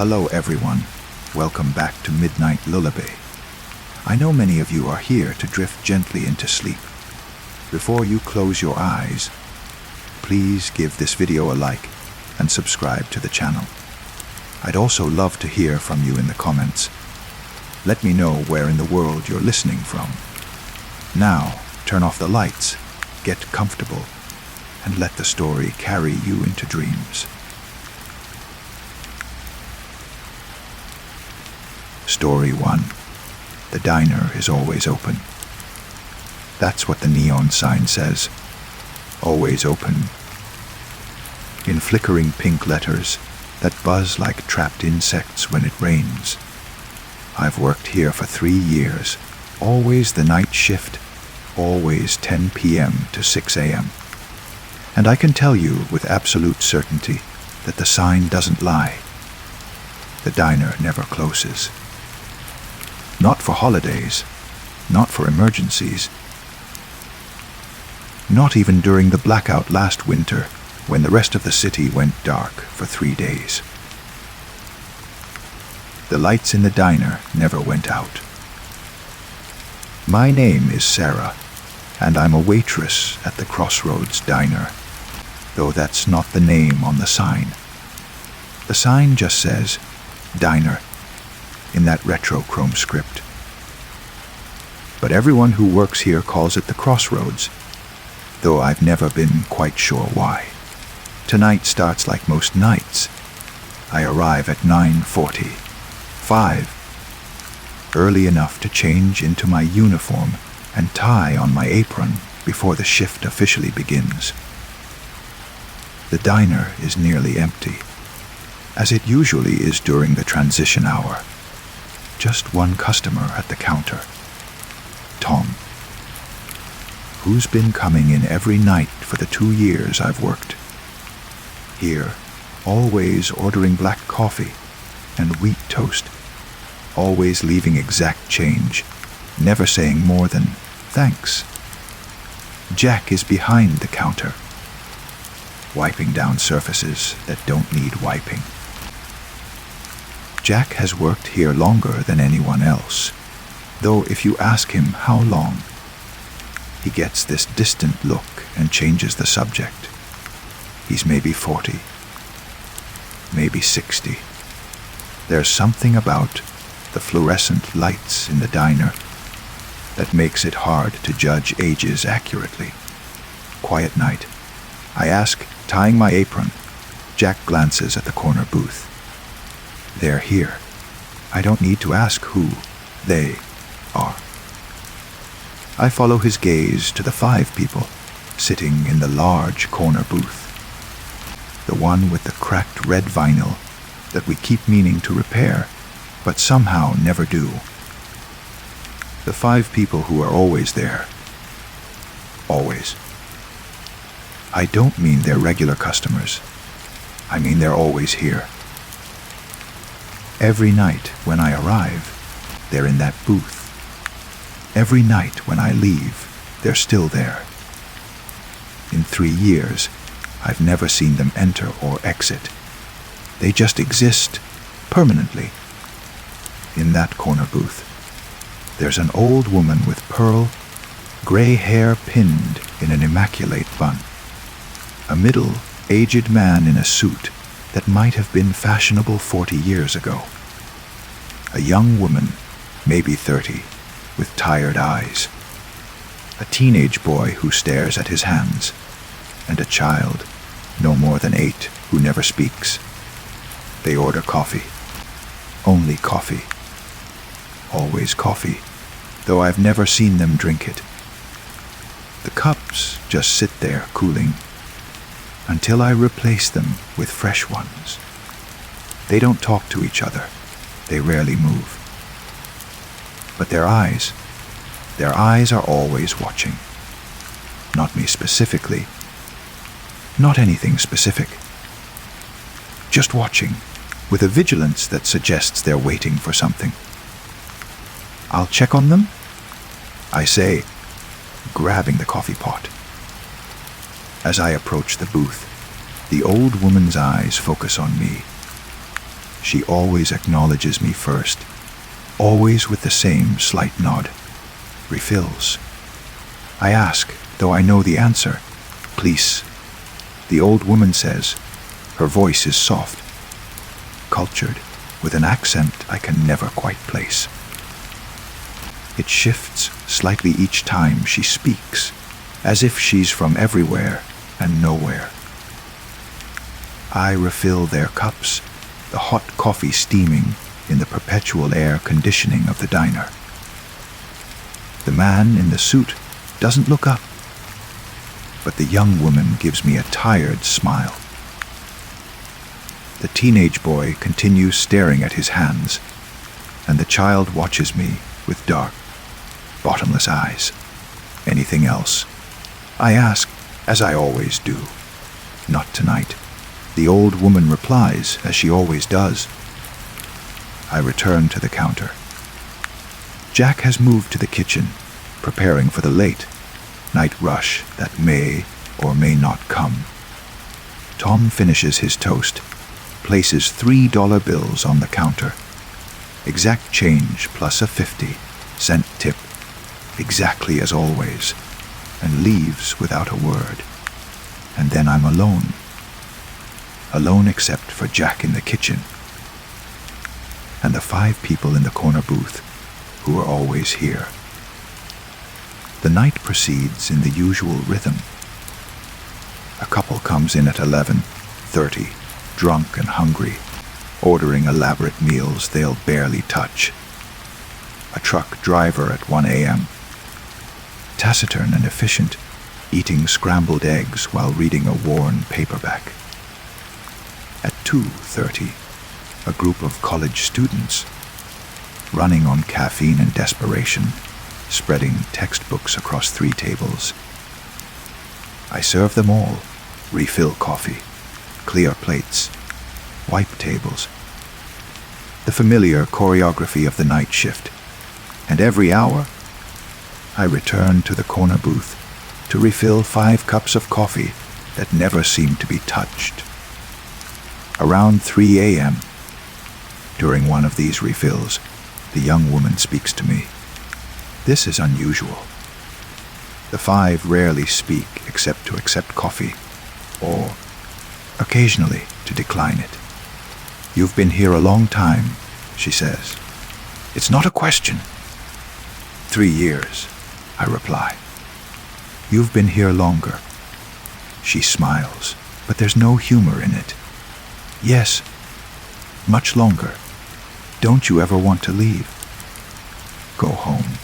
Hello everyone, welcome back to Midnight Lullaby. I know many of you are here to drift gently into sleep. Before you close your eyes, please give this video a like and subscribe to the channel. I'd also love to hear from you in the comments. Let me know where in the world you're listening from. Now, turn off the lights, get comfortable, and let the story carry you into dreams. Story 1. The diner is always open. That's what the neon sign says. Always open. In flickering pink letters that buzz like trapped insects when it rains. I've worked here for 3 years. Always the night shift. Always 10 p.m. to 6 a.m. And I can tell you with absolute certainty that the sign doesn't lie. The diner never closes. Not for holidays, not for emergencies, not even during the blackout last winter when the rest of the city went dark for 3 days. The lights in the diner never went out. My name is Sarah, and I'm a waitress at the Crossroads Diner, though that's not the name on the sign. The sign just says, Diner, in that retro chrome script. But everyone who works here calls it the Crossroads, though I've never been quite sure why. Tonight starts like most nights. I arrive at 9:45, early enough to change into my uniform and tie on my apron before the shift officially begins. The diner is nearly empty, as it usually is during the transition hour. Just one customer at the counter, Tom, who's been coming in every night for the 2 years I've worked. Here, always ordering black coffee and wheat toast, always leaving exact change, never saying more than thanks. Jack is behind the counter, wiping down surfaces that don't need wiping. Jack has worked here longer than anyone else, though if you ask him how long, he gets this distant look and changes the subject. He's maybe 40, maybe 60. There's something about the fluorescent lights in the diner that makes it hard to judge ages accurately. Quiet night. I ask, tying my apron. Jack glances at the corner booth. They're here. I don't need to ask who they are. I follow his gaze to the 5 people sitting in the large corner booth. The one with the cracked red vinyl that we keep meaning to repair, but somehow never do. The 5 people who are always there. Always. I don't mean they're regular customers. I mean they're always here. Every night when I arrive, they're in that booth. Every night when I leave, they're still there. In 3 years, I've never seen them enter or exit. They just exist permanently. In that corner booth, there's an old woman with pearl, gray hair pinned in an immaculate bun. A middle-aged man in a suit that might have been fashionable 40 years ago. A young woman, maybe 30, with tired eyes. A teenage boy who stares at his hands. And a child, no more than 8, who never speaks. They order coffee. Only coffee. Always coffee, though I've never seen them drink it. The cups just sit there cooling, until I replace them with fresh ones. They don't talk to each other. They rarely move. But their eyes are always watching. Not me specifically. Not anything specific. Just watching, with a vigilance that suggests they're waiting for something. I'll check on them, I say, grabbing the coffee pot. As I approach the booth, the old woman's eyes focus on me. She always acknowledges me first, always with the same slight nod. Refills. I ask, though I know the answer. Please. The old woman says. Her voice is soft, cultured, with an accent I can never quite place. It shifts slightly each time she speaks, as if she's from everywhere and nowhere. I refill their cups, the hot coffee steaming in the perpetual air conditioning of the diner. The man in the suit doesn't look up, but the young woman gives me a tired smile. The teenage boy continues staring at his hands, and the child watches me with dark, bottomless eyes. Anything else? I ask, as I always do. Not tonight. The old woman replies, as she always does. I return to the counter. Jack has moved to the kitchen, preparing for the late night rush that may or may not come. Tom finishes his toast, places $3 bills on the counter. Exact change plus a 50-cent tip, exactly as always, and leaves without a word. And then I'm alone. Alone except for Jack in the kitchen and the 5 people in the corner booth who are always here. The night proceeds in the usual rhythm. A couple comes in at 11:30, drunk and hungry, ordering elaborate meals they'll barely touch. A truck driver at 1 a.m., taciturn and efficient, eating scrambled eggs while reading a worn paperback. At 2:30, a group of college students, running on caffeine and desperation, spreading textbooks across 3 tables. I serve them all, refill coffee, clear plates, wipe tables. The familiar choreography of the night shift, and every hour, I return to the corner booth to refill 5 cups of coffee that never seem to be touched. Around 3 a.m., during one of these refills, the young woman speaks to me. This is unusual. The 5 rarely speak except to accept coffee, or occasionally to decline it. You've been here a long time, she says. It's not a question. 3 years, I reply. You've been here longer. She smiles, but there's no humor in it. Yes, much longer. Don't you ever want to leave? Go home.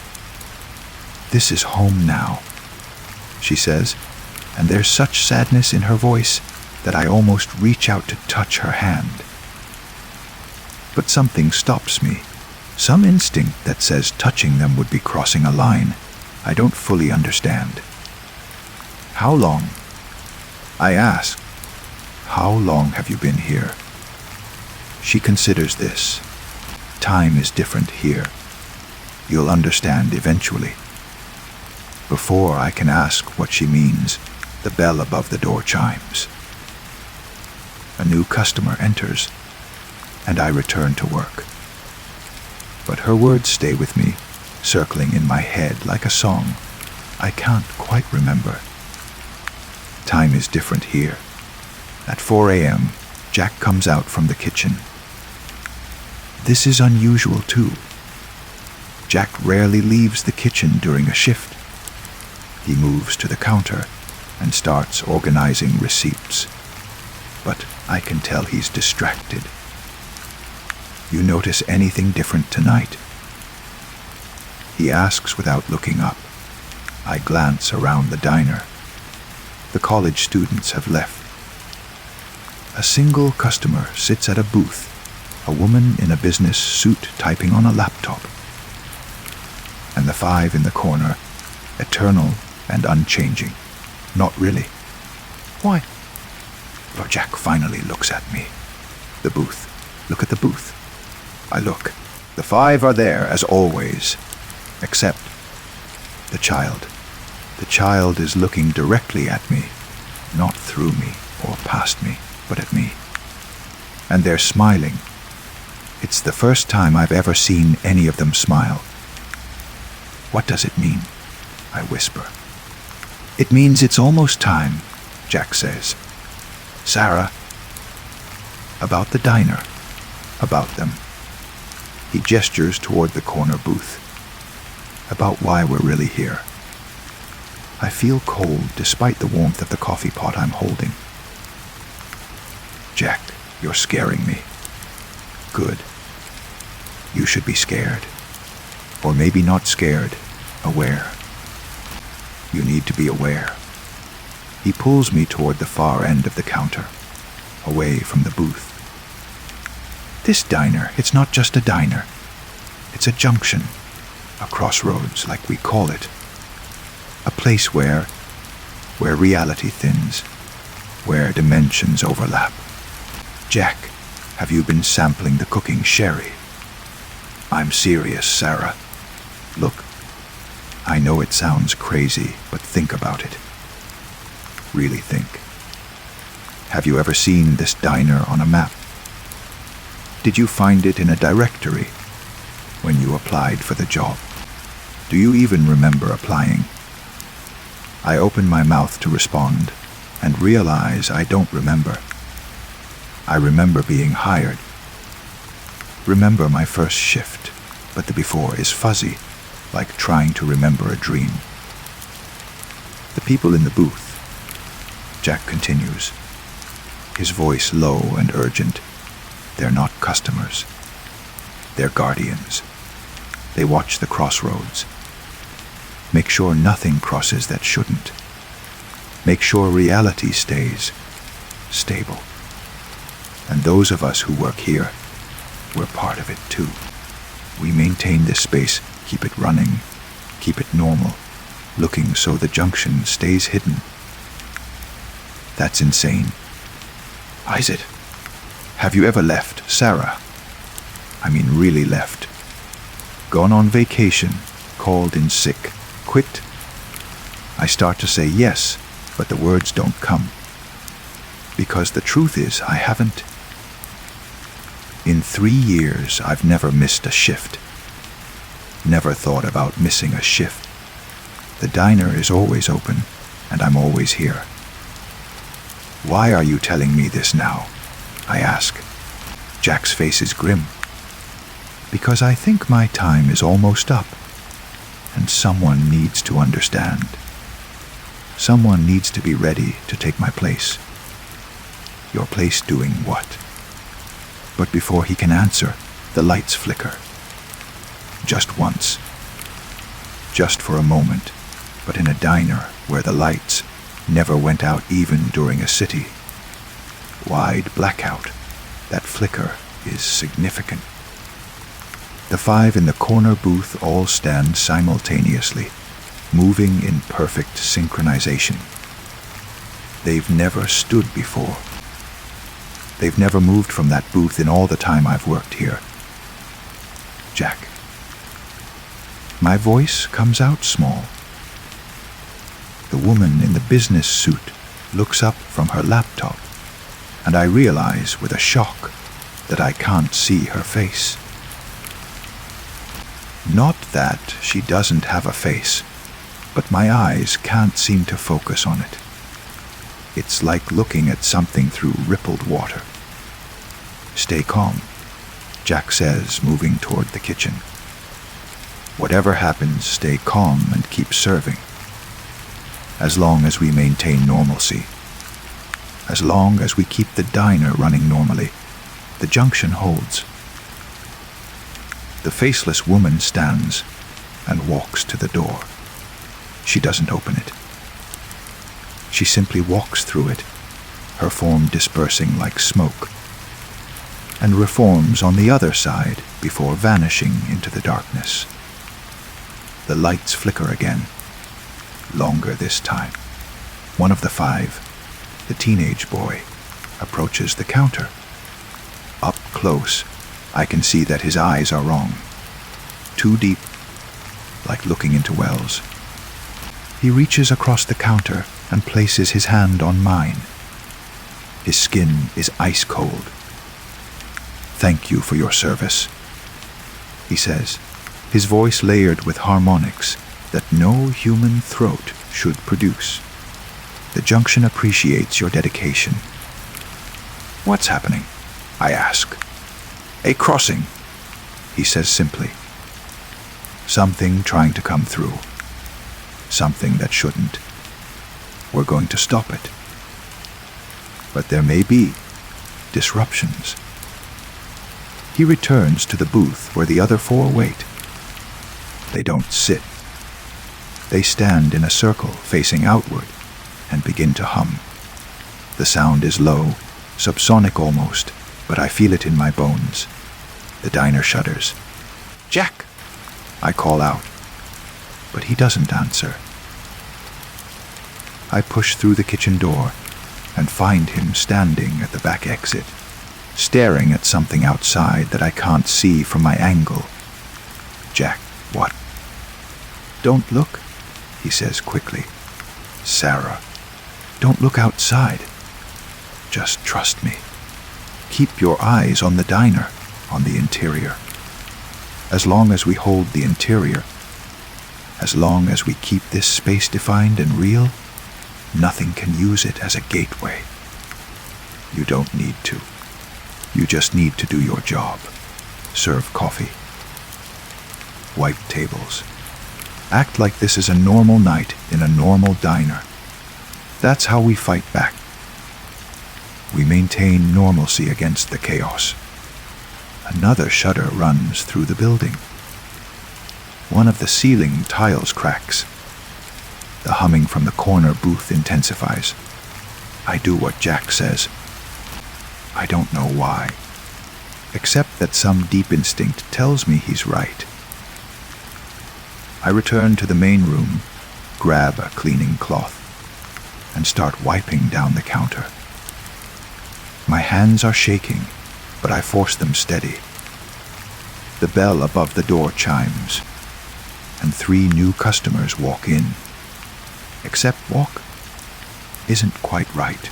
This is home now, she says, and there's such sadness in her voice that I almost reach out to touch her hand. But something stops me, some instinct that says touching them would be crossing a line I don't fully understand. How long? I ask. How long have you been here? She considers this. Time is different here. You'll understand eventually. Before I can ask what she means, the bell above the door chimes. A new customer enters, and I return to work. But her words stay with me, circling in my head like a song I can't quite remember. Time is different here. At 4 a.m., Jack comes out from the kitchen. This is unusual too. Jack rarely leaves the kitchen during a shift. He moves to the counter and starts organizing receipts. But I can tell he's distracted. You notice anything different tonight? He asks without looking up. I glance around the diner. The college students have left. A single customer sits at a booth, a woman in a business suit typing on a laptop. And the 5 in the corner, eternal and unchanging. Not really. Why? Lord Jack finally looks at me. The booth. Look at the booth. I look. The 5 are there, as always. Except the child. The child is looking directly at me, not through me or past me, but at me. And they're smiling, It's the first time I've ever seen any of them smile. "What does it mean?" I whisper. "It means it's almost time," Jack says. "Sarah." "About the diner." "About them." He gestures toward the corner booth. "About why we're really here." I feel cold despite the warmth of the coffee pot I'm holding. "Jack, you're scaring me." "Good. You should be scared. Or maybe not scared, aware. You need to be aware." He pulls me toward the far end of the counter, away from the booth. "This diner, it's not just a diner. It's a junction, a crossroads like we call it. A place where reality thins, where dimensions overlap. Jack, have you been sampling the cooking sherry?" "I'm serious, Sarah. Look, I know it sounds crazy, but think about it. Really think. Have you ever seen this diner on a map? Did you find it in a directory when you applied for the job? Do you even remember applying?" I open my mouth to respond and realize I don't remember. I remember being hired. Remember my first shift, but the before is fuzzy, like trying to remember a dream. "The people in the booth," Jack continues, his voice low and urgent. "They're not customers. They're guardians. They watch the crossroads. Make sure nothing crosses that shouldn't. Make sure reality stays stable. And those of us who work here, we're part of it too. We maintain this space, keep it running, keep it normal, looking so the junction stays hidden." "That's insane." "Is it? Have you ever left, Sarah? I mean really left. Gone on vacation, called in sick, quit?" I start to say yes, but the words don't come. Because the truth is, I haven't. In 3 years, I've never missed a shift. Never thought about missing a shift. The diner is always open, and I'm always here. "Why are you telling me this now?" I ask. Jack's face is grim. "Because I think my time is almost up, and someone needs to understand. Someone needs to be ready to take my place." "Your place doing what?" But before he can answer, the lights flicker. Just once. Just for a moment, but in a diner where the lights never went out even during a city. Wide blackout. That flicker is significant. The 5 in the corner booth all stand simultaneously, moving in perfect synchronization. They've never stood before. They've never moved from that booth in all the time I've worked here. "Jack." My voice comes out small. The woman in the business suit looks up from her laptop, and I realize with a shock that I can't see her face. Not that she doesn't have a face, but my eyes can't seem to focus on it. It's like looking at something through rippled water. "Stay calm," Jack says, moving toward the kitchen. "Whatever happens, stay calm and keep serving. As long as we maintain normalcy. As long as we keep the diner running normally, the junction holds." The faceless woman stands and walks to the door. She doesn't open it. She simply walks through it, her form dispersing like smoke, and reforms on the other side before vanishing into the darkness. The lights flicker again, longer this time. One of the 5, the teenage boy, approaches the counter. Up close, I can see that his eyes are wrong. Too deep, like looking into wells. He reaches across the counter and places his hand on mine. His skin is ice cold. "Thank you for your service," he says, his voice layered with harmonics that no human throat should produce. "The junction appreciates your dedication." "What's happening?" I ask. "A crossing," he says simply. Something trying to come through. Something that shouldn't. We're going to stop it. But there may be disruptions. He returns to the booth where the other four wait. They don't sit. They stand in a circle facing outward and begin to hum. The sound is low, subsonic almost, but I feel it in my bones. The diner shudders. "Jack!" I call out, but he doesn't answer. I push through the kitchen door and find him standing at the back exit, staring at something outside that I can't see from my angle. "Jack, what?" "Don't look," he says quickly. "Sarah, don't look outside. Just trust me. Keep your eyes on the diner, on the interior. As long as we hold the interior, as long as we keep this space defined and real, nothing can use it as a gateway. You don't need to. You just need to do your job. Serve coffee. Wipe tables. Act like this is a normal night in a normal diner. That's how we fight back. We maintain normalcy against the chaos." Another shudder runs through the building. One of the ceiling tiles cracks. The humming from the corner booth intensifies. I do what Jack says. I don't know why, except that some deep instinct tells me he's right. I return to the main room, grab a cleaning cloth, and start wiping down the counter. My hands are shaking, but I force them steady. The bell above the door chimes, and 3 new customers walk in. Except walk isn't quite right.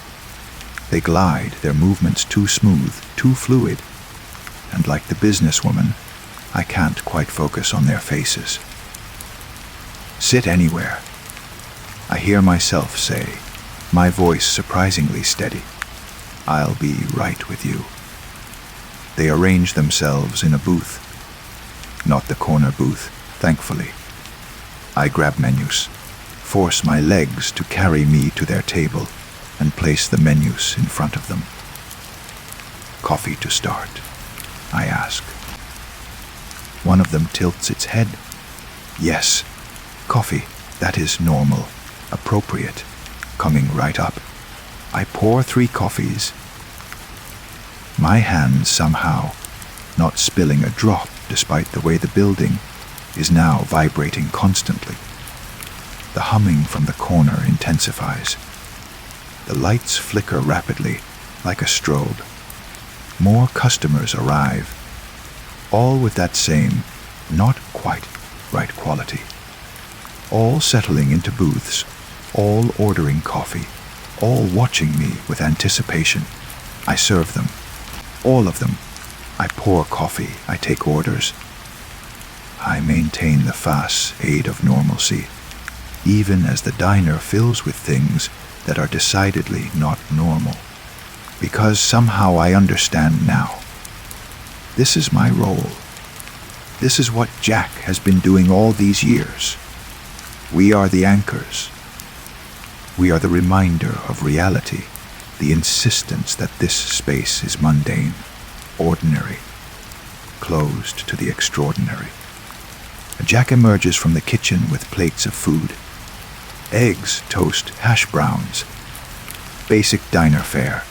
They glide, their movements too smooth, too fluid, and like the businesswoman, I can't quite focus on their faces. "Sit anywhere," I hear myself say, my voice surprisingly steady. "I'll be right with you." They arrange themselves in a booth. Not the corner booth, thankfully. I grab menus, force my legs to carry me to their table, and place the menus in front of them. "Coffee to start?" I ask. One of them tilts its head. "Yes, coffee, that is normal, appropriate, coming right up." I pour 3 coffees. My hand somehow, not spilling a drop despite the way the building is now vibrating constantly. The humming from the corner intensifies. The lights flicker rapidly, like a strobe. More customers arrive, all with that same, not quite right quality. All settling into booths, all ordering coffee, all watching me with anticipation. I serve them. All of them. I pour coffee, I take orders. I maintain the facade of normalcy, even as the diner fills with things that are decidedly not normal. Because somehow I understand now. This is my role. This is what Jack has been doing all these years. We are the anchors. We are the reminder of reality, the insistence that this space is mundane, ordinary, closed to the extraordinary. Jack emerges from the kitchen with plates of food. Eggs, toast, hash browns. Basic diner fare.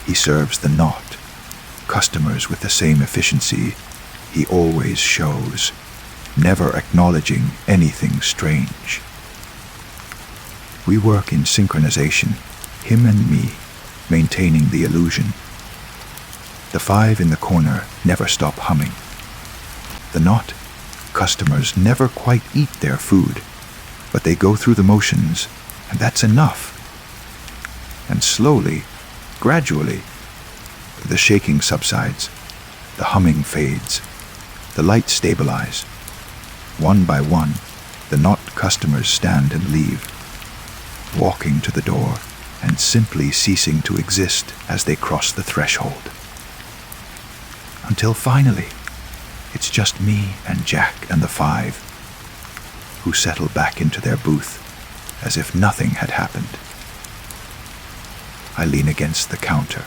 He serves the knot. Customers with the same efficiency he always shows, never acknowledging anything strange. We work in synchronization, him and me, maintaining the illusion. The 5 in the corner never stop humming. The knot, customers never quite eat their food, but they go through the motions, and that's enough. And slowly, gradually, the shaking subsides. The humming fades. The lights stabilize. One by one, the not customers stand and leave, walking to the door and simply ceasing to exist as they cross the threshold. Until finally, it's just me and Jack and the 5, who settle back into their booth as if nothing had happened. I lean against the counter,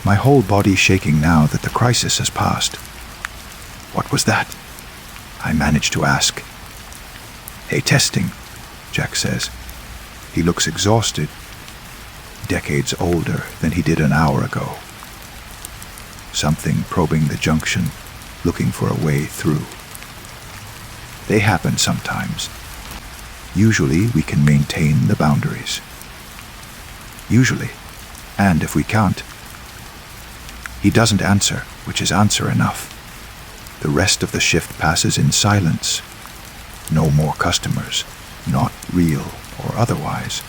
my whole body shaking now that the crisis has passed. "What was that?" I manage to ask. "Hey, testing," Jack says. He looks exhausted, decades older than he did an hour ago. Something probing the junction, looking for a way through. They happen sometimes. Usually we can maintain the boundaries. Usually, and if we can't. He doesn't answer, which is answer enough. The rest of the shift passes in silence. No more customers, not real or otherwise.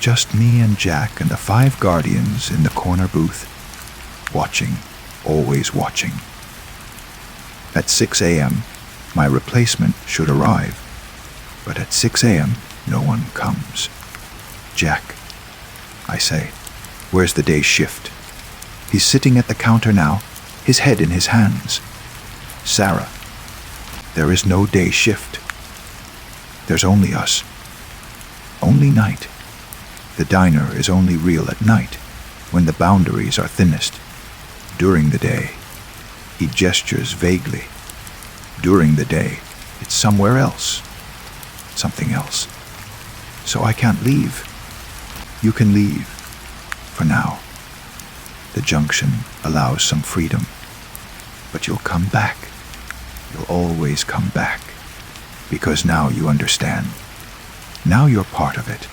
Just me and Jack and the 5 guardians in the corner booth, watching, always watching. At 6 a.m., my replacement should arrive, but at 6 a.m., no one comes. "Jack," I say, "where's the day's shift?" He's sitting at the counter now, his head in his hands. "Sarah, there is no day shift. There's only us. Only night. The diner is only real at night, when the boundaries are thinnest. During the day," he gestures vaguely. "During the day, it's somewhere else. Something else. So I can't leave. You can leave. For now. The junction allows some freedom. But you'll come back. You'll always come back. Because now you understand. Now you're part of it.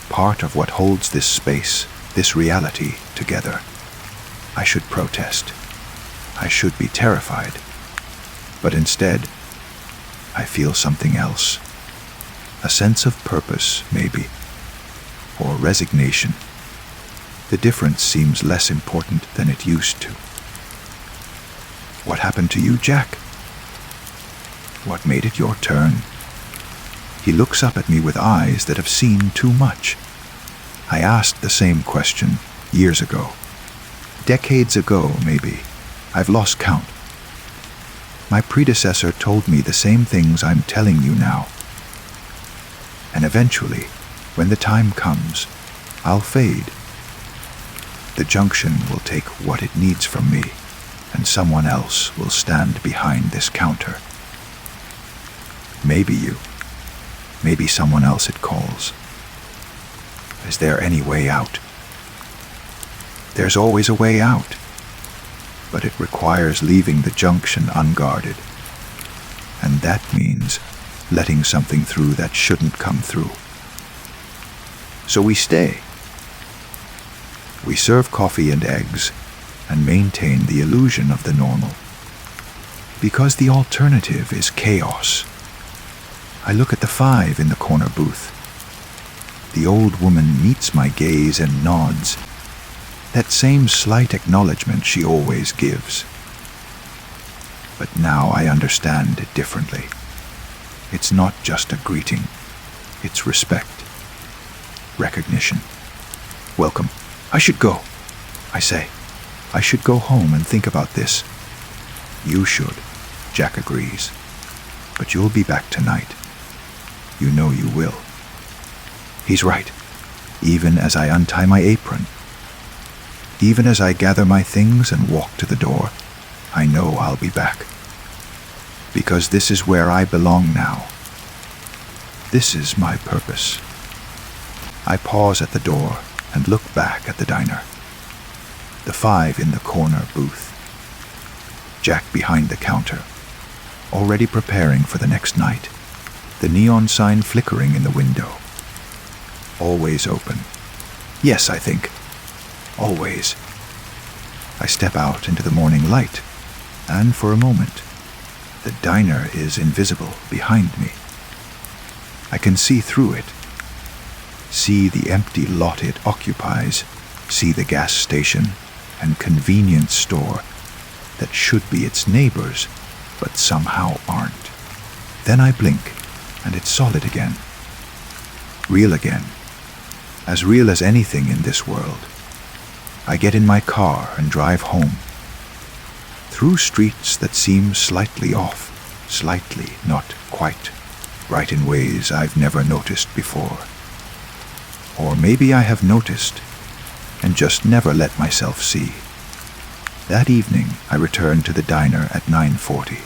Part of what holds this space, this reality together. I should protest. I should be terrified. But instead, I feel something else. A sense of purpose, maybe. Or resignation. The difference seems less important than it used to. "What happened to you, Jack? What made it your turn?" He looks up at me with eyes that have seen too much. I asked the same question years ago. Decades ago, maybe. I've lost count. My predecessor told me the same things I'm telling you now. And eventually, when the time comes, I'll fade. The junction will take what it needs from me, and someone else will stand behind this counter. Maybe you. Maybe someone else it calls. Is there any way out? There's always a way out, but it requires leaving the junction unguarded. And that means letting something through that shouldn't come through. So we stay. We serve coffee and eggs and maintain the illusion of the normal. Because the alternative is chaos. I look at the 5 in the corner booth. The old woman meets my gaze and nods. That same slight acknowledgement she always gives. But now I understand it differently. It's not just a greeting. It's respect. Recognition. "Welcome. I should go," I say. "I should go home and think about this." "You should," Jack agrees. "But you'll be back tonight. You know you will." He's right. Even as I untie my apron, even as I gather my things and walk to the door, I know I'll be back. Because this is where I belong now. This is my purpose. I pause at the door and look back at the diner. The 5 in the corner booth. Jack behind the counter, already preparing for the next night. The neon sign flickering in the window. Always open. Yes, I think. Always. I step out into the morning light, and for a moment, the diner is invisible behind me. I can see through it. See the empty lot it occupies. See the gas station and convenience store that should be its neighbors, but somehow aren't. Then I blink, and it's solid again. Real again. As real as anything in this world. I get in my car and drive home. Through streets that seem slightly off, slightly, not quite, right in ways I've never noticed before. Or maybe I have noticed, and just never let myself see. That evening, I returned to the diner at 9:40.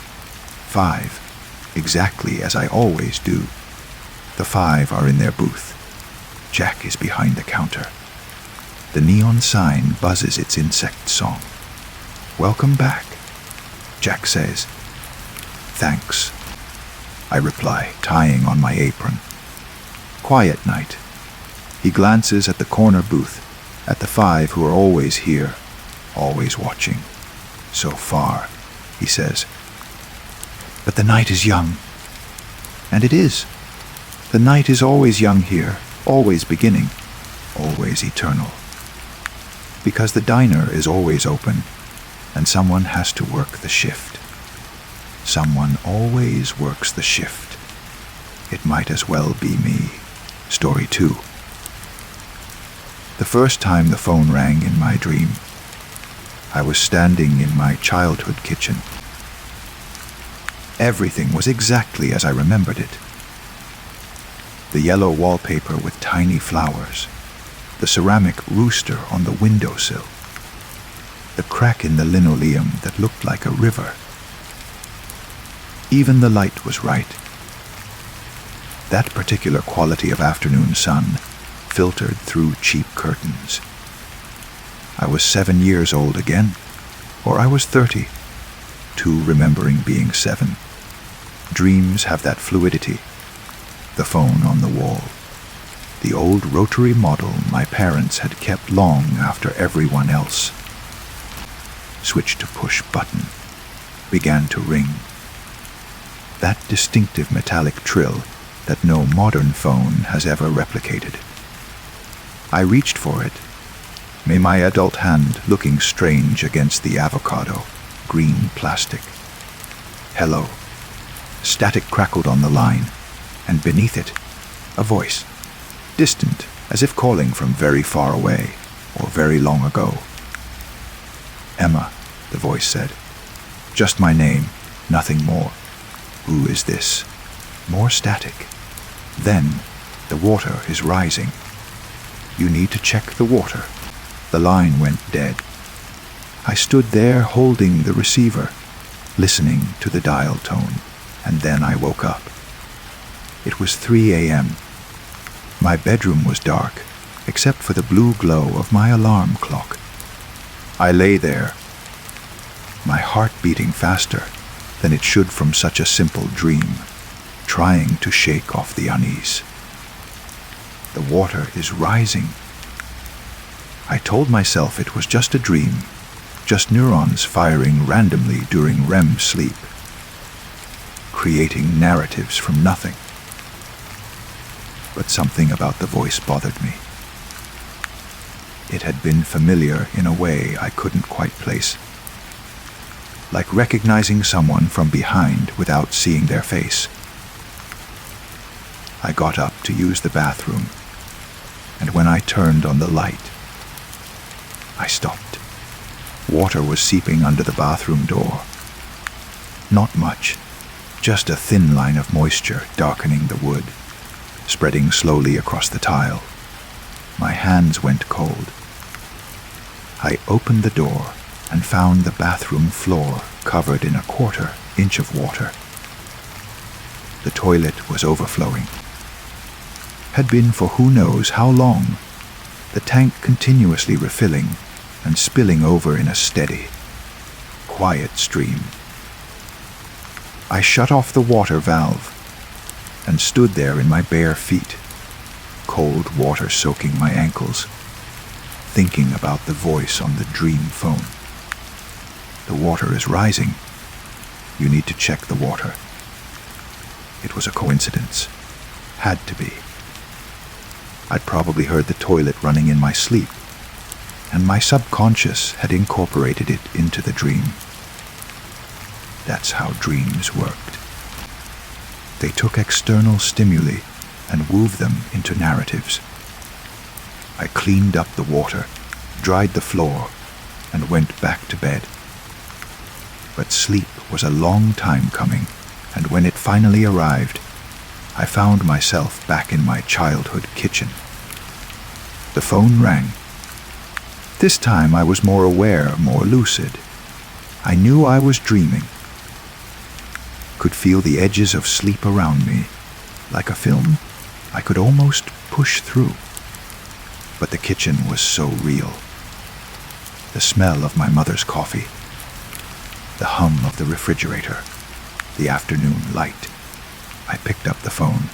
5, exactly as I always do. The 5 are in their booth. Jack is behind the counter. The neon sign buzzes its insect song. "Welcome back," Jack says. "Thanks," I reply, tying on my apron. Quiet night. He glances at the corner booth, at the 5 who are always here, always watching. "So far," he says. "But the night is young." And it is. The night is always young here, always beginning, always eternal. Because the diner is always open, and someone has to work the shift. Someone always works the shift. It might as well be me. Story 2. The first time the phone rang in my dream, I was standing in my childhood kitchen. Everything was exactly as I remembered it. The yellow wallpaper with tiny flowers, the ceramic rooster on the windowsill, the crack in the linoleum that looked like a river. Even the light was right. That particular quality of afternoon sun filtered through cheap curtains. I was 7 years old again, or I was 30, 2 remembering being 7. Dreams have that fluidity. The phone on the wall. The old rotary model my parents had kept long after everyone else. Switch to push button. Began to ring. That distinctive metallic trill that no modern phone has ever replicated. I reached for it. May my adult hand looking strange against the avocado, green plastic. "Hello." Static crackled on the line, and beneath it, a voice, distant, as if calling from very far away, or very long ago. "Emma," the voice said. "Just my name, nothing more." "Who is this?" More static. Then, "The water is rising. You need to check the water." The line went dead. I stood there holding the receiver, listening to the dial tone, and then I woke up. It was 3 a.m. My bedroom was dark, except for the blue glow of my alarm clock. I lay there, my heart beating faster than it should from such a simple dream, trying to shake off the unease. The water is rising. I told myself it was just a dream, just neurons firing randomly during REM sleep, creating narratives from nothing. But something about the voice bothered me. It had been familiar in a way I couldn't quite place. Like recognizing someone from behind without seeing their face. I got up to use the bathroom, and when I turned on the light, I stopped. Water was seeping under the bathroom door. Not much, just a thin line of moisture darkening the wood, spreading slowly across the tile. My hands went cold. I opened the door and found the bathroom floor covered in a 1/4 inch of water. The toilet was overflowing. Had been for who knows how long, the tank continuously refilling and spilling over in a steady, quiet stream. I shut off the water valve and stood there in my bare feet, cold water soaking my ankles, thinking about the voice on the dream phone. "The water is rising. You need to check the water." It was a coincidence. Had to be. I'd probably heard the toilet running in my sleep, and my subconscious had incorporated it into the dream. That's how dreams worked. They took external stimuli and wove them into narratives. I cleaned up the water, dried the floor, and went back to bed. But sleep was a long time coming, and when it finally arrived, I found myself back in my childhood kitchen. The phone rang. This time I was more aware, more lucid. I knew I was dreaming. Could feel the edges of sleep around me. Like a film, I could almost push through. But the kitchen was so real. The smell of my mother's coffee, the hum of the refrigerator, the afternoon light. I picked up the phone.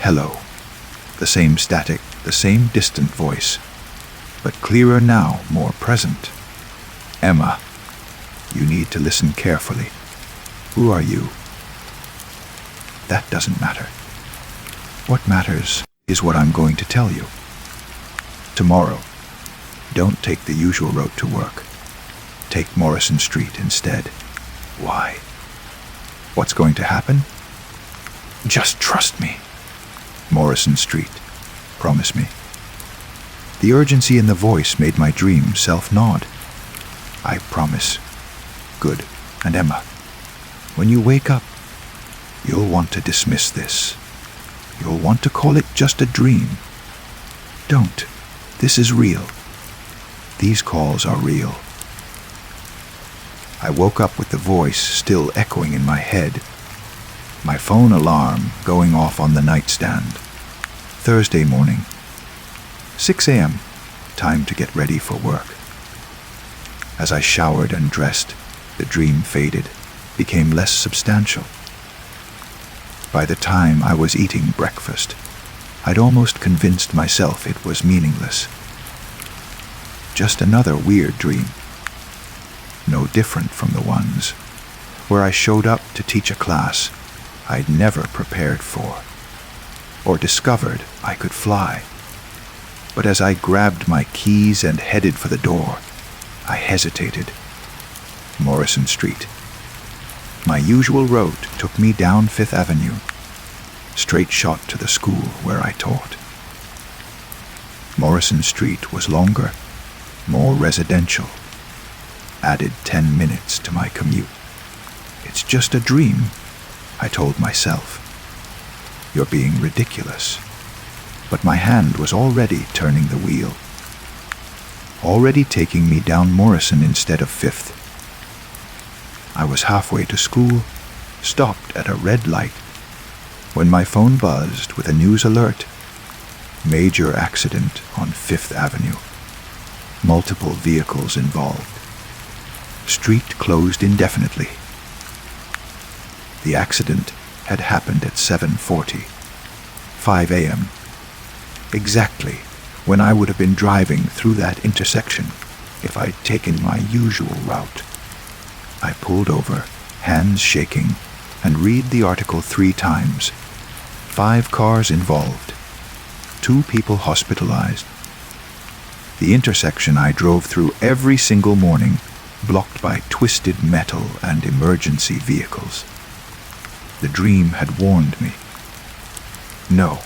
Hello. The same static, the same distant voice, but clearer now, more present. Emma, you need to listen carefully. Who are you? That doesn't matter. What matters is what I'm going to tell you. Tomorrow, don't take the usual road to work. Take Morrison Street instead. Why? What's going to happen? Just trust me. Morrison Street. Promise me. The urgency in the voice made my dream self-nod. I promise. Good. And Emma, when you wake up, you'll want to dismiss this. You'll want to call it just a dream. Don't. This is real. These calls are real. I woke up with the voice still echoing in my head. My phone alarm going off on the nightstand. Thursday morning. 6 a.m. Time to get ready for work. As I showered and dressed, the dream faded, became less substantial. By the time I was eating breakfast, I'd almost convinced myself it was meaningless. Just another weird dream. No different from the ones where I showed up to teach a class I'd never prepared for, or discovered I could fly. But as I grabbed my keys and headed for the door, I hesitated. Morrison Street. My usual road took me down Fifth Avenue, straight shot to the school where I taught. Morrison Street was longer, more residential. Added 10 minutes to my commute. It's just a dream, I told myself. You're being ridiculous. But my hand was already turning the wheel. Already taking me down Morrison instead of Fifth. I was halfway to school, stopped at a red light, when my phone buzzed with a news alert. Major accident on Fifth Avenue. Multiple vehicles involved. Street closed indefinitely. The accident had happened at 7:40, 5 a.m., exactly when I would have been driving through that intersection if I'd taken my usual route. I pulled over, hands shaking, and read the article 3 times. 5 cars involved. 2 people hospitalized. The intersection I drove through every single morning, blocked by twisted metal and emergency vehicles. The dream had warned me. No,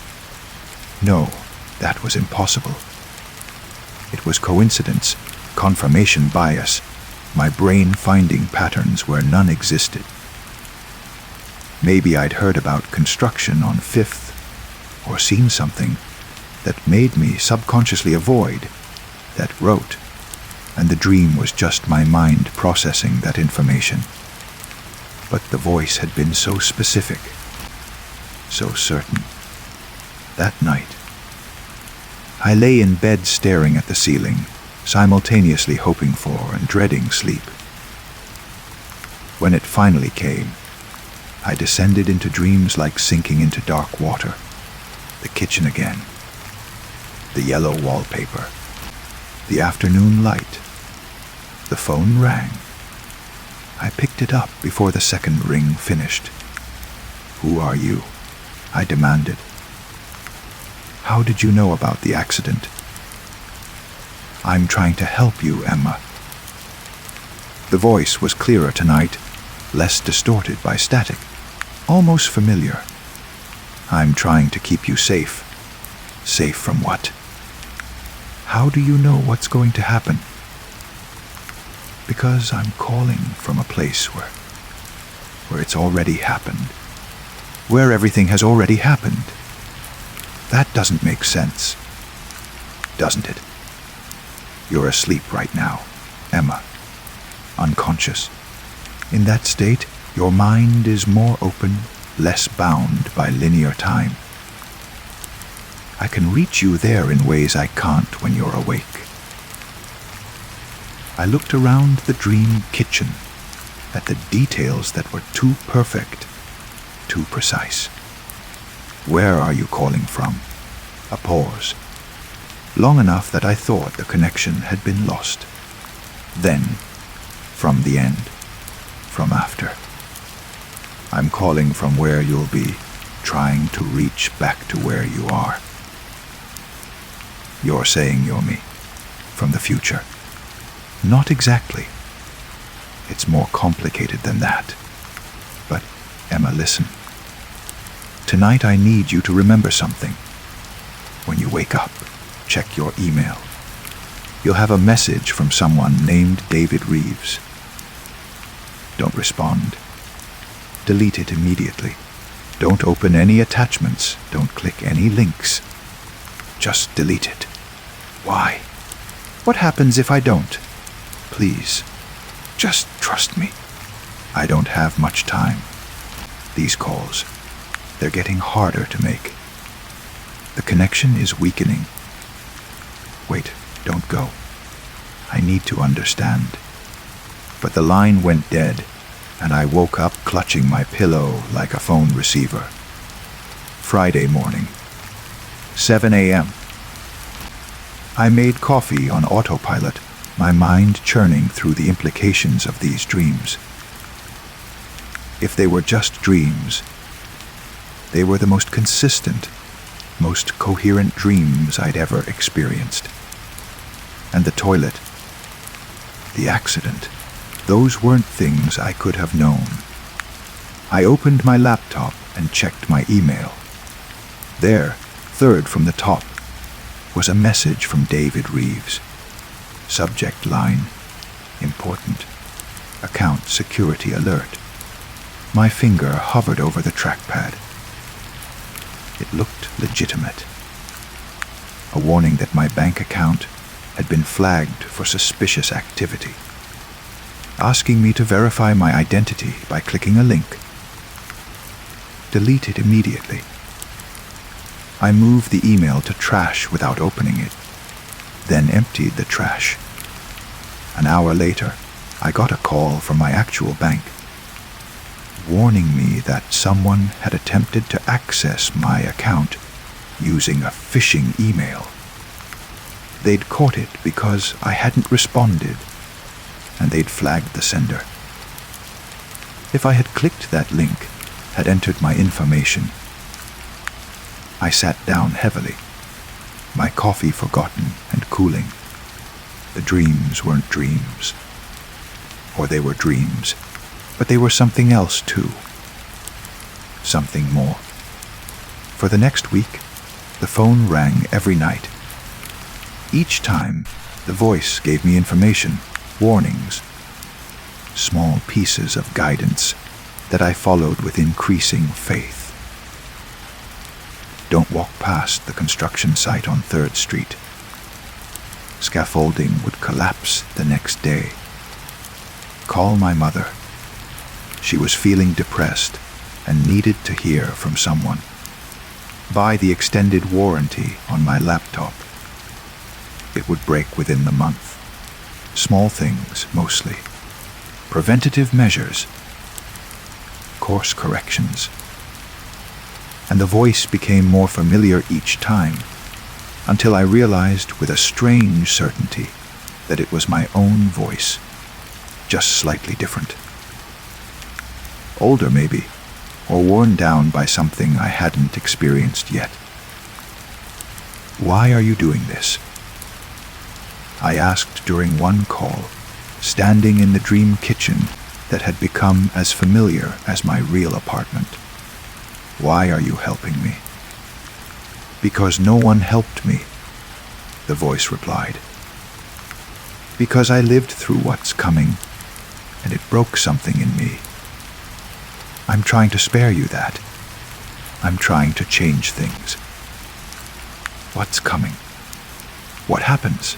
that was impossible. It was coincidence, confirmation bias, my brain finding patterns where none existed. Maybe I'd heard about construction on Fifth, or seen something that made me subconsciously avoid, that wrote, and the dream was just my mind processing that information. But the voice had been so specific, so certain. That night, I lay in bed staring at the ceiling, simultaneously hoping for and dreading sleep. When it finally came, I descended into dreams like sinking into dark water. The kitchen again. The yellow wallpaper. The afternoon light. The phone rang. I picked it up before the second ring finished. Who are you? I demanded. How did you know about the accident? I'm trying to help you, Emma. The voice was clearer tonight, less distorted by static, almost familiar. I'm trying to keep you safe. Safe from what? How do you know what's going to happen? Because I'm calling from a place where it's already happened. Where everything has already happened. That doesn't make sense, doesn't it? You're asleep right now, Emma. Unconscious. In that state, your mind is more open, less bound by linear time. I can reach you there in ways I can't when you're awake. I looked around the dream kitchen at the details that were too perfect, too precise. Where are you calling from? A pause. Long enough that I thought the connection had been lost. Then, from the end, from after. I'm calling from where you'll be, trying to reach back to where you are. You're saying you're me, from the future. Not exactly. It's more complicated than that. But, Emma, listen. Tonight I need you to remember something. When you wake up, check your email. You'll have a message from someone named David Reeves. Don't respond. Delete it immediately. Don't open any attachments. Don't click any links. Just delete it. Why? What happens if I don't? Please, just trust me. I don't have much time. These calls, they're getting harder to make. The connection is weakening. Wait, don't go. I need to understand. But the line went dead, and I woke up clutching my pillow like a phone receiver. Friday morning, 7 a.m. I made coffee on autopilot, my mind churning through the implications of these dreams. If they were just dreams, they were the most consistent, most coherent dreams I'd ever experienced. And the toilet, the accident, those weren't things I could have known. I opened my laptop and checked my email. There, third from the top, was a message from David Reeves. Subject line, important. Account security alert. My finger hovered over the trackpad. It looked legitimate. A warning that my bank account had been flagged for suspicious activity, asking me to verify my identity by clicking a link. Delete it immediately. I moved the email to trash without opening it, then emptied the trash. An hour later, I got a call from my actual bank, warning me that someone had attempted to access my account using a phishing email. They'd caught it because I hadn't responded, and they'd flagged the sender. If I had clicked that link, had entered my information, I sat down heavily, my coffee forgotten and cooling. The dreams weren't dreams. Or they were dreams, but they were something else too. Something more. For the next week, the phone rang every night. Each time, the voice gave me information, warnings, small pieces of guidance that I followed with increasing faith. Don't walk past the construction site on 3rd Street. Scaffolding would collapse the next day. Call my mother. She was feeling depressed and needed to hear from someone. Buy the extended warranty on my laptop. It would break within the month. Small things, mostly. Preventative measures. Course corrections. And the voice became more familiar each time, until I realized with a strange certainty that it was my own voice, just slightly different. Older maybe, or worn down by something I hadn't experienced yet. Why are you doing this? I asked during one call, standing in the dream kitchen that had become as familiar as my real apartment. Why are you helping me? Because no one helped me, the voice replied. Because I lived through what's coming, and it broke something in me. I'm trying to spare you that. I'm trying to change things. What's coming? What happens?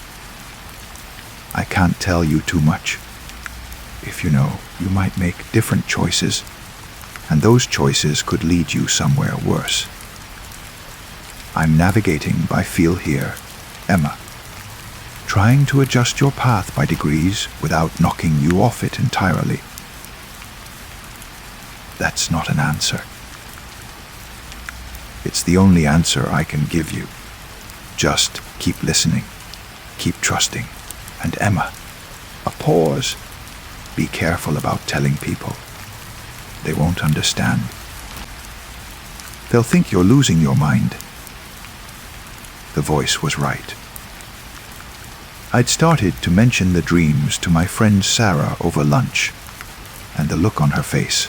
I can't tell you too much. If you know, you might make different choices, and those choices could lead you somewhere worse. I'm navigating by feel here, Emma, trying to adjust your path by degrees without knocking you off it entirely. That's not an answer. It's the only answer I can give you. Just keep listening, keep trusting, and Emma, a pause. Be careful about telling people. They won't understand. They'll think you're losing your mind. The voice was right. I'd started to mention the dreams to my friend Sarah over lunch, and the look on her face.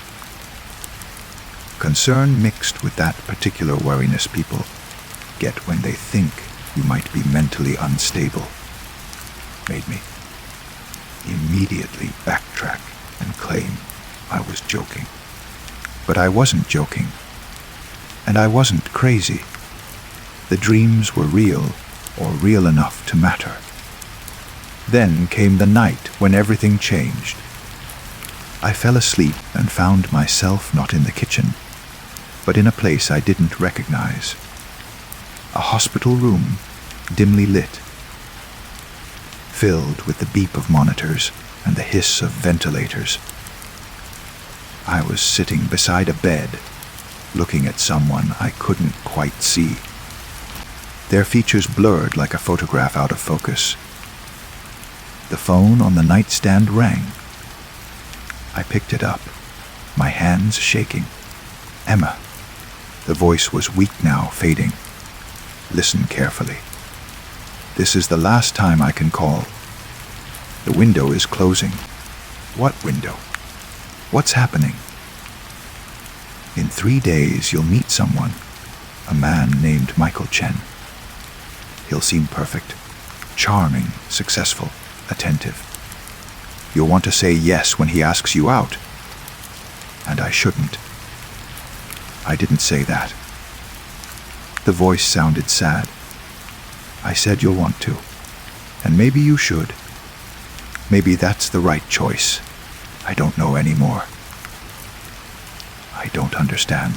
Concern mixed with that particular wariness people get when they think you might be mentally unstable made me immediately backtrack and claim I was joking. But I wasn't joking, and I wasn't crazy. The dreams were real, or real enough to matter. Then came the night when everything changed. I fell asleep and found myself not in the kitchen, but in a place I didn't recognize. A hospital room, dimly lit, filled with the beep of monitors and the hiss of ventilators. I was sitting beside a bed, looking at someone I couldn't quite see. Their features blurred like a photograph out of focus. The phone on the nightstand rang. I picked it up, my hands shaking. Emma. The voice was weak now, fading. Listen carefully. This is the last time I can call. The window is closing. What window? What's happening? In 3 days, you'll meet someone, a man named Michael Chen. He'll seem perfect, charming, successful, attentive. You'll want to say yes when he asks you out. And I shouldn't. I didn't say that. The voice sounded sad. I said you'll want to, and maybe you should. Maybe that's the right choice. I don't know anymore. I don't understand.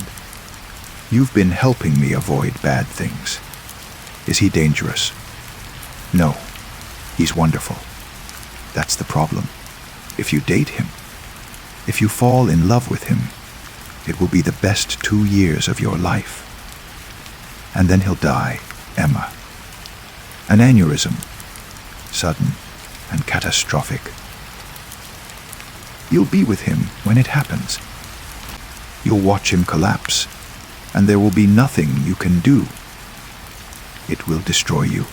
You've been helping me avoid bad things. Is he dangerous? No, he's wonderful. That's the problem. If you date him, if you fall in love with him, it will be the best 2 years of your life. And then he'll die, Emma. An aneurysm, sudden and catastrophic. You'll be with him when it happens. You'll watch him collapse, and there will be nothing you can do. It will destroy you.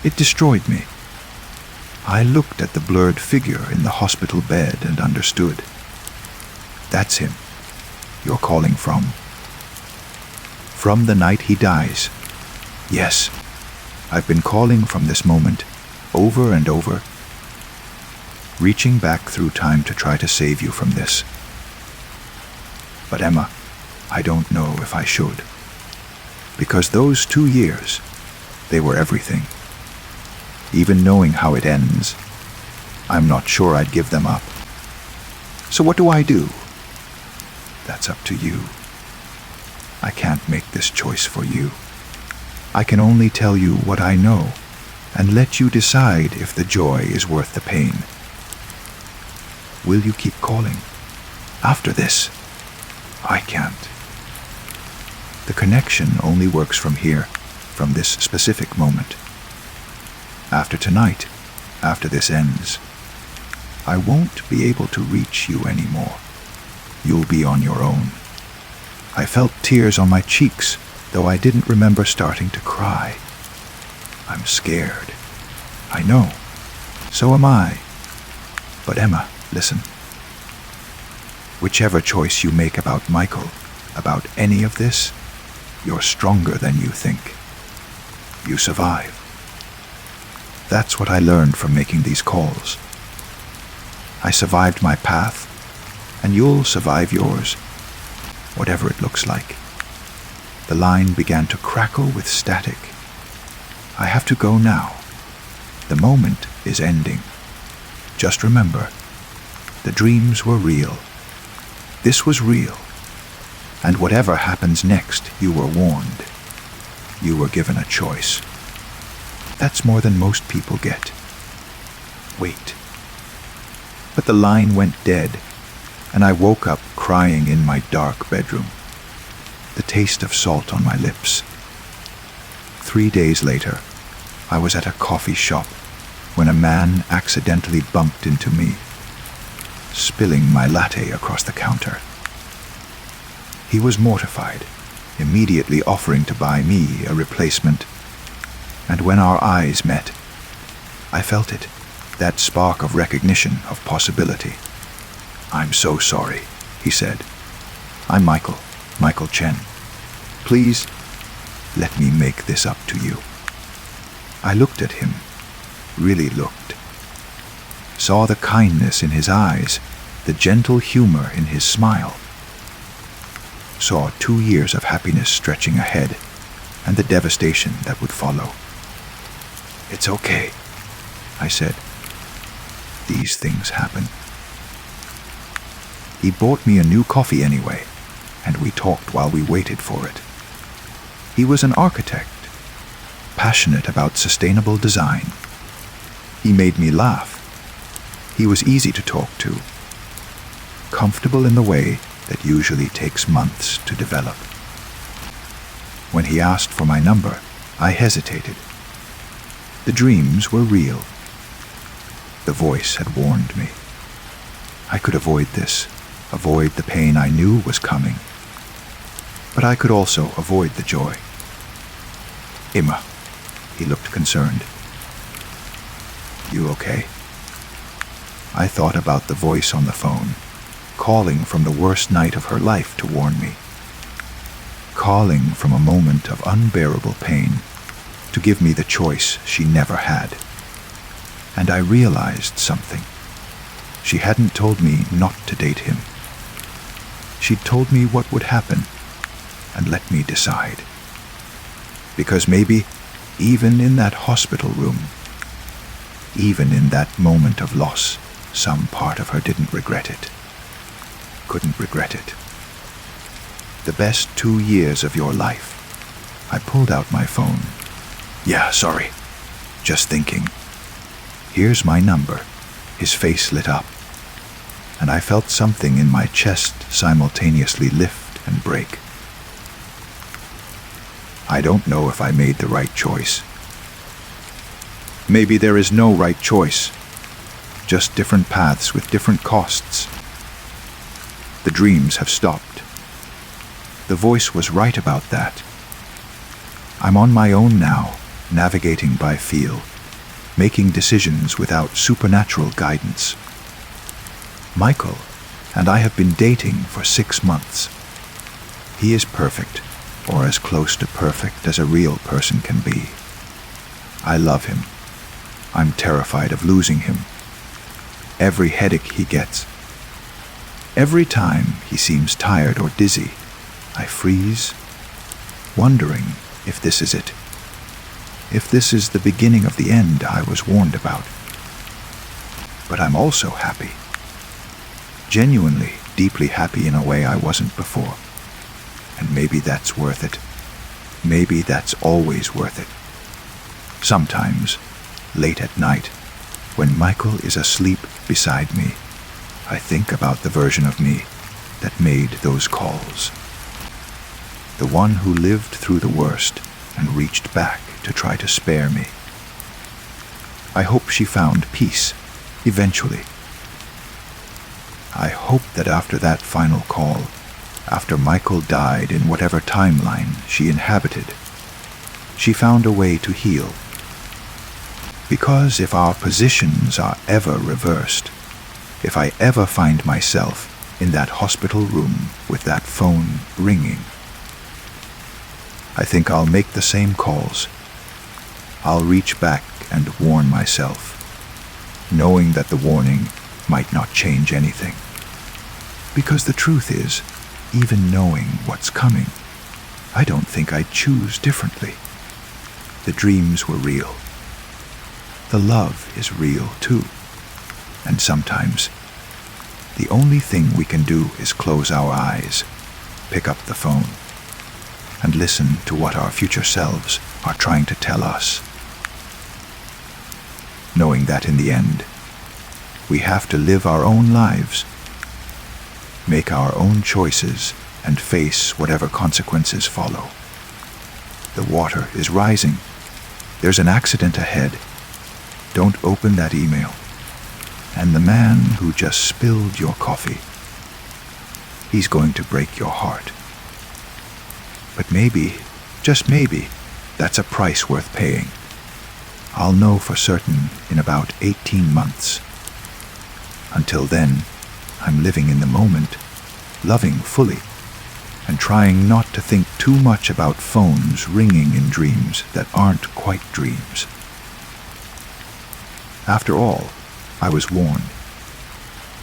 It destroyed me. I looked at the blurred figure in the hospital bed and understood. That's him you're calling from. From the night he dies. Yes, I've been calling from this moment, over and over, reaching back through time to try to save you from this. But Emma, I don't know if I should. Because those 2 years, they were everything. Even knowing how it ends, I'm not sure I'd give them up. So what do I do? That's up to you. I can't make this choice for you. I can only tell you what I know and let you decide if the joy is worth the pain. Will you keep calling? After this, I can't. The connection only works from here, from this specific moment. After tonight, after this ends, I won't be able to reach you anymore. You'll be on your own. I felt tears on my cheeks, though I didn't remember starting to cry. I'm scared. I know. So am I. But Emma, listen. Whichever choice you make about Michael, about any of this, you're stronger than you think. You survive. That's what I learned from making these calls. I survived my path, and you'll survive yours, whatever it looks like. The line began to crackle with static. I have to go now. The moment is ending. Just remember, the dreams were real. This was real. And whatever happens next, you were warned. You were given a choice. That's more than most people get. Wait. But the line went dead, and I woke up crying in my dark bedroom, the taste of salt on my lips. 3 days later, I was at a coffee shop when a man accidentally bumped into me, spilling my latte across the counter. He was mortified, immediately offering to buy me a replacement. And when our eyes met, I felt it, that spark of recognition, of possibility. "I'm so sorry," he said. "I'm Michael Chen. Please, let me make this up to you." I looked at him, really looked. Saw the kindness in his eyes, the gentle humor in his smile. Saw 2 years of happiness stretching ahead, and the devastation that would follow. "It's okay," I said. "These things happen." He bought me a new coffee anyway, and we talked while we waited for it. He was an architect, passionate about sustainable design. He made me laugh. He was easy to talk to, comfortable in the way that usually takes months to develop. When he asked for my number, I hesitated. The dreams were real. The voice had warned me. I could avoid this, avoid the pain I knew was coming. But I could also avoid the joy. "Emma," he looked concerned. "You okay?" I thought about the voice on the phone, calling from the worst night of her life to warn me. Calling from a moment of unbearable pain to give me the choice she never had. And I realized something. She hadn't told me not to date him. She'd told me what would happen and let me decide. Because maybe, even in that hospital room, even in that moment of loss, some part of her didn't regret it. Couldn't regret it. The best 2 years of your life. I pulled out my phone. "Yeah, sorry. Just thinking. Here's my number." His face lit up, and I felt something in my chest simultaneously lift and break. I don't know if I made the right choice. Maybe there is no right choice, just different paths with different costs. The dreams have stopped. The voice was right about that. I'm on my own now, navigating by feel, making decisions without supernatural guidance. Michael and I have been dating for 6 months. He is perfect, or as close to perfect as a real person can be. I love him. I'm terrified of losing him. Every headache he gets, every time he seems tired or dizzy, I freeze, wondering if this is it. If this is the beginning of the end I was warned about. But I'm also happy. Genuinely, deeply happy in a way I wasn't before. And maybe that's worth it. Maybe that's always worth it. Sometimes, late at night, when Michael is asleep beside me, I think about the version of me that made those calls. The one who lived through the worst and reached back to try to spare me. I hope she found peace, eventually. I hope that after that final call, after Michael died in whatever timeline she inhabited, she found a way to heal. Because if our positions are ever reversed, if I ever find myself in that hospital room with that phone ringing. I think I'll make the same calls. I'll reach back and warn myself, knowing that the warning might not change anything. Because the truth is, even knowing what's coming, I don't think I'd choose differently. The dreams were real. The love is real too. And sometimes, the only thing we can do is close our eyes, pick up the phone, and listen to what our future selves are trying to tell us. Knowing that in the end, we have to live our own lives, make our own choices, and face whatever consequences follow. The water is rising. There's an accident ahead. Don't open that email. And the man who just spilled your coffee, he's going to break your heart. But maybe, just maybe, that's a price worth paying. I'll know for certain in about 18 months. Until then, I'm living in the moment, loving fully, and trying not to think too much about phones ringing in dreams that aren't quite dreams. After all, I was warned,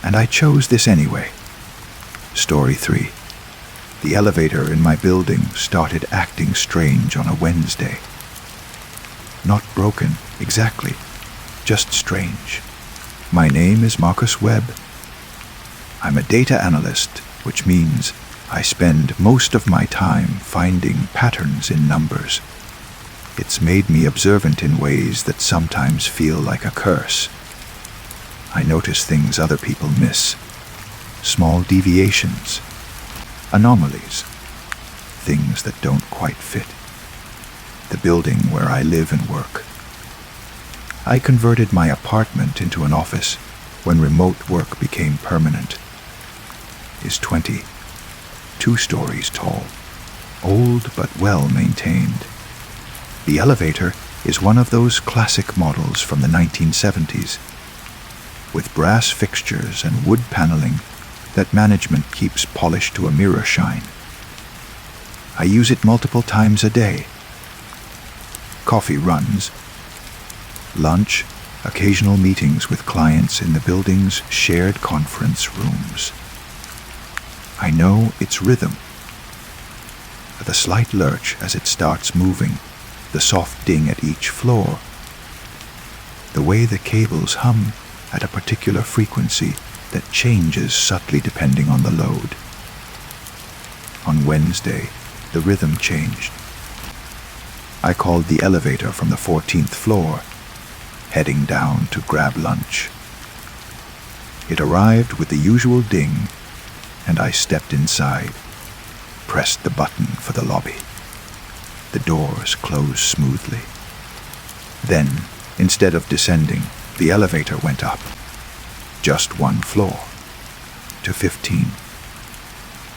and I chose this anyway. Story 3. The elevator in my building started acting strange on a Wednesday. Not broken, exactly, just strange. My name is Marcus Webb. I'm a data analyst, which means I spend most of my time finding patterns in numbers. It's made me observant in ways that sometimes feel like a curse. I notice things other people miss. Small deviations, anomalies, things that don't quite fit. The building where I live and work. I converted my apartment into an office when remote work became permanent. Is 20, 2 stories tall, old but well maintained. The elevator is one of those classic models from the 1970s, with brass fixtures and wood paneling that management keeps polished to a mirror shine. I use it multiple times a day. Coffee runs, lunch, occasional meetings with clients in the building's shared conference rooms. I know its rhythm. The slight lurch as it starts moving, the soft ding at each floor, the way the cables hum at a particular frequency that changes subtly depending on the load. On Wednesday, the rhythm changed. I called the elevator from the 14th floor, heading down to grab lunch. It arrived with the usual ding, and I stepped inside, pressed the button for the lobby. The doors closed smoothly. Then, instead of descending, the elevator went up. Just one floor. To 15.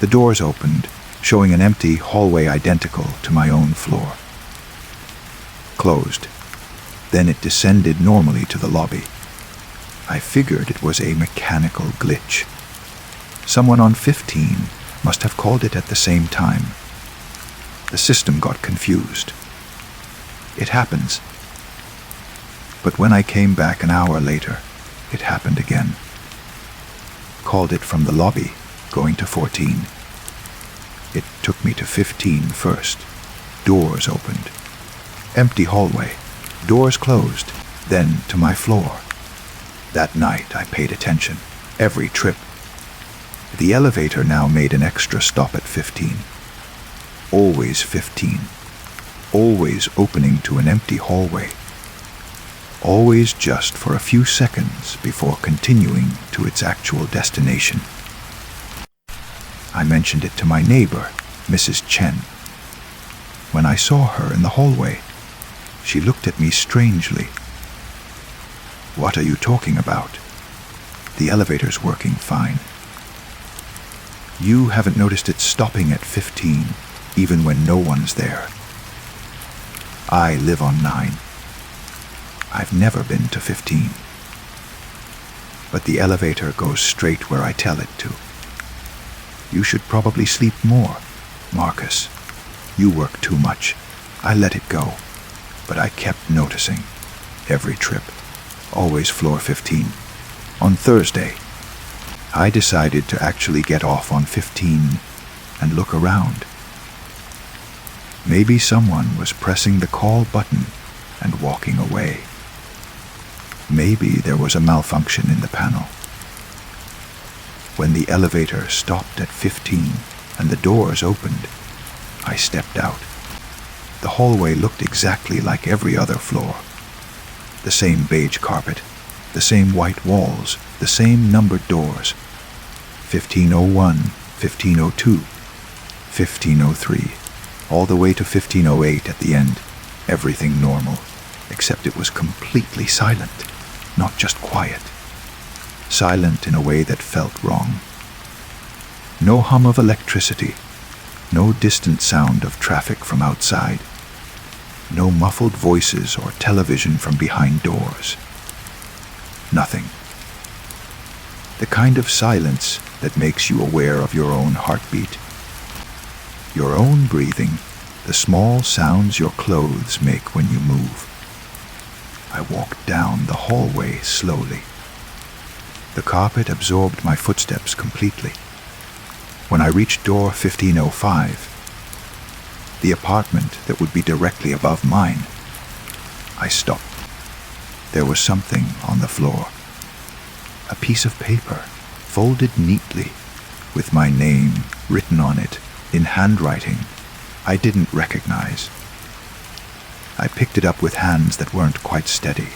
The doors opened, showing an empty hallway identical to my own floor. Closed. Then it descended normally to the lobby. I figured it was a mechanical glitch. Someone on 15 must have called it at the same time. The system got confused. It happens. But when I came back an hour later, it happened again. Called it from the lobby, going to 14. It took me to 15 first. Doors opened. Empty hallway. Doors closed. Then to my floor. That night I paid attention. Every trip. The elevator now made an extra stop at 15. Always 15. Always opening to an empty hallway. Always just for a few seconds before continuing to its actual destination. I mentioned it to my neighbor, Mrs. Chen. When I saw her in the hallway, she looked at me strangely. "What are you talking about? The elevator's working fine." "You haven't noticed it stopping at 15, even when no one's there." "I live on 9. I've never been to 15. But the elevator goes straight where I tell it to. You should probably sleep more. Marcus, you work too much. I let it go. But I kept noticing. Every trip. Always floor 15. On Thursday, I decided to actually get off on 15 and look around. Maybe someone was pressing the call button and walking away. Maybe there was a malfunction in the panel. When the elevator stopped at 15 and the doors opened, I stepped out. The hallway looked exactly like every other floor. The same beige carpet, the same white walls, the same numbered doors. 1501, 1502, 1503, all the way to 1508 at the end. Everything normal, except it was completely silent, not just quiet. Silent in a way that felt wrong. No hum of electricity, no distant sound of traffic from outside, no muffled voices or television from behind doors. Nothing. The kind of silence that makes you aware of your own heartbeat, your own breathing, the small sounds your clothes make when you move. I walked down the hallway slowly. The carpet absorbed my footsteps completely. When I reached door 1505, the apartment that would be directly above mine, I stopped. There was something on the floor. A piece of paper, folded neatly, with my name written on it in handwriting I didn't recognize. I picked it up with hands that weren't quite steady,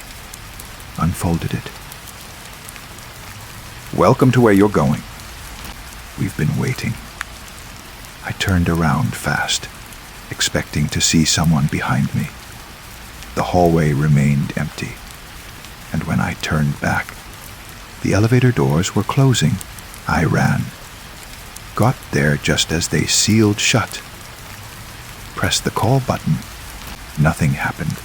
unfolded it. "Welcome to where you're going. We've been waiting." I turned around fast, expecting to see someone behind me. The hallway remained empty, and when I turned back, the elevator doors were closing. I ran. Got there just as they sealed shut. Pressed the call button. Nothing happened.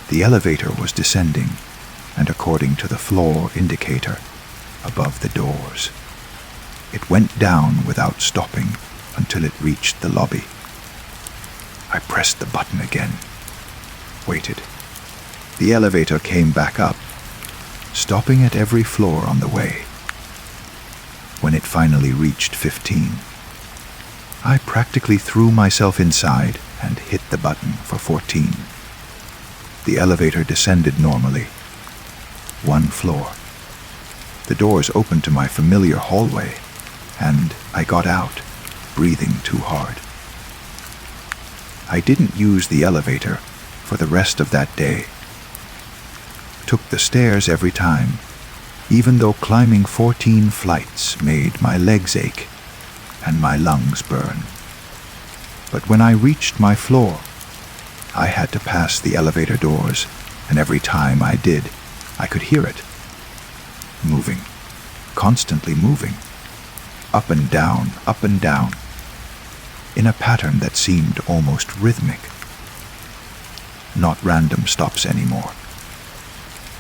The elevator was descending, and according to the floor indicator above the doors, it went down without stopping until it reached the lobby. I pressed the button again. Waited. The elevator came back up, stopping at every floor on the way. When it finally reached 15, I practically threw myself inside and hit the button for 14. The elevator descended normally. One floor. The doors opened to my familiar hallway, and I got out, breathing too hard. I didn't use the elevator for the rest of that day. Took the stairs every time, even though climbing 14 flights made my legs ache and my lungs burn. But when I reached my floor, I had to pass the elevator doors, and every time I did, I could hear it. Moving, constantly moving, up and down, in a pattern that seemed almost rhythmic. Not random stops anymore.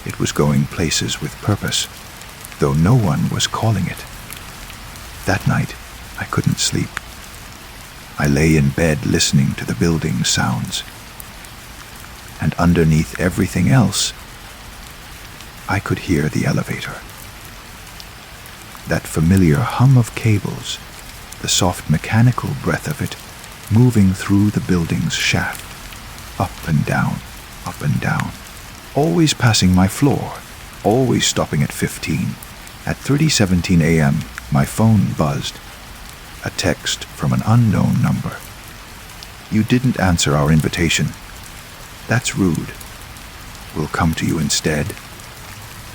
It was going places with purpose, though no one was calling it. That night, I couldn't sleep. I lay in bed listening to the building's sounds. And underneath everything else, I could hear the elevator. That familiar hum of cables, the soft mechanical breath of it, moving through the building's shaft, up and down, always passing my floor, always stopping at 15. At 3:17 a.m., my phone buzzed. A text from an unknown number. "You didn't answer our invitation. That's rude. We'll come to you instead."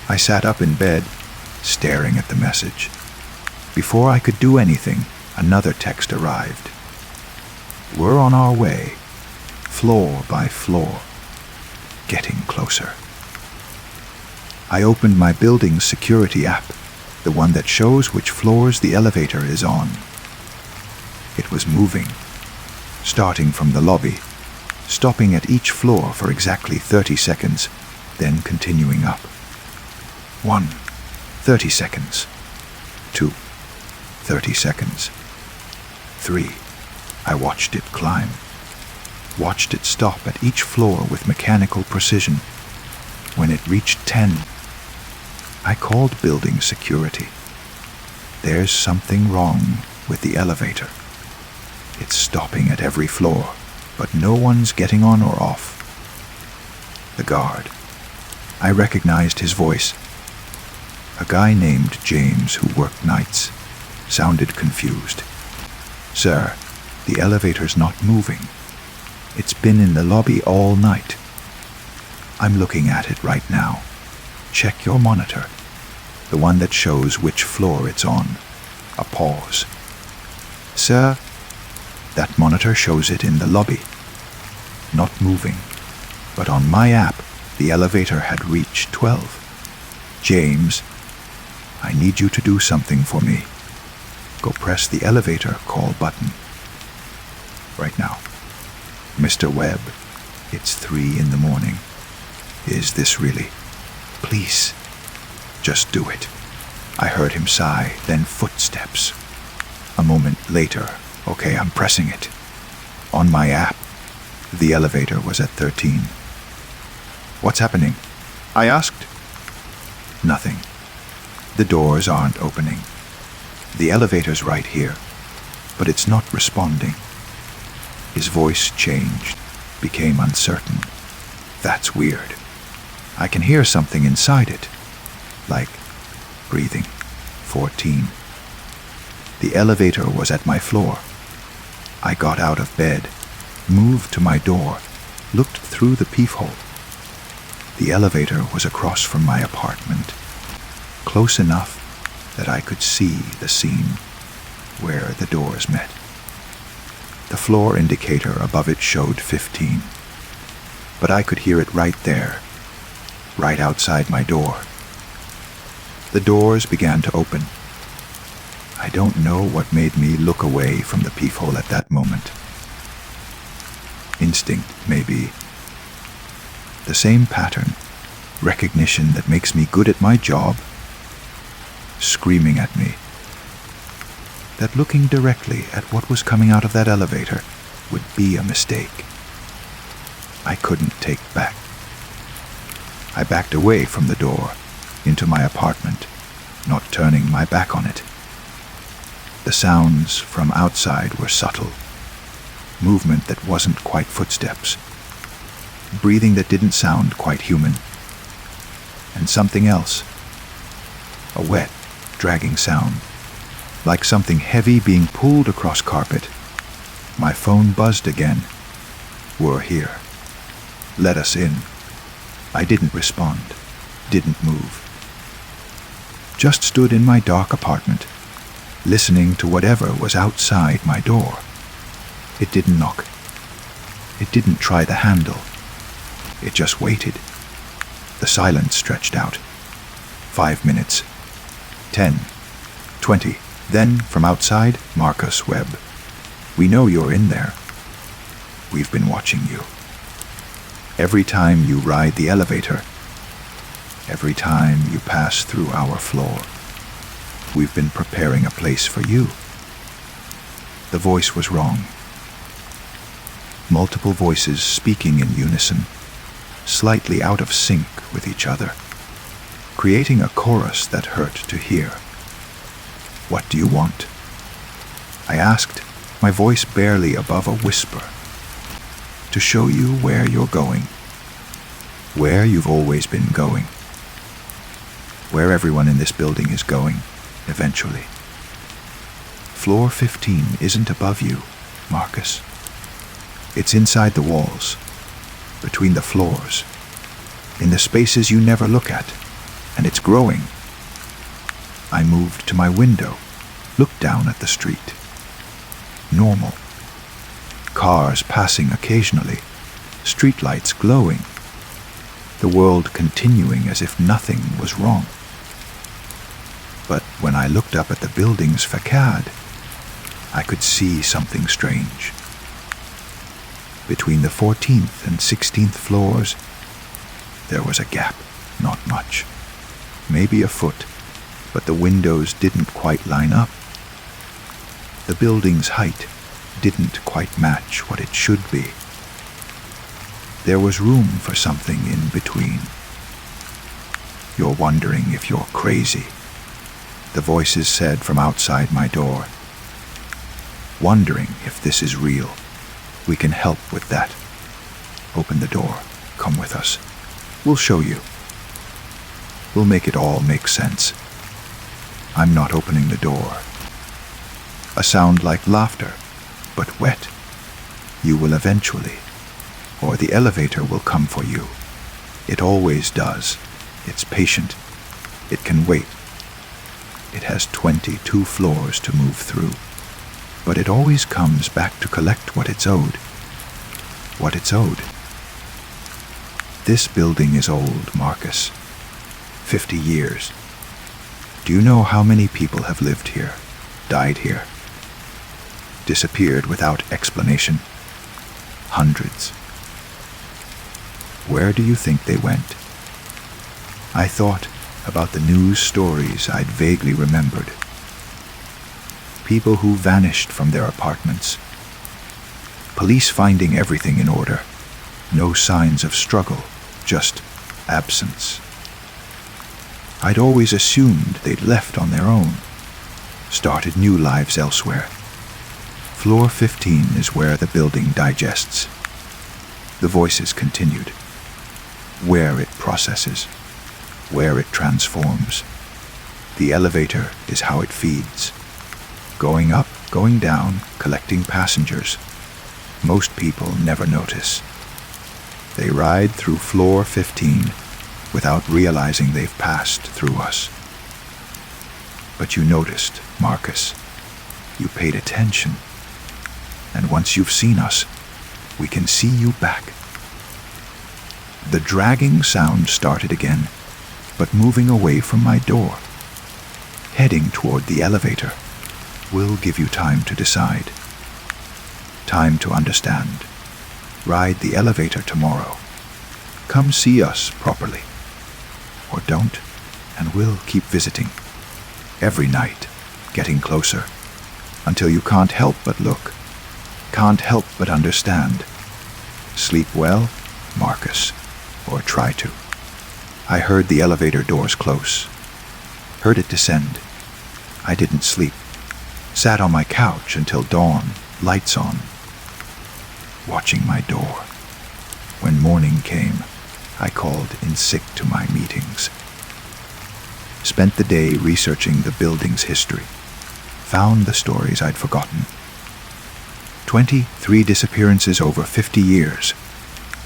I sat up in bed, staring at the message. Before I could do anything, another text arrived. "We're on our way, floor by floor, getting closer." I opened my building's security app, the one that shows which floors the elevator is on. It was moving, starting from the lobby, stopping at each floor for exactly 30 seconds, then continuing up. 1, 30 seconds. 2, 30 seconds. 3. I watched it climb. Watched it stop at each floor with mechanical precision. When it reached 10, I called building security. There's something wrong with the elevator. It's stopping at every floor, but no one's getting on or off. The guard. I recognized his voice. A guy named James who worked nights. Sounded confused. Sir, the elevator's not moving. It's been in the lobby all night. I'm looking at it right now. Check your monitor. The one that shows which floor it's on. A pause. Sir, that monitor shows it in the lobby. Not moving. But on my app, the elevator had reached 12. James, I need you to do something for me. Go press the elevator call button. Right now. Mr. Webb, it's 3 in the morning. Is this really? Please, just do it. I heard him sigh, then footsteps. A moment later, okay, I'm pressing it. On my app, the elevator was at 13. What's happening? I asked. Nothing. The doors aren't opening. The elevator's right here, but it's not responding. His voice changed, became uncertain. That's weird. I can hear something inside it, like breathing. 14. The elevator was at my floor. I got out of bed, moved to my door, looked through the peephole. The elevator was across from my apartment, close enough that I could see the scene where the doors met. The floor indicator above it showed 15, but I could hear it right there, right outside my door. The doors began to open. I don't know what made me look away from the peephole at that moment. Instinct, maybe. The same pattern, recognition that makes me good at my job, screaming at me that looking directly at what was coming out of that elevator would be a mistake. I couldn't take back. I backed away from the door, into my apartment, not turning my back on it. The sounds from outside were subtle. Movement that wasn't quite footsteps. Breathing that didn't sound quite human. And something else. A wet, dragging sound. Like something heavy being pulled across carpet. My phone buzzed again. We're here. Let us in. I didn't respond. Didn't move. Just stood in my dark apartment, listening to whatever was outside my door. It didn't knock. It didn't try the handle. It just waited. The silence stretched out. 5 minutes. 10. 20. Then, from outside, Marcus Webb. We know you're in there. We've been watching you. Every time you ride the elevator, every time you pass through our floor, we've been preparing a place for you. The voice was wrong. Multiple voices speaking in unison, slightly out of sync with each other, creating a chorus that hurt to hear. What do you want? I asked, my voice barely above a whisper. To show you where you're going. Where you've always been going. Where everyone in this building is going, eventually. Floor 15 isn't above you, Marcus. It's inside the walls, between the floors, in the spaces you never look at, and it's growing. I moved to my window, looked down at the street. Normal. Cars passing occasionally, streetlights glowing. The world continuing as if nothing was wrong. But when I looked up at the building's facade, I could see something strange. Between the 14th and 16th floors, there was a gap, not much. Maybe a foot, but the windows didn't quite line up. The building's height didn't quite match what it should be. There was room for something in between. You're wondering if you're crazy, the voices said from outside my door. Wondering if this is real. We can help with that. Open the door. Come with us. We'll show you. We'll make it all make sense. I'm not opening the door. A sound like laughter, but wet. You will eventually, or the elevator will come for you. It always does. It's patient. It can wait. It has 22 floors to move through, but it always comes back to collect what it's owed. What it's owed. This building is old, Marcus. 50 years. Do you know how many people have lived here, died here, disappeared without explanation? Hundreds. Where do you think they went? I thought about the news stories I'd vaguely remembered. People who vanished from their apartments. Police finding everything in order. No signs of struggle, just absence. I'd always assumed they'd left on their own, started new lives elsewhere. Floor 15 is where the building digests. The voices continued. Where it processes, where it transforms. The elevator is how it feeds. Going up, going down, collecting passengers. Most people never notice. They ride through floor 15 without realizing they've passed through us. But you noticed, Marcus. You paid attention. And once you've seen us, we can see you back. The dragging sound started again, but moving away from my door, heading toward the elevator. We'll give you time to decide. Time to understand. Ride the elevator tomorrow. Come see us properly. Or don't, and we'll keep visiting. Every night, getting closer, until you can't help but look, can't help but understand. Sleep well, Marcus, or try to. I heard the elevator doors close, heard it descend. I didn't sleep. Sat on my couch until dawn, lights on, watching my door. When morning came, I called in sick to my meetings. Spent the day researching the building's history. Found the stories I'd forgotten. 23 disappearances over 50 years.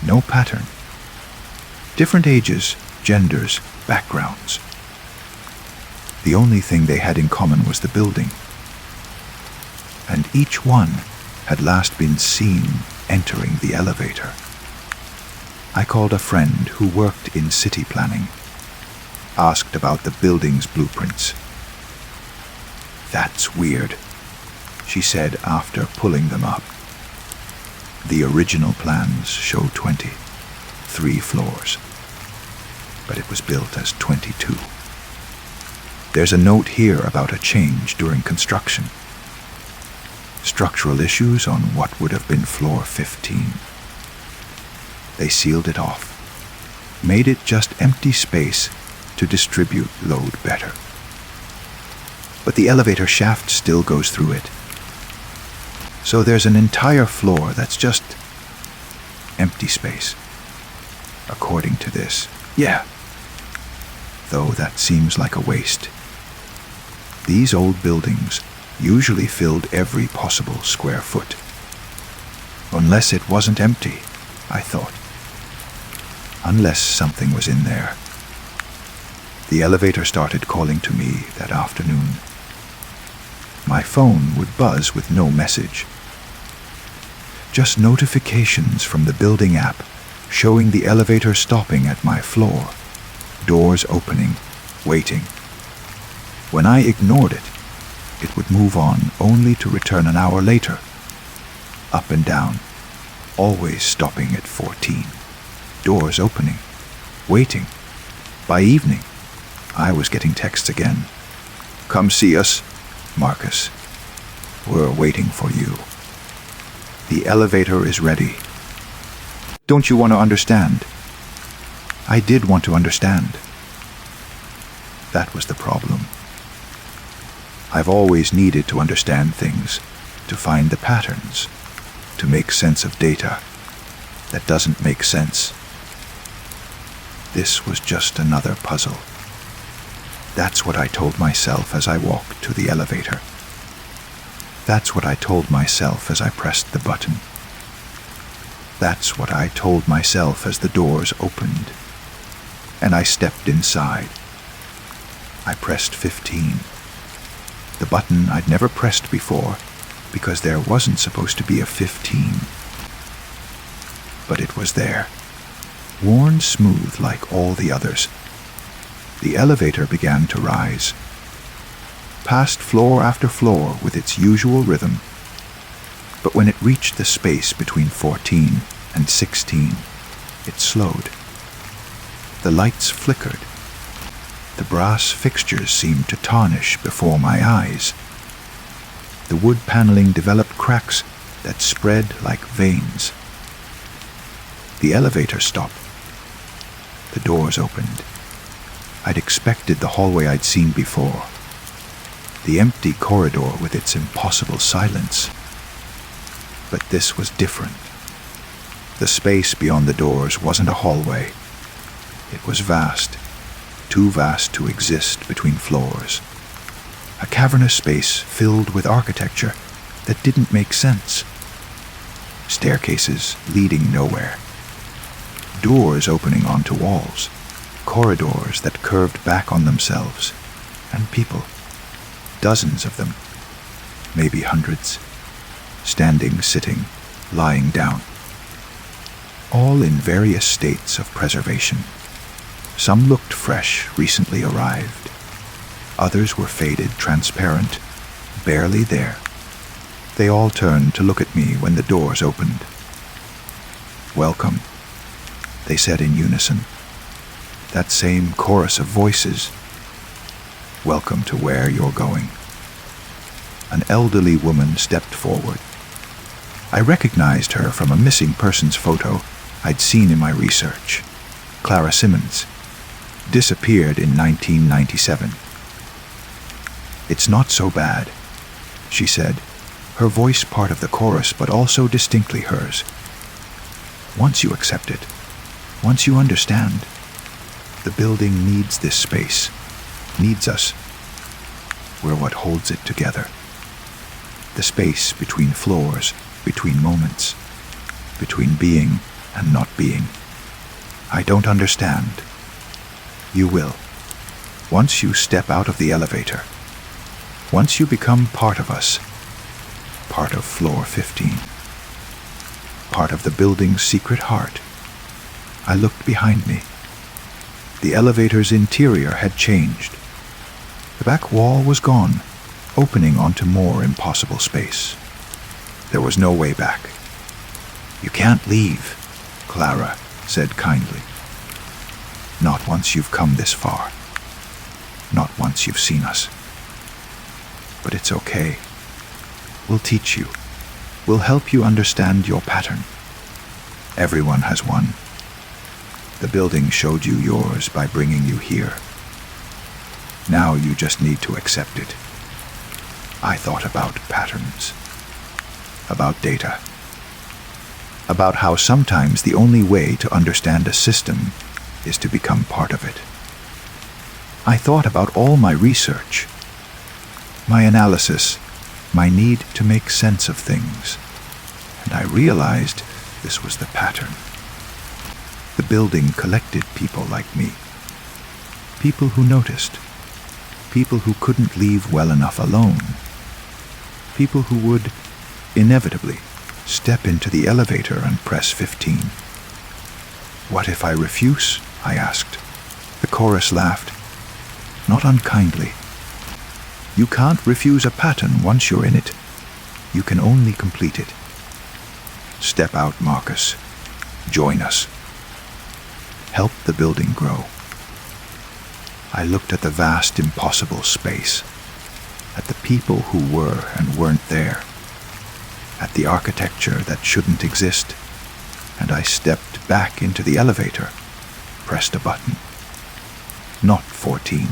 No pattern. Different ages, genders, backgrounds. The only thing they had in common was the building. And each one had last been seen entering the elevator. I called a friend who worked in city planning. Asked about the building's blueprints. That's weird, she said after pulling them up. The original plans show 23 floors, but it was built as 22. There's a note here about a change during construction. Structural issues on what would have been floor 15. They sealed it off, made it just empty space to distribute load better. But the elevator shaft still goes through it. So there's an entire floor that's just empty space. According to this, yeah. Though that seems like a waste. These old buildings usually filled every possible square foot. Unless it wasn't empty, I thought. Unless something was in there. The elevator started calling to me that afternoon. My phone would buzz with no message. Just notifications from the building app showing the elevator stopping at my floor, doors opening, waiting. When I ignored it, it would move on only to return an hour later. Up and down, always stopping at 14. Doors opening, waiting. By evening, I was getting texts again. Come see us, Marcus. We're waiting for you. The elevator is ready. Don't you want to understand? I did want to understand. That was the problem. I've always needed to understand things, to find the patterns, to make sense of data that doesn't make sense. This was just another puzzle. That's what I told myself as I walked to the elevator. That's what I told myself as I pressed the button. That's what I told myself as the doors opened, and I stepped inside. I pressed 15. The button I'd never pressed before, because there wasn't supposed to be a 15. But it was there, worn smooth like all the others. The elevator began to rise, past floor after floor with its usual rhythm. But when it reached the space between 14 and 16, it slowed. The lights flickered. The brass fixtures seemed to tarnish before my eyes. The wood paneling developed cracks that spread like veins. The elevator stopped. The doors opened. I'd expected the hallway I'd seen before. The empty corridor with its impossible silence. But this was different. The space beyond the doors wasn't a hallway. It was vast, too vast to exist between floors. A cavernous space filled with architecture that didn't make sense. Staircases leading nowhere. Doors opening onto walls. Corridors that curved back on themselves. And people. Dozens of them. Maybe hundreds. Standing, sitting, lying down. All in various states of preservation. Some looked fresh, recently arrived. Others were faded, transparent, barely there. They all turned to look at me when the doors opened. "Welcome," they said in unison. That same chorus of voices. "Welcome to where you're going." An elderly woman stepped forward. I recognized her from a missing persons photo I'd seen in my research. Clara Simmons. Disappeared in 1997. "It's not so bad," she said, her voice part of the chorus but also distinctly hers. "Once you accept it, once you understand, the building needs this space, needs us. We're what holds it together. The space between floors, between moments, between being and not being. I don't understand. You will. Once you step out of the elevator. Once you become part of us. Part of floor 15. Part of the building's secret heart." I looked behind me. The elevator's interior had changed. The back wall was gone, opening onto more impossible space. There was no way back. "You can't leave," Clara said kindly. "Not once you've come this far. Not once you've seen us. But it's okay. We'll teach you. We'll help you understand your pattern. Everyone has one. The building showed you yours by bringing you here. Now you just need to accept it." I thought about patterns. About data. About how sometimes the only way to understand a system is to become part of it. I thought about all my research, my analysis, my need to make sense of things, and I realized this was the pattern. The building collected people like me. People who noticed. People who couldn't leave well enough alone. People who would, inevitably, step into the elevator and press 15. "What if I refuse?" I asked. The chorus laughed, not unkindly. "You can't refuse a pattern once you're in it. You can only complete it. Step out, Marcus. Join us. Help the building grow." I looked at the vast, impossible space. at the people who were and weren't there, at the architecture that shouldn't exist, and I stepped back into the elevator, pressed a button. Not 14.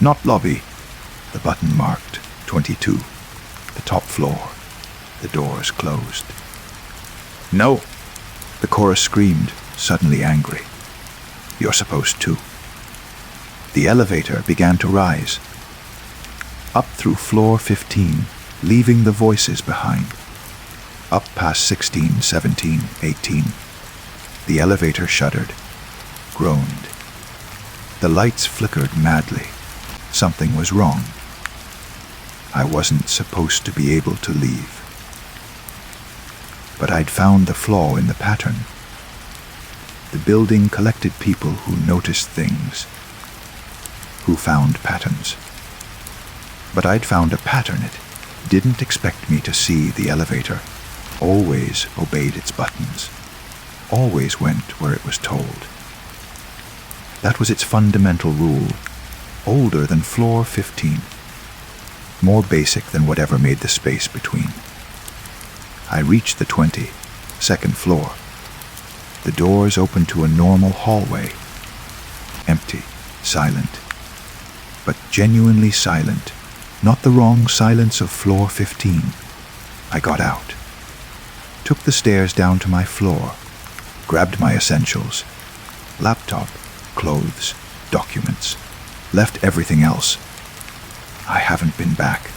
Not lobby. The button marked 22. The top floor. The doors closed. No! The chorus screamed, suddenly angry. You're supposed to. The elevator began to rise. Up through floor 15, leaving the voices behind. Up past 16, 17, 18. The elevator shuddered, groaned. The lights flickered madly. Something was wrong. I wasn't supposed to be able to leave. But I'd found the flaw in the pattern. The building collected people who noticed things, who found patterns. But I'd found a pattern. It didn't expect me to see the elevator, always obeyed its buttons, always went where it was told. That was its fundamental rule, older than floor 15, more basic than whatever made the space between. I reached the 22nd floor. The doors opened to a normal hallway, empty, silent, but genuinely silent, not the wrong silence of floor 15. I got out, took the stairs down to my floor, grabbed my essentials, laptop, clothes, documents, left everything else. I haven't been back.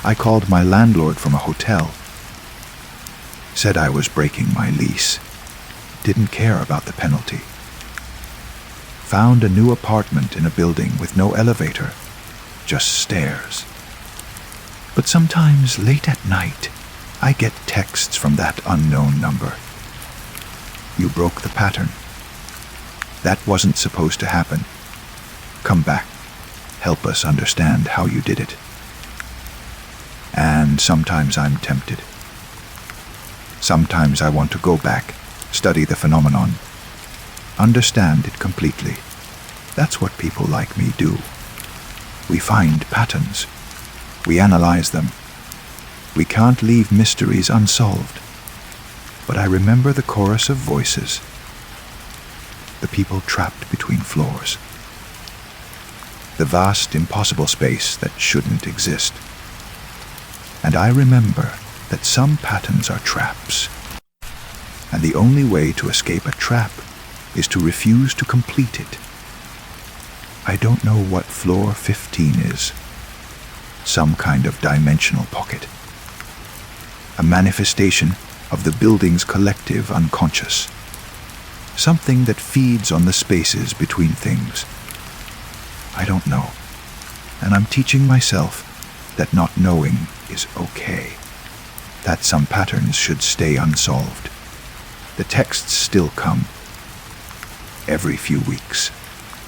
I called my landlord from a hotel, said I was breaking my lease, didn't care about the penalty. Found a new apartment in a building with no elevator, just stairs. But sometimes late at night, I get texts from that unknown number. You broke the pattern. That wasn't supposed to happen. Come back. Help us understand how you did it. And sometimes I'm tempted. Sometimes I want to go back, study the phenomenon, understand it completely. That's what people like me do. We find patterns. We analyze them. We can't leave mysteries unsolved. But I remember the chorus of voices. The people trapped between floors. The vast, impossible space that shouldn't exist. And I remember that some patterns are traps. And the only way to escape a trap is to refuse to complete it. I don't know what floor 15 is. Some kind of dimensional pocket. A manifestation of the building's collective unconscious. Something that feeds on the spaces between things. I don't know. And I'm teaching myself that not knowing is okay. That some patterns should stay unsolved. The texts still come. Every few weeks.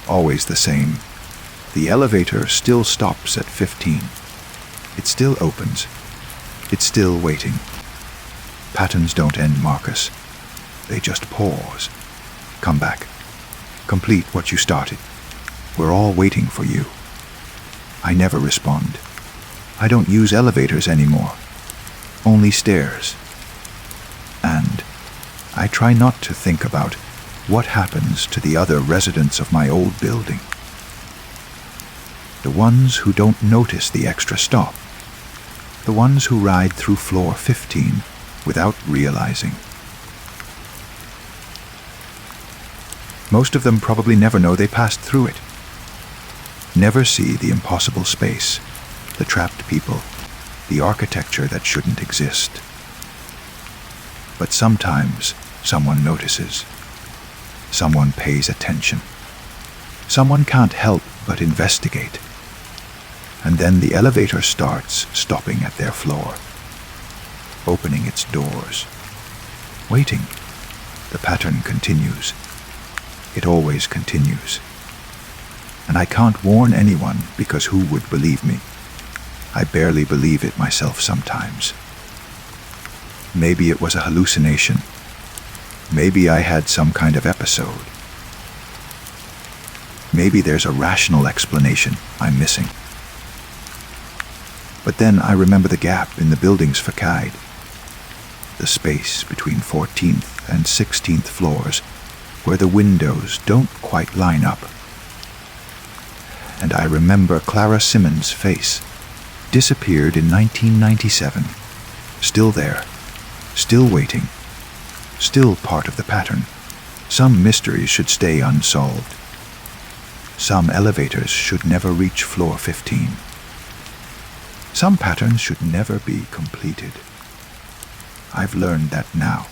Always the same. The elevator still stops at 15. It still opens. It's still waiting. Patterns don't end, Marcus. They just pause. Come back. Complete what you started. We're all waiting for you. I never respond. I don't use elevators anymore. Only stairs. And I try not to think about what happens to the other residents of my old building. The ones who don't notice the extra stop. The ones who ride through floor 15 without realizing. Most of them probably never know they passed through it. Never see the impossible space, the trapped people, the architecture that shouldn't exist. But sometimes someone notices. Someone pays attention. Someone can't help but investigate. And then the elevator starts stopping at their floor, opening its doors, waiting. The pattern continues. It always continues. And I can't warn anyone because who would believe me? I barely believe it myself sometimes. Maybe it was a hallucination. Maybe I had some kind of episode. Maybe there's a rational explanation I'm missing. But then I remember the gap in the building's facade, the space between 14th and 16th floors, where the windows don't quite line up. And I remember Clara Simmons' face, disappeared in 1997, still there, still waiting, still part of the pattern. Some mysteries should stay unsolved. Some elevators should never reach floor 15. Some patterns should never be completed. I've learned that now.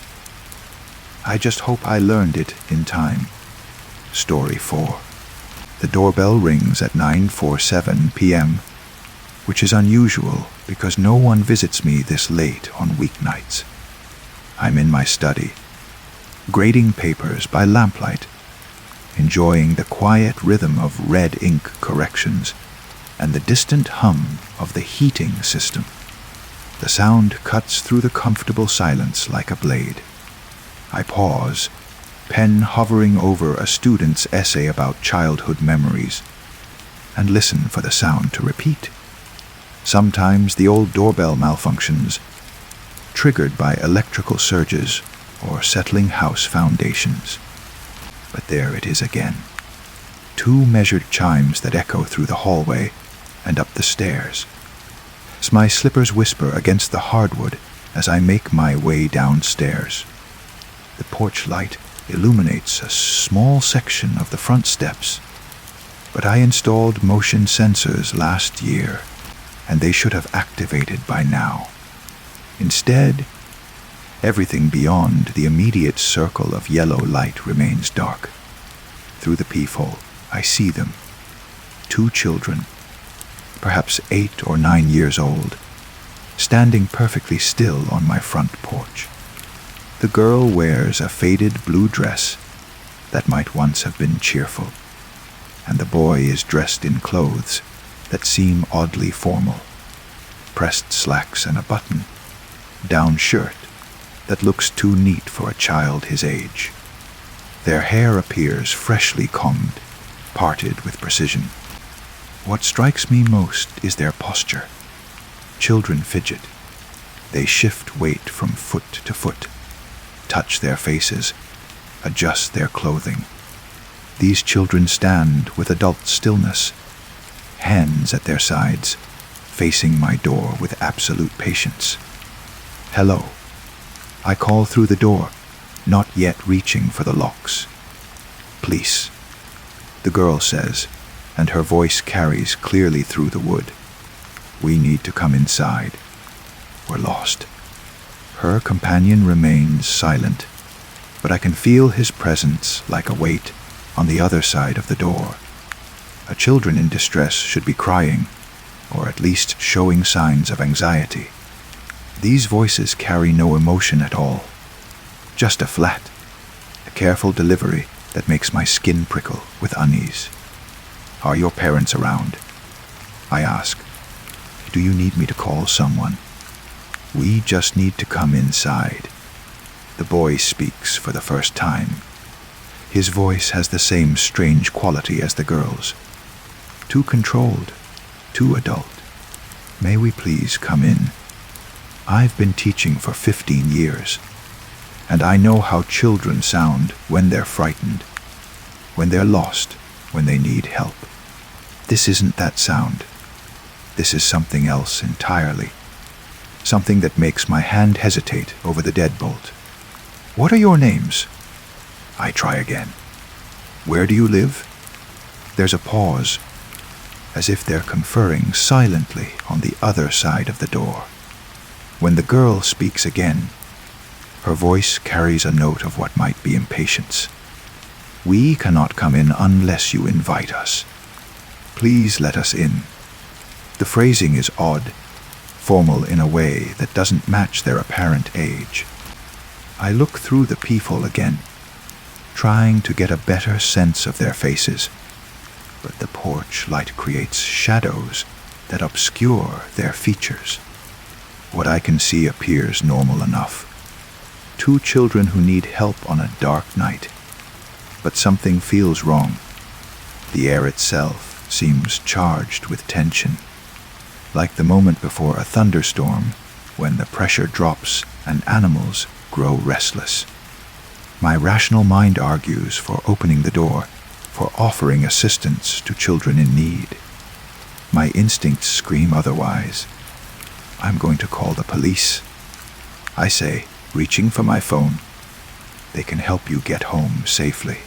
I just hope I learned it in time. Story 4. The doorbell rings at 9:47 p.m., which is unusual because no one visits me this late on weeknights. I'm in my study, grading papers by lamplight, enjoying the quiet rhythm of red ink corrections and the distant hum of the heating system. The sound cuts through the comfortable silence like a blade. I pause, pen hovering over a student's essay about childhood memories, and listen for the sound to repeat. Sometimes the old doorbell malfunctions, triggered by electrical surges or settling house foundations. But there it is again. 2 measured chimes that echo through the hallway and up the stairs. My slippers whisper against the hardwood as I make my way downstairs. The porch light illuminates a small section of the front steps, but I installed motion sensors last year, and they should have activated by now. Instead, everything beyond the immediate circle of yellow light remains dark. Through the peephole, I see them. 2 children, perhaps 8 or 9 years old, standing perfectly still on my front porch. The girl wears a faded blue dress that might once have been cheerful, and the boy is dressed in clothes that seem oddly formal. Pressed slacks and a button, down shirt that looks too neat for a child his age. Their hair appears freshly combed, parted with precision. What strikes me most is their posture. Children fidget. They shift weight from foot to foot, touch their faces, adjust their clothing. These children stand with adult stillness, hands at their sides, facing my door with absolute patience. Hello. I call through the door, not yet reaching for the locks. Please, the girl says, and her voice carries clearly through the wood. We need to come inside. We're lost. Her companion remains silent, but I can feel his presence like a weight on the other side of the door. A children in distress should be crying, or at least showing signs of anxiety. These voices carry no emotion at all, just a flat, a careful delivery that makes my skin prickle with unease. Are your parents around? I ask. Do you need me to call someone? We just need to come inside. The boy speaks for the first time. His voice has the same strange quality as the girl's. Too controlled, too adult. May we please come in? I've been teaching for 15 years, and I know how children sound when they're frightened, when they're lost, when they need help. This isn't that sound. This is something else entirely. Something that makes my hand hesitate over the deadbolt. What are your names? I try again. Where do you live? There's a pause, as if they're conferring silently on the other side of the door. When the girl speaks again, her voice carries a note of what might be impatience. We cannot come in unless you invite us. Please let us in. The phrasing is odd, formal in a way that doesn't match their apparent age. I look through the peephole again, trying to get a better sense of their faces, but the porch light creates shadows that obscure their features. What I can see appears normal enough. 2 children who need help on a dark night, but something feels wrong. The air itself seems charged with tension. like the moment before a thunderstorm when the pressure drops and animals grow restless. My rational mind argues for opening the door, for offering assistance to children in need. My instincts scream otherwise. I'm going to call the police. I say, reaching for my phone. They can help you get home safely.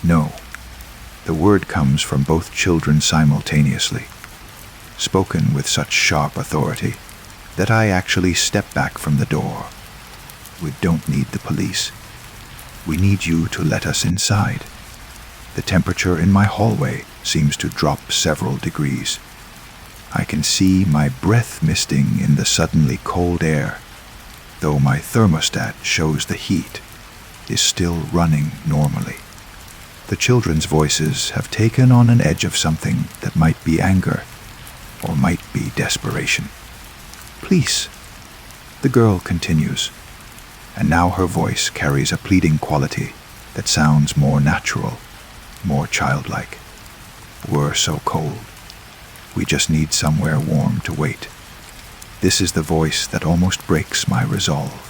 No. The word comes from both children simultaneously, spoken with such sharp authority that I actually step back from the door. We don't need the police. We need you to let us inside. The temperature in my hallway seems to drop several degrees. I can see my breath misting in the suddenly cold air, though my thermostat shows the heat is still running normally. The children's voices have taken on an edge of something that might be anger or might be desperation. Please, the girl continues, and now her voice carries a pleading quality that sounds more natural, more childlike. We're so cold. We just need somewhere warm to wait. This is the voice that almost breaks my resolve.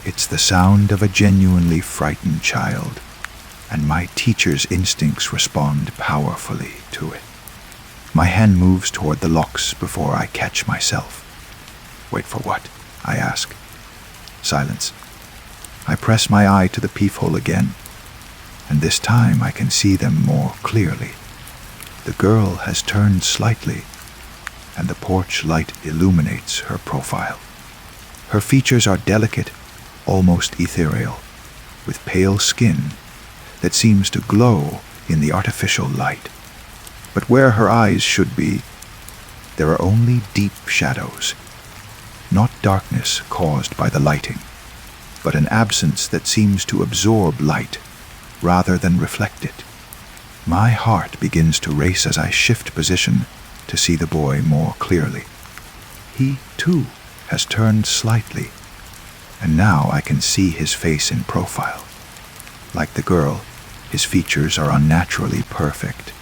It's the sound of a genuinely frightened child, and my teacher's instincts respond powerfully to it. My hand moves toward the locks before I catch myself. Wait for what? I ask. Silence. I press my eye to the peephole again, and this time I can see them more clearly. The girl has turned slightly, and the porch light illuminates her profile. Her features are delicate, almost ethereal, with pale skin that seems to glow in the artificial light. But where her eyes should be, there are only deep shadows, not darkness caused by the lighting, but an absence that seems to absorb light rather than reflect it. My heart begins to race as I shift position to see the boy more clearly. He, too, has turned slightly, and now I can see his face in profile. Like the girl, his features are unnaturally perfect,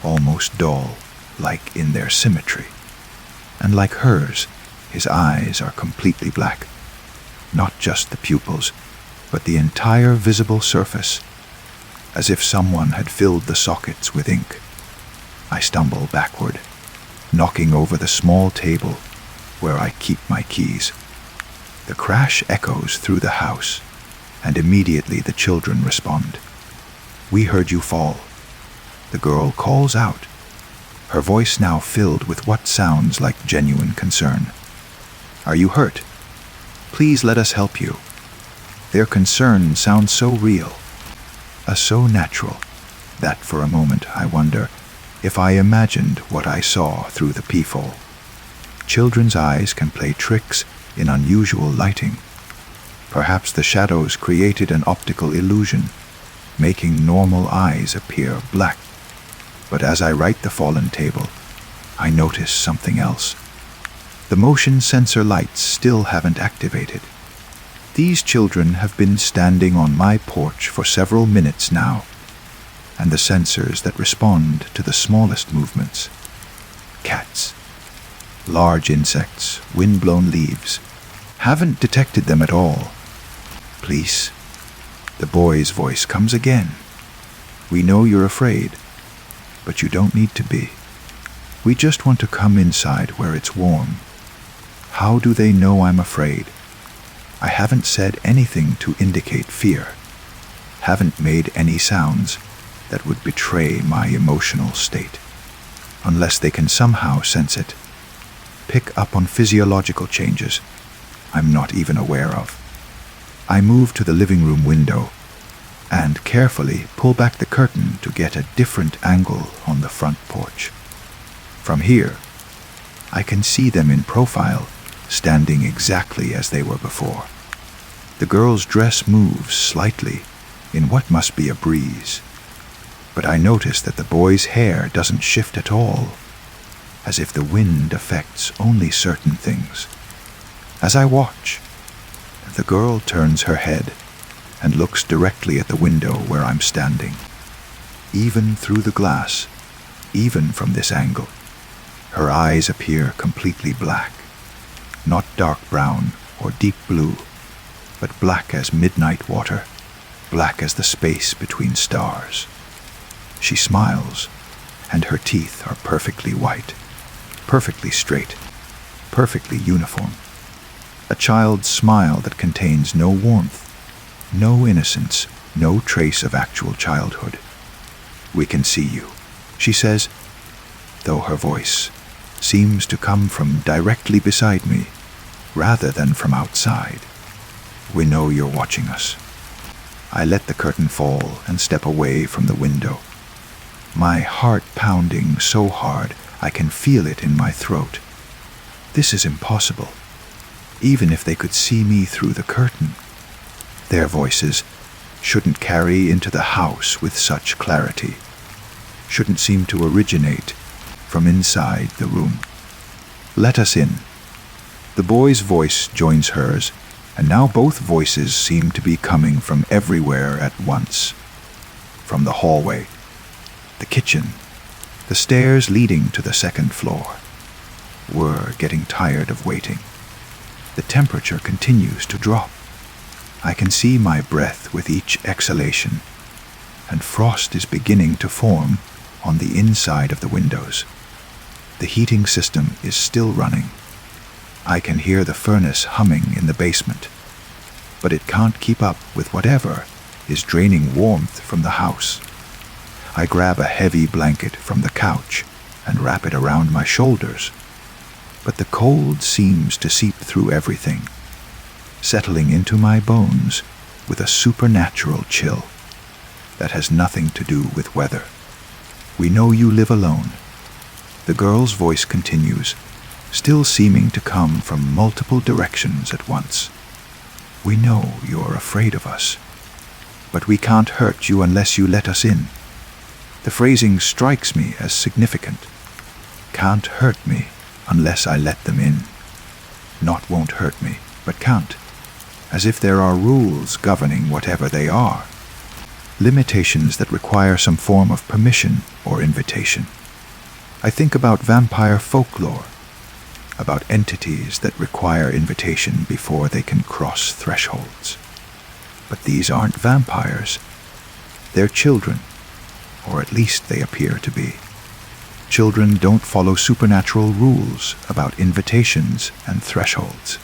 almost doll-like in their symmetry. And like hers, his eyes are completely black. Not just the pupils, but the entire visible surface, as if someone had filled the sockets with ink. I stumble backward, knocking over the small table where I keep my keys. The crash echoes through the house, and immediately the children respond. We heard you fall. The girl calls out, her voice now filled with what sounds like genuine concern. Are you hurt? Please let us help you. Their concern sounds so real, so natural, that for a moment I wonder if I imagined what I saw through the peephole. Children's eyes can play tricks in unusual lighting. Perhaps the shadows created an optical illusion, making normal eyes appear black. But as I right the fallen table, I notice something else. The motion sensor lights still haven't activated. These children have been standing on my porch for several minutes now, and the sensors that respond to the smallest movements, cats, large insects, wind-blown leaves, haven't detected them at all. Please, the boy's voice comes again. We know you're afraid, but you don't need to be. We just want to come inside where it's warm. How do they know I'm afraid? I haven't said anything to indicate fear, haven't made any sounds that would betray my emotional state, unless they can somehow sense it, pick up on physiological changes I'm not even aware of. I move to the living room window and carefully pull back the curtain to get a different angle on the front porch. From here, I can see them in profile, standing exactly as they were before. The girl's dress moves slightly in what must be a breeze, but I notice that the boy's hair doesn't shift at all, as if the wind affects only certain things. As I watch, the girl turns her head and looks directly at the window where I'm standing. Even through the glass, even from this angle, Her eyes appear completely black, not dark brown or deep blue, but black as midnight water, black as the space between stars. She smiles, and her teeth are perfectly white, perfectly straight, perfectly uniform. A child's smile that contains no warmth, no innocence, no trace of actual childhood. "We can see you," she says, though her voice seems to come from directly beside me rather than from outside. "We know you're watching us." I let the curtain fall and step away from the window, my heart pounding so hard I can feel it in my throat. This is impossible, even if they could see me through the curtain. Their voices shouldn't carry into the house with such clarity, shouldn't seem to originate from inside the room. "Let us in." The boy's voice joins hers, and now both voices seem to be coming from everywhere at once. From the hallway, the kitchen, the stairs leading to the second floor. We're getting tired of waiting. The temperature continues to drop. I can see my breath with each exhalation, and frost is beginning to form on the inside of the windows. The heating system is still running. I can hear the furnace humming in the basement, but it can't keep up with whatever is draining warmth from the house. I grab a heavy blanket from the couch and wrap it around my shoulders, but the cold seems to seep through everything, settling into my bones with a supernatural chill that has nothing to do with weather. "We know you live alone." The girl's voice continues, still seeming to come from multiple directions at once. "We know you're afraid of us, but we can't hurt you unless you let us in." The phrasing strikes me as significant. Can't hurt me unless I let them in. Not won't hurt me, but can't, as if there are rules governing whatever they are. Limitations that require some form of permission or invitation. I think about vampire folklore, about entities that require invitation before they can cross thresholds. But these aren't vampires. They're children, or at least they appear to be. Children don't follow supernatural rules about invitations and thresholds.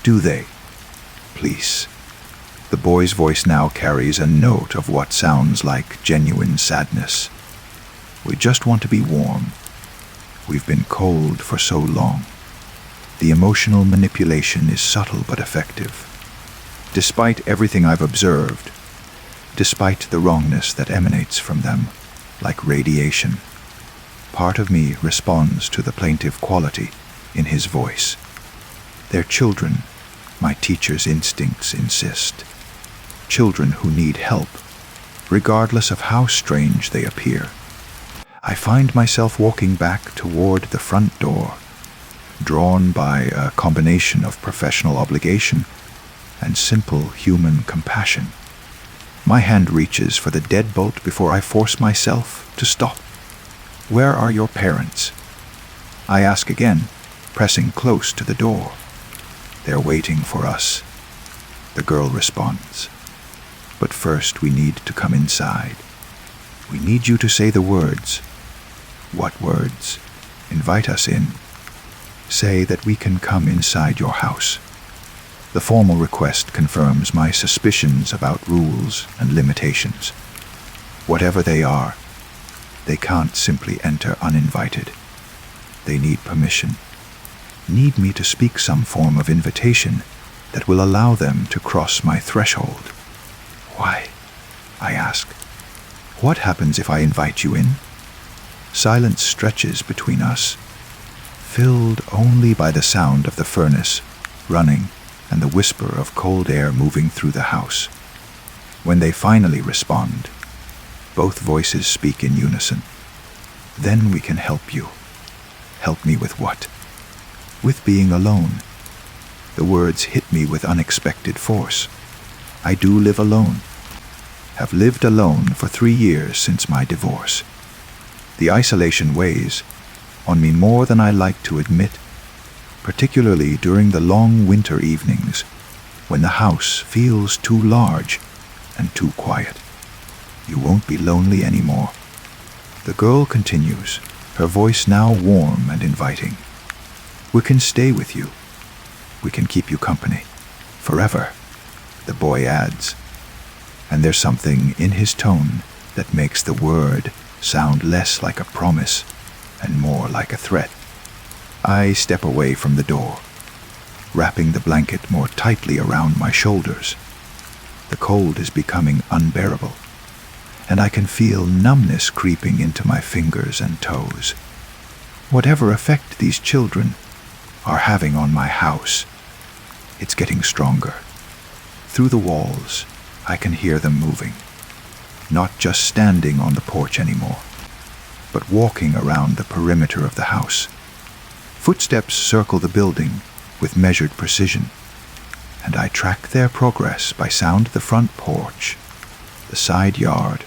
Do they? Please. The boy's voice now carries a note of what sounds like genuine sadness. "We just want to be warm. We've been cold for so long." The emotional manipulation is subtle but effective. Despite everything I've observed, despite the wrongness that emanates from them, like radiation, part of me responds to the plaintive quality in his voice. They're children, my teacher's instincts insist. Children who need help, regardless of how strange they appear. I find myself walking back toward the front door, drawn by a combination of professional obligation and simple human compassion. My hand reaches for the deadbolt before I force myself to stop. "Where are your parents?" I ask again, pressing close to the door. "They're waiting for us," the girl responds. "But first we need to come inside. We need you to say the words." "What words?" "Invite us in. Say that we can come inside your house." The formal request confirms my suspicions about rules and limitations. Whatever they are, they can't simply enter uninvited. They need permission, need me to speak some form of invitation that will allow them to cross my threshold. "Why?" I ask. "What happens if I invite you in?" Silence stretches between us, filled only by the sound of the furnace running and the whisper of cold air moving through the house. When they finally respond, both voices speak in unison. "Then we can help you." Help me with what? With being alone. The words hit me with unexpected force. I do live alone. Have lived alone for 3 years since my divorce. The isolation weighs, on me more than I like to admit, particularly during the long winter evenings when the house feels too large and too quiet. You won't be lonely anymore. The girl continues, her voice now warm and inviting. We can stay with you. We can keep you company. Forever, the boy adds. And there's something in his tone that makes the word sound less like a promise and more like a threat. I step away from the door, wrapping the blanket more tightly around my shoulders. The cold is becoming unbearable, and I can feel numbness creeping into my fingers and toes. Whatever effect these children are having on my house, it's getting stronger. Through the walls, I can hear them moving, not just standing on the porch anymore, but walking around the perimeter of the house. Footsteps circle the building with measured precision, and I track their progress by sound of the front porch, the side yard,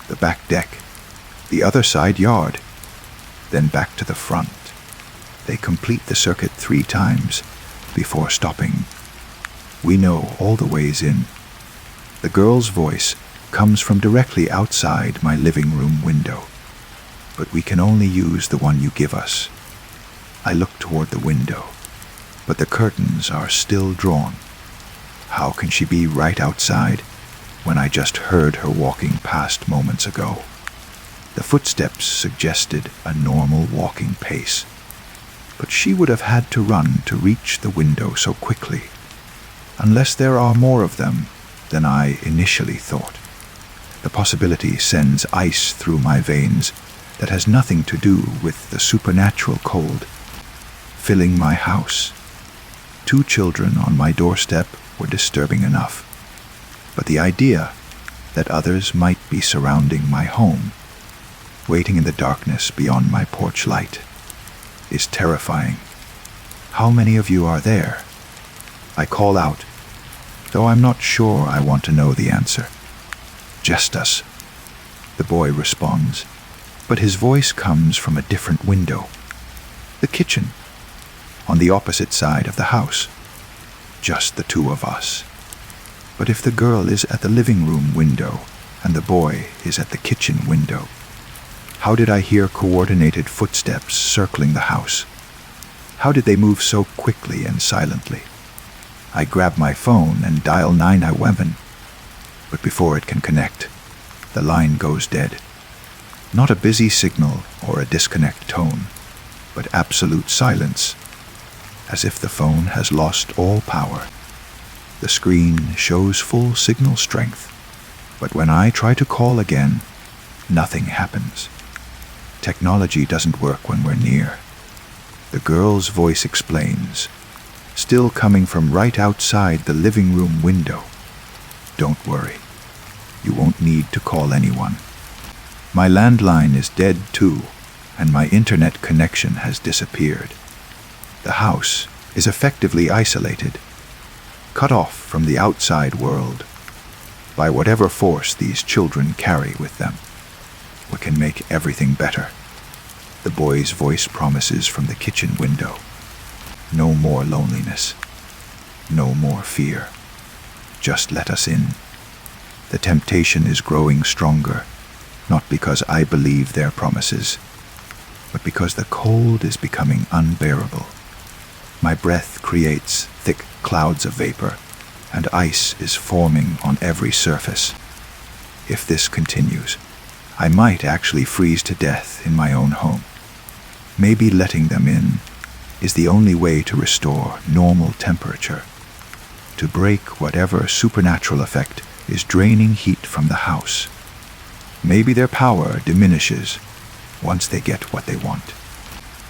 the back deck, the other side yard, then back to the front. They complete the circuit 3 times before stopping. We know all the ways in. The girl's voice comes from directly outside my living room window, but we can only use the one you give us. I look toward the window, but the curtains are still drawn. How can she be right outside when I just heard her walking past moments ago? The footsteps suggested a normal walking pace, but she would have had to run to reach the window so quickly, unless there are more of them than I initially thought. The possibility sends ice through my veins that has nothing to do with the supernatural cold filling my house. 2 children on my doorstep were disturbing enough, but the idea that others might be surrounding my home, waiting in the darkness beyond my porch light, is terrifying. How many of you are there? I call out, though I'm not sure I want to know the answer. Just us, the boy responds, but his voice comes from a different window. The kitchen, on the opposite side of the house. Just the 2 of us. But if the girl is at the living room window and the boy is at the kitchen window, how did I hear coordinated footsteps circling the house? How did they move so quickly and silently? I grab my phone and dial 911, but before it can connect, the line goes dead. Not a busy signal or a disconnect tone, but absolute silence, as if the phone has lost all power. The screen shows full signal strength, but when I try to call again, nothing happens. Technology doesn't work when we're near. The girl's voice explains, still coming from right outside the living room window. Don't worry. You won't need to call anyone. My landline is dead too, and my internet connection has disappeared. The house is effectively isolated, cut off from the outside world by whatever force these children carry with them. We can make everything better. The boy's voice promises from the kitchen window. No more loneliness. No more fear. Just let us in. The temptation is growing stronger, not because I believe their promises, but because the cold is becoming unbearable. My breath creates thick clouds of vapor, and ice is forming on every surface. If this continues, I might actually freeze to death in my own home. Maybe letting them in is the only way to restore normal temperature, to break whatever supernatural effect is draining heat from the house. Maybe their power diminishes once they get what they want.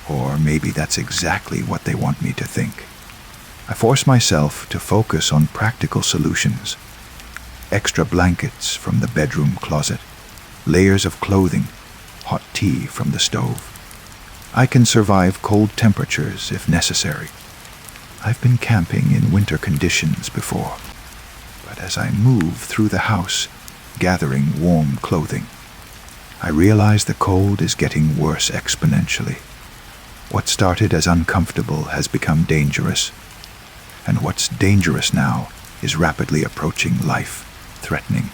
Or maybe that's exactly what they want me to think. I force myself to focus on practical solutions. Extra blankets from the bedroom closet, layers of clothing, hot tea from the stove. I can survive cold temperatures if necessary. I've been camping in winter conditions before, but as I move through the house, gathering warm clothing, I realize the cold is getting worse exponentially. What started as uncomfortable has become dangerous, and what's dangerous now is rapidly approaching life-threatening.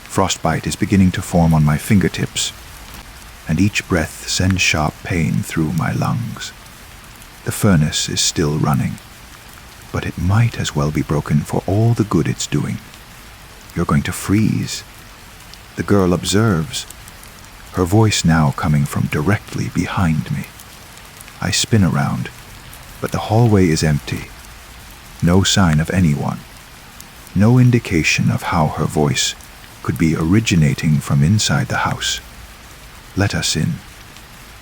Frostbite is beginning to form on my fingertips, and each breath sends sharp pain through my lungs. The furnace is still running, but it might as well be broken for all the good it's doing. You're going to freeze. The girl observes, her voice now coming from directly behind me. I spin around, but the hallway is empty. No sign of anyone. No indication of how her voice could be originating from inside the house. Let us in,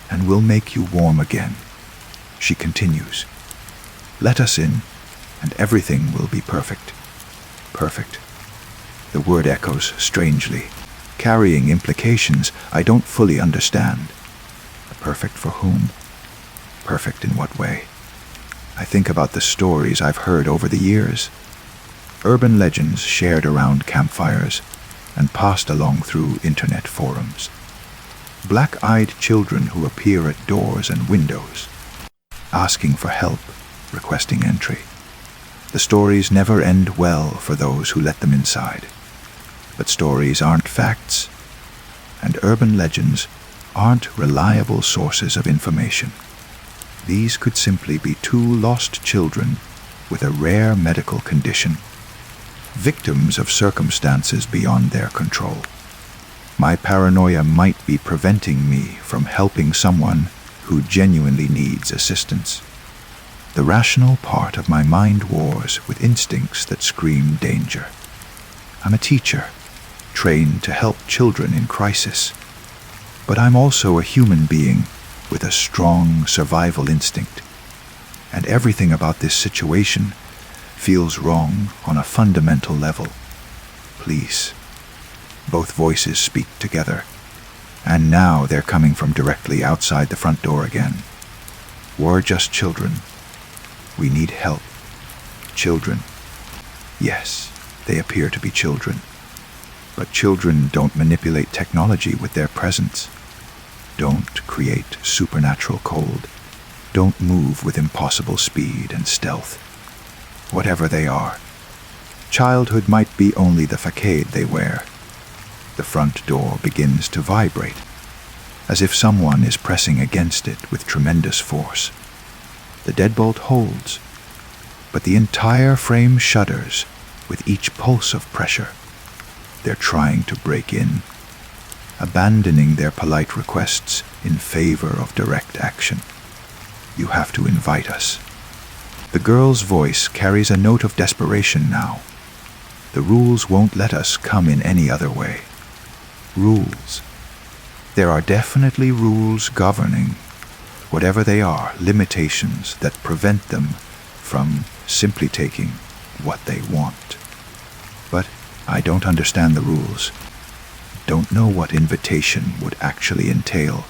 and we'll make you warm again, she continues. Let us in, and everything will be perfect. Perfect. The word echoes strangely, carrying implications I don't fully understand. Perfect for whom? Perfect in what way? I think about the stories I've heard over the years. Urban legends shared around campfires and passed along through internet forums. Black-eyed children who appear at doors and windows, asking for help, requesting entry. The stories never end well for those who let them inside. But stories aren't facts, and urban legends aren't reliable sources of information. These could simply be two lost children with a rare medical condition, victims of circumstances beyond their control. My paranoia might be preventing me from helping someone who genuinely needs assistance. The rational part of my mind wars with instincts that scream danger. I'm a teacher, trained to help children in crisis, but I'm also a human being with a strong survival instinct, and everything about this situation feels wrong on a fundamental level. Please. Both voices speak together, and now they're coming from directly outside the front door again. We're just children. We need help. Children. Yes, they appear to be children. But children don't manipulate technology with their presence. Don't create supernatural cold. Don't move with impossible speed and stealth. Whatever they are. Childhood might be only the facade they wear. The front door begins to vibrate, as if someone is pressing against it with tremendous force. The deadbolt holds, but the entire frame shudders with each pulse of pressure. They're trying to break in, abandoning their polite requests in favor of direct action. You have to invite us. The girl's voice carries a note of desperation now. The rules won't let us come in any other way. Rules. There are definitely rules governing, whatever they are, limitations that prevent them from simply taking what they want. But I don't understand the rules. Don't know what invitation would actually entail,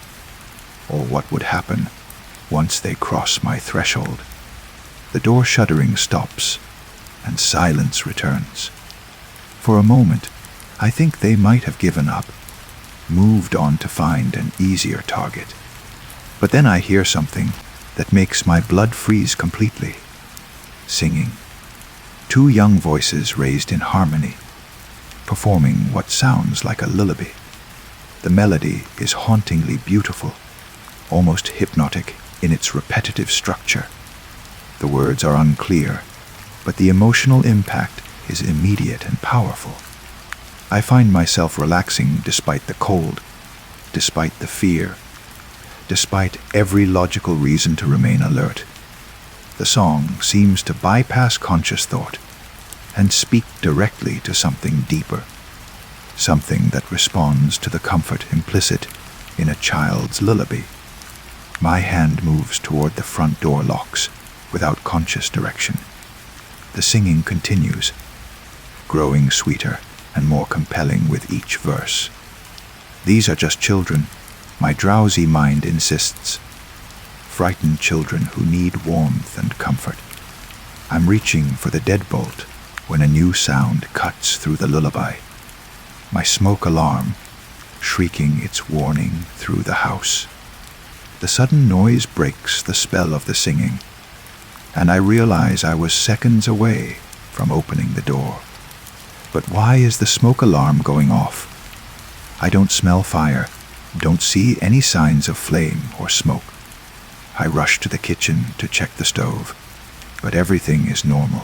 or what would happen once they cross my threshold. The door shuddering stops, and silence returns. For a moment, I think they might have given up, moved on to find an easier target. But then I hear something that makes my blood freeze completely. Singing. Two young voices raised in harmony, performing what sounds like a lullaby. The melody is hauntingly beautiful, almost hypnotic in its repetitive structure. The words are unclear, but the emotional impact is immediate and powerful. I find myself relaxing despite the cold, despite the fear, despite every logical reason to remain alert. The song seems to bypass conscious thought and speak directly to something deeper, something that responds to the comfort implicit in a child's lullaby. My hand moves toward the front door locks without conscious direction. The singing continues, growing sweeter and more compelling with each verse. These are just children, my drowsy mind insists. Frightened children who need warmth and comfort. I'm reaching for the deadbolt when a new sound cuts through the lullaby. My smoke alarm, shrieking its warning through the house. The sudden noise breaks the spell of the singing, and I realize I was seconds away from opening the door. But why is the smoke alarm going off? I don't smell fire, don't see any signs of flame or smoke. I rush to the kitchen to check the stove, but everything is normal.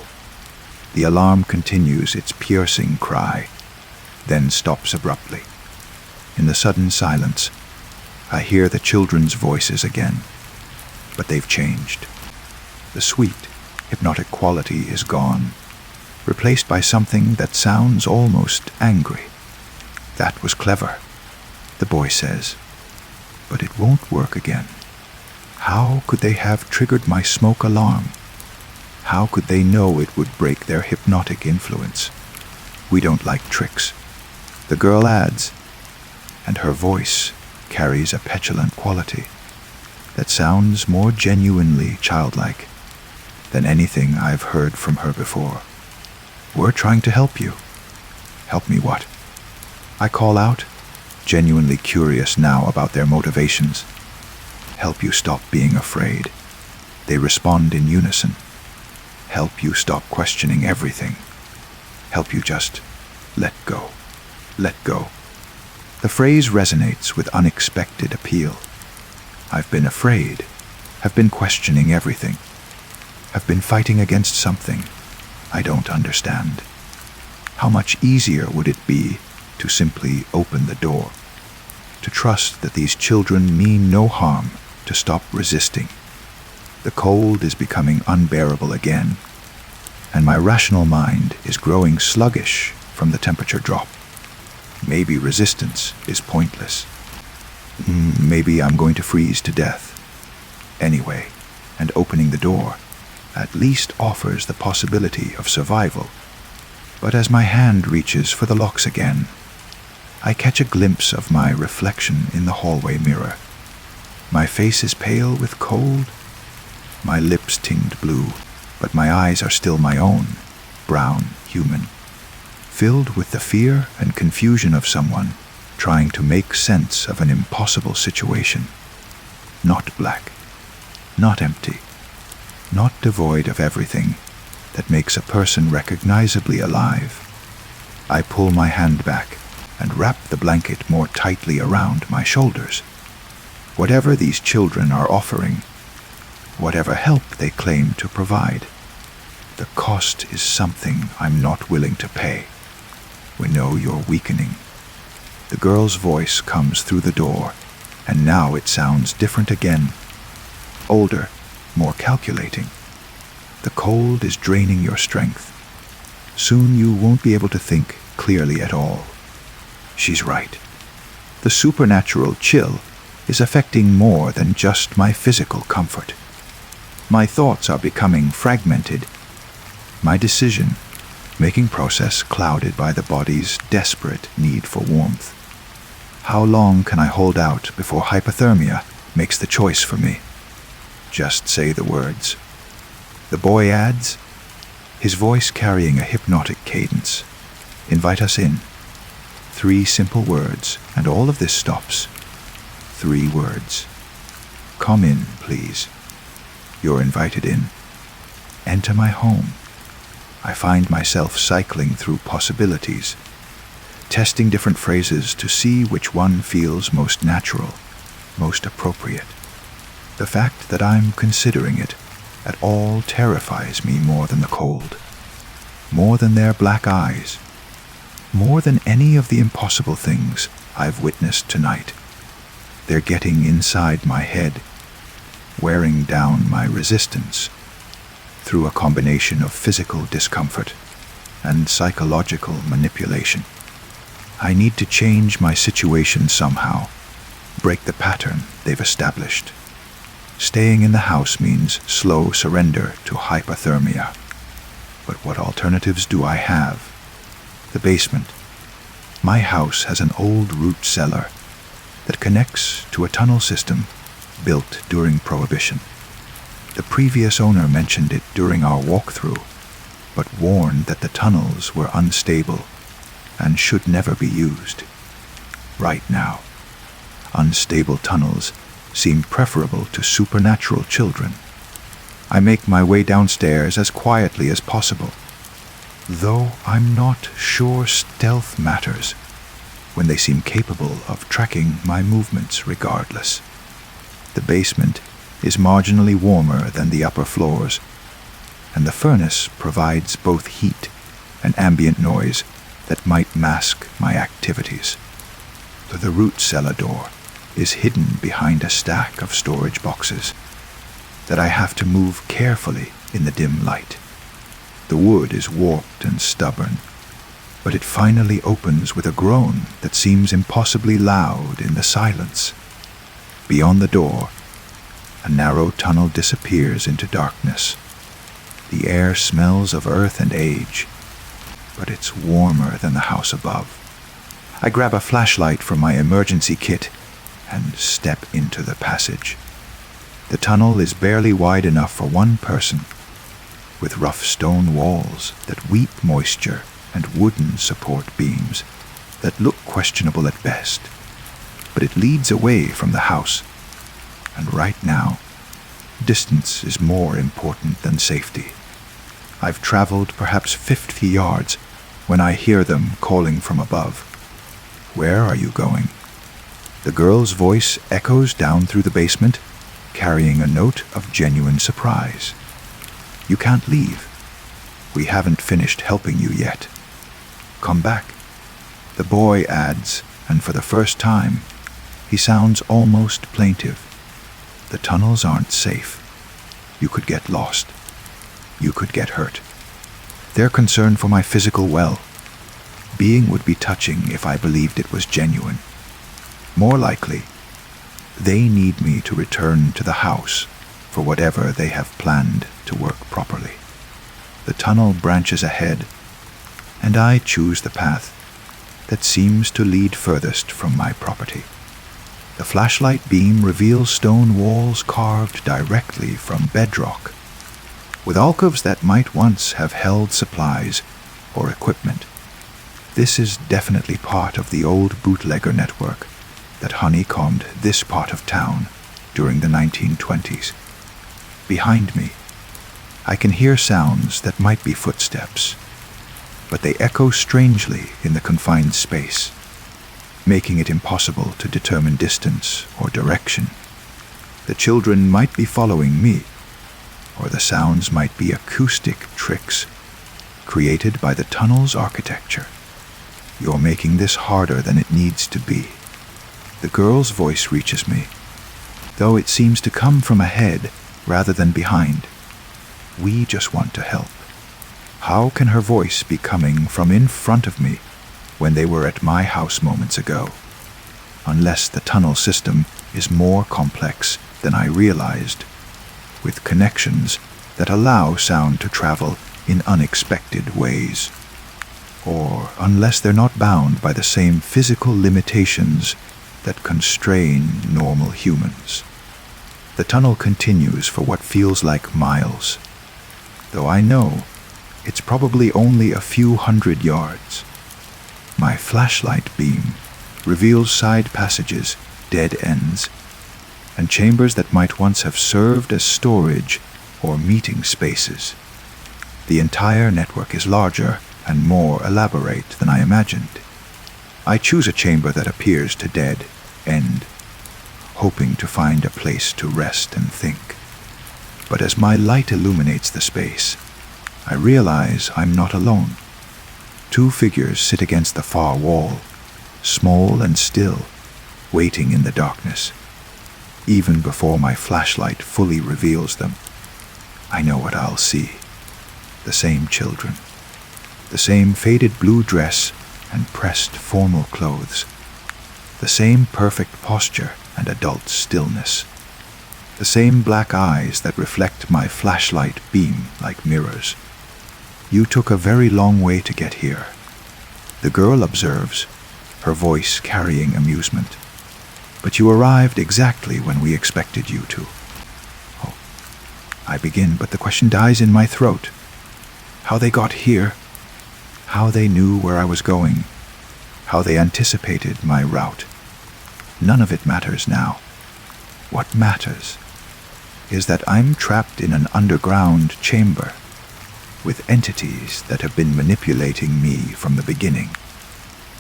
The alarm continues its piercing cry, then stops abruptly. In the sudden silence, I hear the children's voices again, but they've changed. The sweet, hypnotic quality is gone, replaced by something that sounds almost angry. That was clever, the boy says, but it won't work again. How could they have triggered my smoke alarm? How could they know it would break their hypnotic influence? We don't like tricks, the girl adds, and her voice carries a petulant quality that sounds more genuinely childlike than anything I've heard from her before. We're trying to help you. Help me what? I call out, genuinely curious now about their motivations. Help you stop being afraid. They respond in unison. Help you stop questioning everything. Help you just let go. Let go. The phrase resonates with unexpected appeal. I've been afraid, have been questioning everything, have been fighting against something I don't understand. How much easier would it be to simply open the door, to trust that these children mean no harm, to stop resisting. The cold is becoming unbearable again, and my rational mind is growing sluggish from the temperature drop. Maybe resistance is pointless. Maybe I'm going to freeze to death. Anyway, and opening the door at least offers the possibility of survival. But as my hand reaches for the locks again, I catch a glimpse of my reflection in the hallway mirror. My face is pale with cold, my lips tinged blue, but my eyes are still my own, brown, human, filled with the fear and confusion of someone trying to make sense of an impossible situation. Not black, not empty, not devoid of everything that makes a person recognizably alive. I pull my hand back and wrap the blanket more tightly around my shoulders. Whatever these children are offering, whatever help they claim to provide, the cost is something I'm not willing to pay. We know you're weakening. The girl's voice comes through the door, and now it sounds different again. Older, more calculating. The cold is draining your strength. Soon you won't be able to think clearly at all. She's right. The supernatural chill is affecting more than just my physical comfort. My thoughts are becoming fragmented. My decision-making process clouded by the body's desperate need for warmth. How long can I hold out before hypothermia makes the choice for me? Just say the words. The boy adds, his voice carrying a hypnotic cadence. Invite us in. 3 simple words, and all of this stops. 3 words. Come in, please. You're invited in. Enter my home. I find myself cycling through possibilities, testing different phrases to see which one feels most natural, most appropriate. The fact that I'm considering it at all terrifies me more than the cold, more than their black eyes, more than any of the impossible things I've witnessed tonight. They're getting inside my head, wearing down my resistance through a combination of physical discomfort and psychological manipulation. I need to change my situation somehow, break the pattern they've established. Staying in the house means slow surrender to hypothermia. But what alternatives do I have? The basement. My house has an old root cellar that connects to a tunnel system built during Prohibition. The previous owner mentioned it during our walkthrough, but warned that the tunnels were unstable and should never be used. Right now, unstable tunnels seem preferable to supernatural children. I make my way downstairs as quietly as possible, though I'm not sure stealth matters when they seem capable of tracking my movements regardless. The basement is marginally warmer than the upper floors, and the furnace provides both heat and ambient noise that might mask my activities. The root cellar door is hidden behind a stack of storage boxes that I have to move carefully in the dim light. The wood is warped and stubborn, but it finally opens with a groan that seems impossibly loud in the silence. Beyond the door, a narrow tunnel disappears into darkness. The air smells of earth and age, but it's warmer than the house above. I grab a flashlight from my emergency kit and step into the passage. The tunnel is barely wide enough for one person, with rough stone walls that weep moisture and wooden support beams that look questionable at best. But it leads away from the house, and right now, distance is more important than safety. I've traveled perhaps 50 yards when I hear them calling from above. "Where are you going?" The girl's voice echoes down through the basement, carrying a note of genuine surprise. "You can't leave. We haven't finished helping you yet. Come back," the boy adds, and for the first time, he sounds almost plaintive. "The tunnels aren't safe. You could get lost. You could get hurt." They're concerned for my physical well-being would be touching if I believed it was genuine. More likely, they need me to return to the house for whatever they have planned to work properly. The tunnel branches ahead, and I choose the path that seems to lead furthest from my property. The flashlight beam reveals stone walls carved directly from bedrock, with alcoves that might once have held supplies or equipment. This is definitely part of the old bootlegger network that honeycombed this part of town during the 1920s. Behind me, I can hear sounds that might be footsteps, but they echo strangely in the confined space, making it impossible to determine distance or direction. The children might be following me, or the sounds might be acoustic tricks created by the tunnel's architecture. "You're making this harder than it needs to be." The girl's voice reaches me, though it seems to come from ahead rather than behind. "We just want to help." How can her voice be coming from in front of me when they were at my house moments ago? Unless the tunnel system is more complex than I realized, with connections that allow sound to travel in unexpected ways. Or unless they're not bound by the same physical limitations that constrain normal humans. The tunnel continues for what feels like miles, though I know it's probably only a few hundred yards. My flashlight beam reveals side passages, dead ends, and chambers that might once have served as storage or meeting spaces. The entire network is larger and more elaborate than I imagined. I choose a chamber that appears to dead end, hoping to find a place to rest and think. But as my light illuminates the space, I realize I'm not alone. Two figures sit against the far wall, small and still, waiting in the darkness. Even before my flashlight fully reveals them, I know what I'll see. The same children. The same faded blue dress and pressed formal clothes. The same perfect posture and adult stillness. The same black eyes that reflect my flashlight beam like mirrors. "You took a very long way to get here," the girl observes, her voice carrying amusement. "But you arrived exactly when we expected you to." Oh, I begin, but the question dies in my throat. How they got here, how they knew where I was going, how they anticipated my route. None of it matters now. What matters is that I'm trapped in an underground chamber with entities that have been manipulating me from the beginning.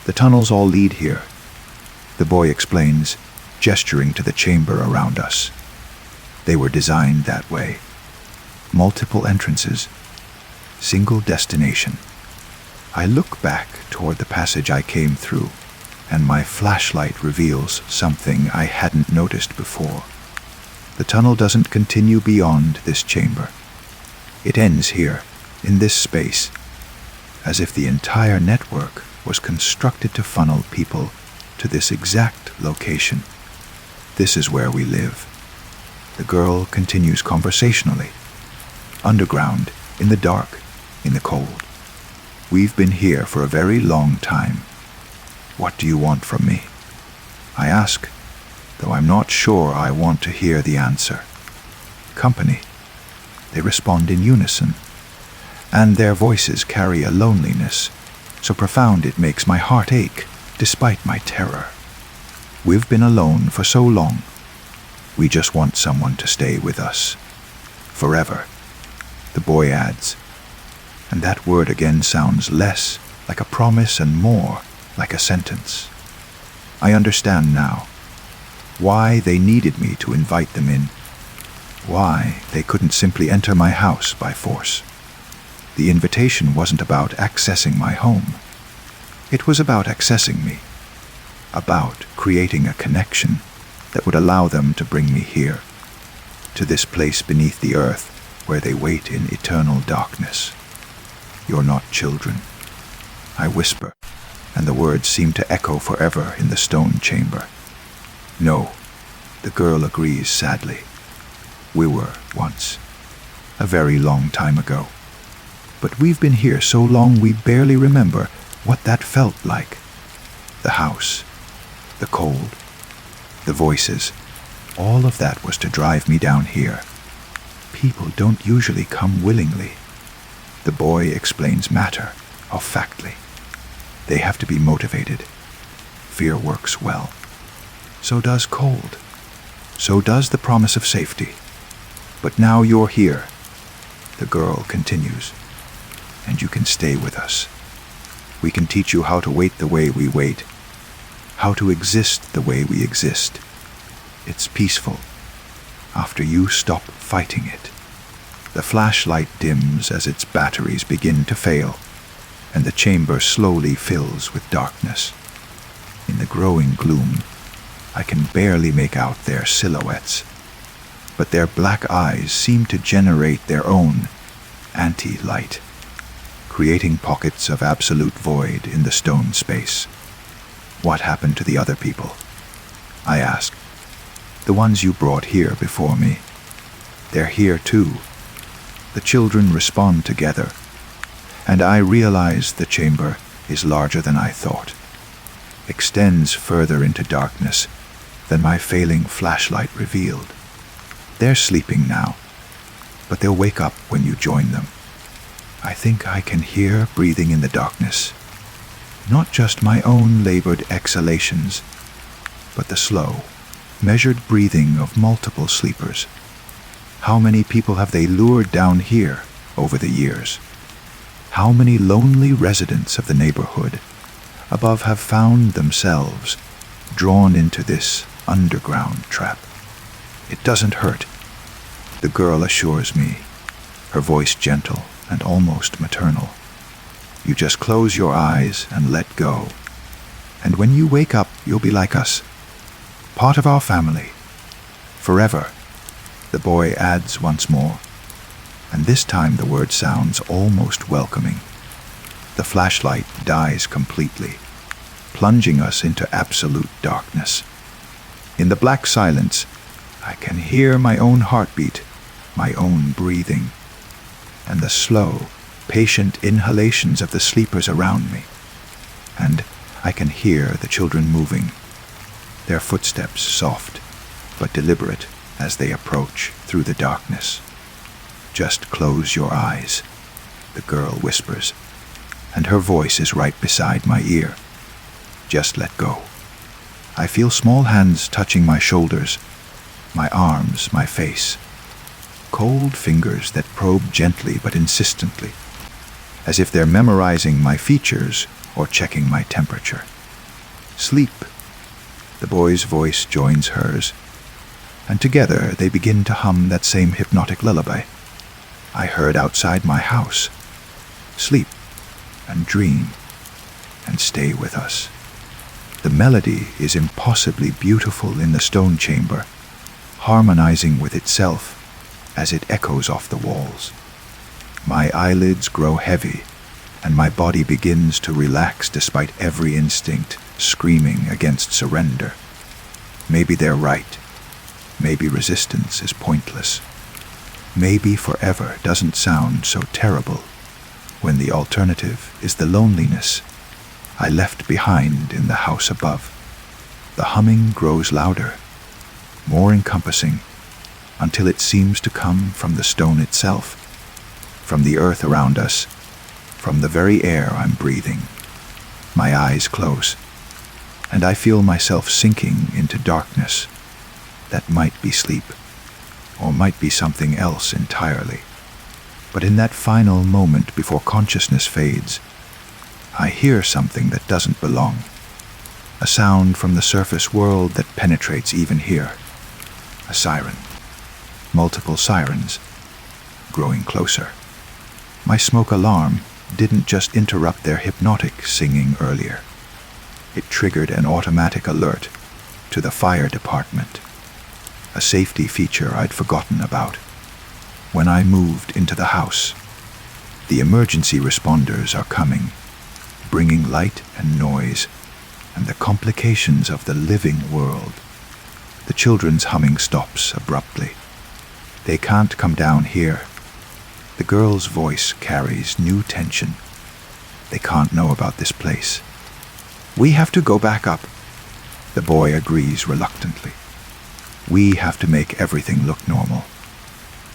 The tunnels all lead here, the boy explains, gesturing to the chamber around us. They were designed that way. Multiple entrances, single destination. I look back toward the passage I came through, and my flashlight reveals something I hadn't noticed before. The tunnel doesn't continue beyond this chamber. It ends here, in this space, as if the entire network was constructed to funnel people to this exact location. This is where we live. The girl continues conversationally. Underground, in the dark, in the cold. We've been here for a very long time. What do you want from me? I ask, though I'm not sure I want to hear the answer. Company. They respond in unison, and their voices carry a loneliness so profound it makes my heart ache, despite my terror. We've been alone for so long. We just want someone to stay with us. Forever, the boy adds, and that word again sounds less like a promise and more like a sentence. I understand now why they needed me to invite them in, why they couldn't simply enter my house by force. The invitation wasn't about accessing my home. It was about accessing me, about creating a connection that would allow them to bring me here, to this place beneath the earth where they wait in eternal darkness. You're not children, I whisper, and the words seem to echo forever in the stone chamber. No, the girl agrees sadly. We were once, a very long time ago. But we've been here so long we barely remember what that felt like. The house, the cold, the voices, all of that was to drive me down here. People don't usually come willingly. The boy explains matter of factly. They have to be motivated. Fear works well. So does cold. So does the promise of safety. But now you're here, the girl continues, and you can stay with us. We can teach you how to wait the way we wait, how to exist the way we exist. It's peaceful, after you stop fighting it. The flashlight dims as its batteries begin to fail, and the chamber slowly fills with darkness. In the growing gloom, I can barely make out their silhouettes, but their black eyes seem to generate their own anti-light, creating pockets of absolute void in the stone space. What happened to the other people? I ask. The ones you brought here before me. They're here too. The children respond together, and I realize the chamber is larger than I thought, extends further into darkness than my failing flashlight revealed. They're sleeping now, but they'll wake up when you join them. I think I can hear breathing in the darkness, not just my own labored exhalations, but the slow, measured breathing of multiple sleepers. How many people have they lured down here over the years? How many lonely residents of the neighborhood above have found themselves drawn into this underground trap? It doesn't hurt, the girl assures me, her voice gentle and almost maternal. You just close your eyes and let go. And when you wake up, you'll be like us, part of our family, forever, the boy adds once more, and this time the word sounds almost welcoming. The flashlight dies completely, plunging us into absolute darkness. In the black silence, I can hear my own heartbeat, my own breathing, and the slow, patient inhalations of the sleepers around me. And I can hear the children moving, their footsteps soft but deliberate as they approach through the darkness. Just close your eyes, the girl whispers, and her voice is right beside my ear. Just let go. I feel small hands touching my shoulders, my arms, my face. Cold fingers that probe gently but insistently, as if they're memorizing my features or checking my temperature. Sleep. The boy's voice joins hers, and together they begin to hum that same hypnotic lullaby I heard outside my house. Sleep and dream and stay with us. The melody is impossibly beautiful in the stone chamber, harmonizing with itself as it echoes off the walls. My eyelids grow heavy, and my body begins to relax despite every instinct screaming against surrender. Maybe they're right. Maybe resistance is pointless. Maybe forever doesn't sound so terrible when the alternative is the loneliness I left behind in the house above. The humming grows louder, more encompassing, until it seems to come from the stone itself, from the earth around us, from the very air I'm breathing. My eyes close, and I feel myself sinking into darkness that might be sleep, or might be something else entirely. But in that final moment before consciousness fades, I hear something that doesn't belong, a sound from the surface world that penetrates even here. A siren. Multiple sirens, growing closer. My smoke alarm didn't just interrupt their hypnotic singing earlier. It triggered an automatic alert to the fire department, a safety feature I'd forgotten about. When I moved into the house, the emergency responders are coming, bringing light and noise and the complications of the living world. The children's humming stops abruptly. They can't come down here. The girl's voice carries new tension. They can't know about this place. We have to go back up. The boy agrees reluctantly. We have to make everything look normal.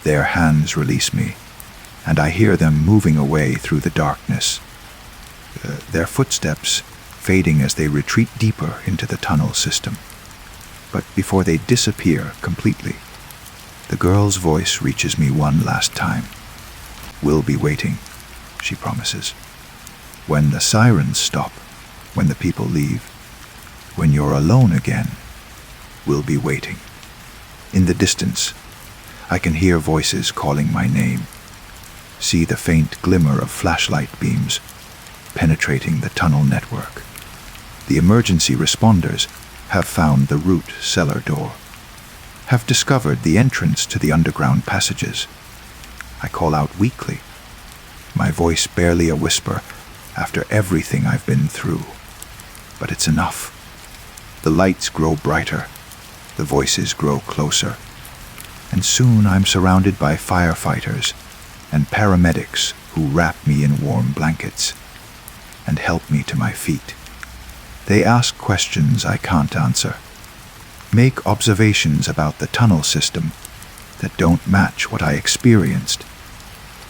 Their hands release me, and I hear them moving away through the darkness. Their footsteps fading as they retreat deeper into the tunnel system. But before they disappear completely, the girl's voice reaches me one last time. We'll be waiting, she promises. When the sirens stop, when the people leave, when you're alone again, we'll be waiting. In the distance, I can hear voices calling my name, see the faint glimmer of flashlight beams penetrating the tunnel network. The emergency responders have found the root cellar door, have discovered the entrance to the underground passages. I call out weakly, my voice barely a whisper after everything I've been through. But it's enough. The lights grow brighter, the voices grow closer, and soon I'm surrounded by firefighters and paramedics who wrap me in warm blankets and help me to my feet. They ask questions I can't answer, make observations about the tunnel system that don't match what I experienced,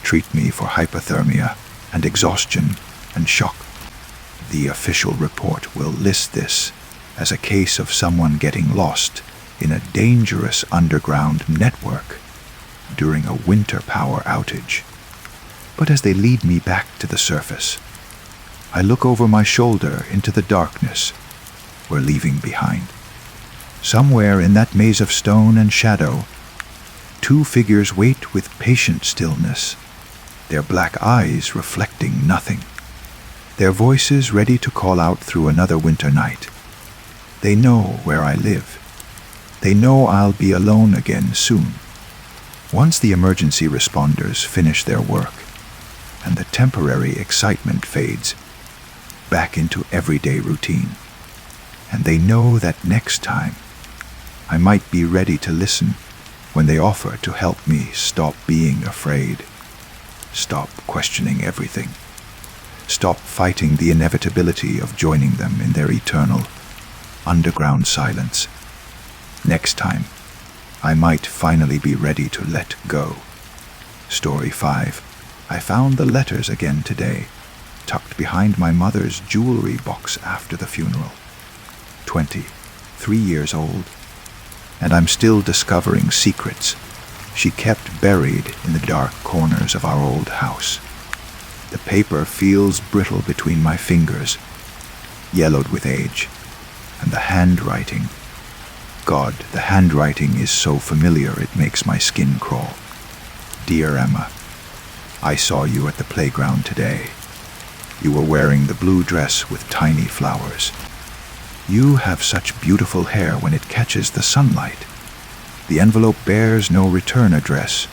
treat me for hypothermia and exhaustion and shock. The official report will list this as a case of someone getting lost in a dangerous underground network during a winter power outage. But as they lead me back to the surface, I look over my shoulder into the darkness we're leaving behind. Somewhere in that maze of stone and shadow, two figures wait with patient stillness, their black eyes reflecting nothing, their voices ready to call out through another winter night. They know where I live. They know I'll be alone again soon. Once the emergency responders finish their work, and the temporary excitement fades back into everyday routine, and they know that next time I might be ready to listen when they offer to help me stop being afraid, stop questioning everything, stop fighting the inevitability of joining them in their eternal underground silence. Next time, I might finally be ready to let go. Story 5. I found the letters again today, tucked behind my mother's jewelry box after the funeral. 23 years old, and I'm still discovering secrets she kept buried in the dark corners of our old house. The paper feels brittle between my fingers, yellowed with age, and the handwriting. God, the handwriting is so familiar it makes my skin crawl. Dear Emma, I saw you at the playground today. You were wearing the blue dress with tiny flowers. You have such beautiful hair when it catches the sunlight. The envelope bears no return address,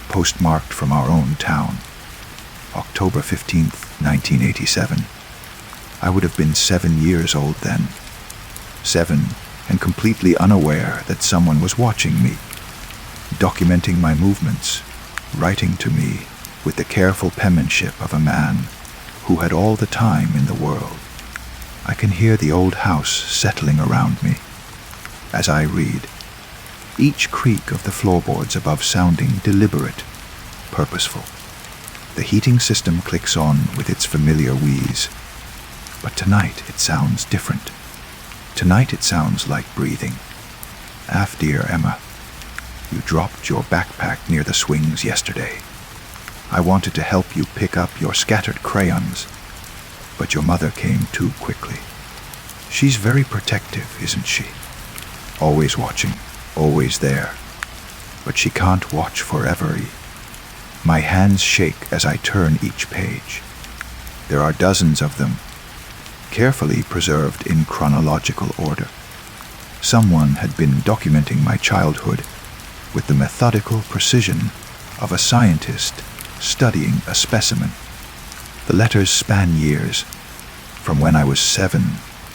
postmarked from our own town. October 15th, 1987. I would have been 7 years old then. 7, and completely unaware that someone was watching me, documenting my movements, writing to me with the careful penmanship of a man who had all the time in the world. I can hear the old house settling around me as I read, each creak of the floorboards above sounding deliberate, purposeful. The heating system clicks on with its familiar wheeze, but tonight it sounds different. Tonight it sounds like breathing. Dear Emma, you dropped your backpack near the swings yesterday. I wanted to help you pick up your scattered crayons, but your mother came too quickly. She's very protective, isn't she? Always watching, always there. But she can't watch forever. My hands shake as I turn each page. There are dozens of them, carefully preserved in chronological order. Someone had been documenting my childhood with the methodical precision of a scientist studying a specimen. The letters span years, from when I was 7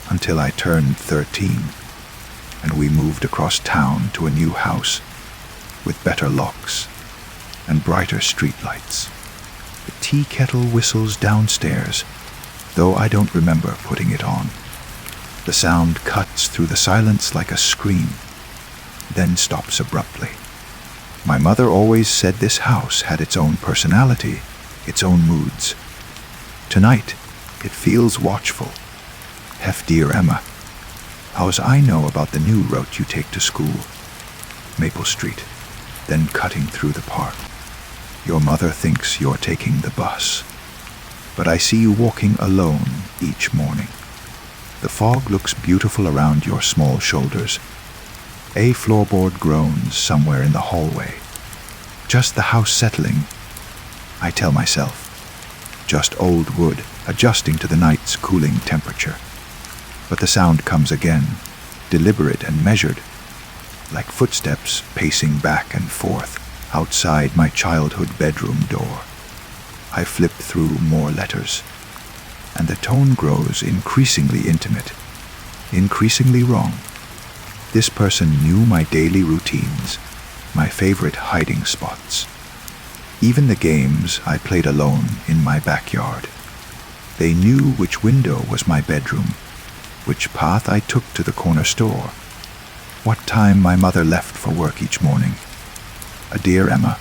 until I turned 13, and we moved across town to a new house with better locks and brighter streetlights. The tea kettle whistles downstairs, though I don't remember putting it on. The sound cuts through the silence like a scream, then stops abruptly. My mother always said this house had its own personality, its own moods. Tonight, it feels watchful. Dear Emma, how's I know about the new route you take to school? Maple Street, then cutting through the park. Your mother thinks you're taking the bus, but I see you walking alone each morning. The fog looks beautiful around your small shoulders. A floorboard groans somewhere in the hallway. Just the house settling, I tell myself. Just old wood adjusting to the night's cooling temperature. But the sound comes again, deliberate and measured, like footsteps pacing back and forth outside my childhood bedroom door. I flip through more letters, and the tone grows increasingly intimate, increasingly wrong. This person knew my daily routines, my favorite hiding spots, even the games I played alone in my backyard. They knew which window was my bedroom, which path I took to the corner store, what time my mother left for work each morning. Dear Emma,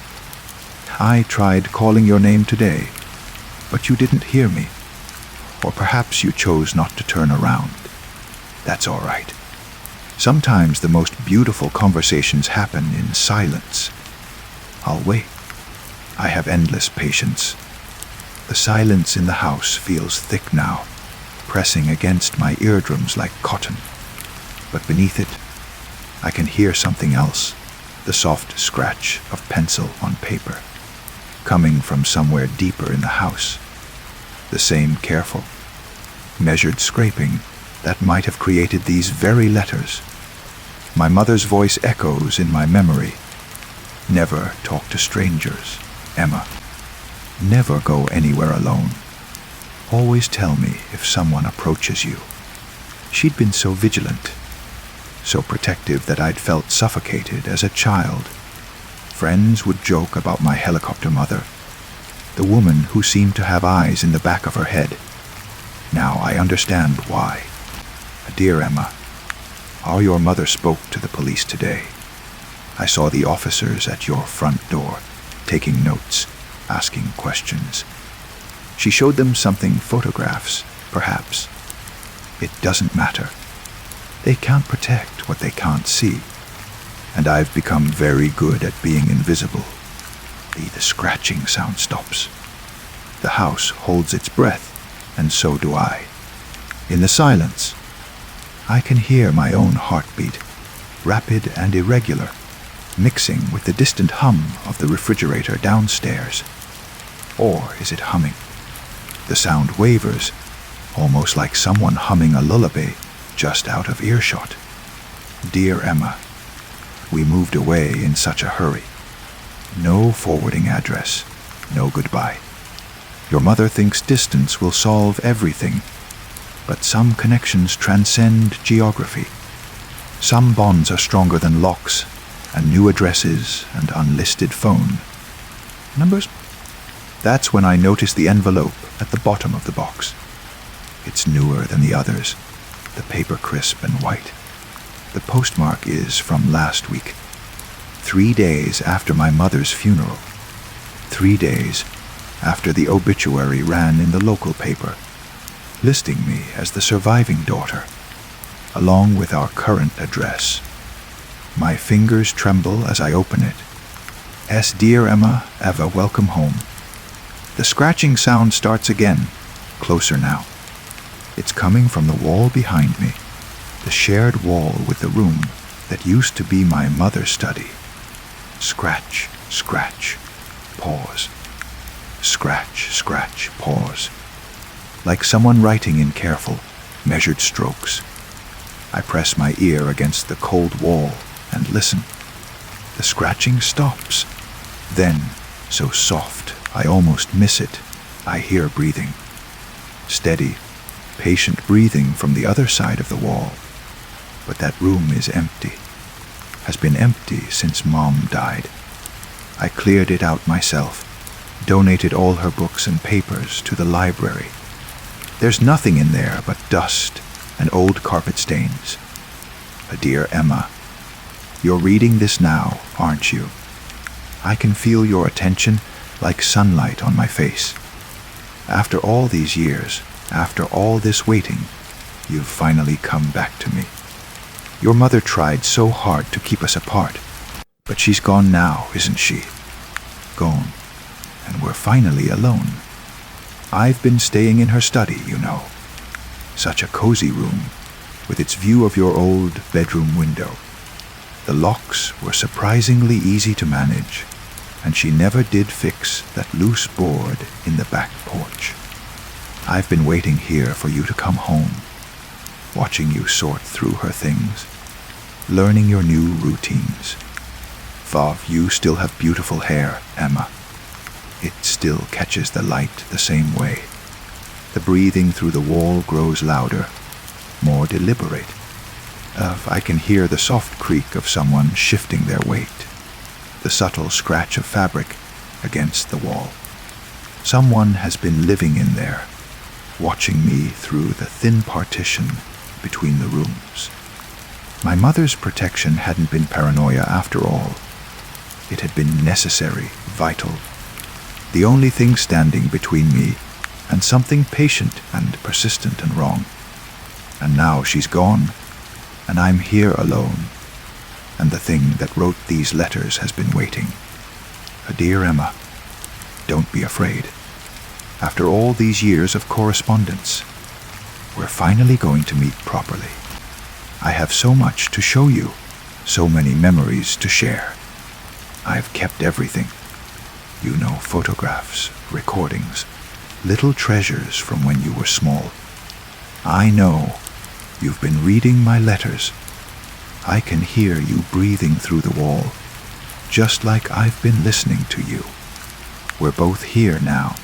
I tried calling your name today, but you didn't hear me, or perhaps you chose not to turn around. That's all right. Sometimes the most beautiful conversations happen in silence. I'll wait. I have endless patience. The silence in the house feels thick now, pressing against my eardrums like cotton. But beneath it, I can hear something else, the soft scratch of pencil on paper, coming from somewhere deeper in the house. The same careful, measured scraping that might have created these very letters. My mother's voice echoes in my memory. Never talk to strangers, Emma. Never go anywhere alone. Always tell me if someone approaches you. She'd been so vigilant, so protective that I'd felt suffocated as a child. Friends would joke about my helicopter mother, the woman who seemed to have eyes in the back of her head. Now I understand why. Dear Emma, how your mother spoke to the police today. I saw the officers at your front door, taking notes, asking questions. She showed them something, photographs, perhaps. It doesn't matter. They can't protect what they can't see. and I've become very good at being invisible. The scratching sound stops. The house holds its breath, and so do I. In the silence, I can hear my own heartbeat, rapid and irregular, mixing with the distant hum of the refrigerator downstairs. Or is it humming? The sound wavers, almost like someone humming a lullaby just out of earshot. Dear Emma, we moved away in such a hurry. No forwarding address, no goodbye. Your mother thinks distance will solve everything, but some connections transcend geography. Some bonds are stronger than locks and new addresses and unlisted phone numbers. That's when I notice the envelope at the bottom of the box. It's newer than the others, the paper crisp and white. The postmark is from last week, 3 days after my mother's funeral, 3 days after the obituary ran in the local paper, listing me as the surviving daughter, along with our current address. My fingers tremble as I open it. S. Dear Emma, Eva, welcome home. The scratching sound starts again, closer now. It's coming from the wall behind me, the shared wall with the room that used to be my mother's study. Scratch, scratch, pause. Scratch, scratch, pause. Like someone writing in careful, measured strokes. I press my ear against the cold wall and listen. The scratching stops. Then, so soft, I almost miss it, I hear breathing. Steady, patient breathing from the other side of the wall. But that room is empty. Has been empty since Mom died. I cleared it out myself, donated all her books and papers to the library. There's nothing in there but dust and old carpet stains. Dear Emma, you're reading this now, aren't you? I can feel your attention like sunlight on my face. After all these years, after all this waiting, you've finally come back to me. Your mother tried so hard to keep us apart, but she's gone now, isn't she? Gone, and we're finally alone. I've been staying in her study, you know. Such a cozy room, with its view of your old bedroom window. The locks were surprisingly easy to manage, and she never did fix that loose board in the back porch. I've been waiting here for you to come home, watching you sort through her things, learning your new routines. Vav, you still have beautiful hair, Emma. It still catches the light the same way. The breathing through the wall grows louder, more deliberate. I can hear the soft creak of someone shifting their weight, the subtle scratch of fabric against the wall. Someone has been living in there, watching me through the thin partition between the rooms. My mother's protection hadn't been paranoia after all. It had been necessary, vital. The only thing standing between me and something patient and persistent and wrong. And now she's gone, and I'm here alone, and the thing that wrote these letters has been waiting. Dear Emma, don't be afraid. After all these years of correspondence, we're finally going to meet properly. I have so much to show you, so many memories to share. I've kept everything. You know, photographs, recordings, little treasures from when you were small. I know you've been reading my letters. I can hear you breathing through the wall, just like I've been listening to you. We're both here now,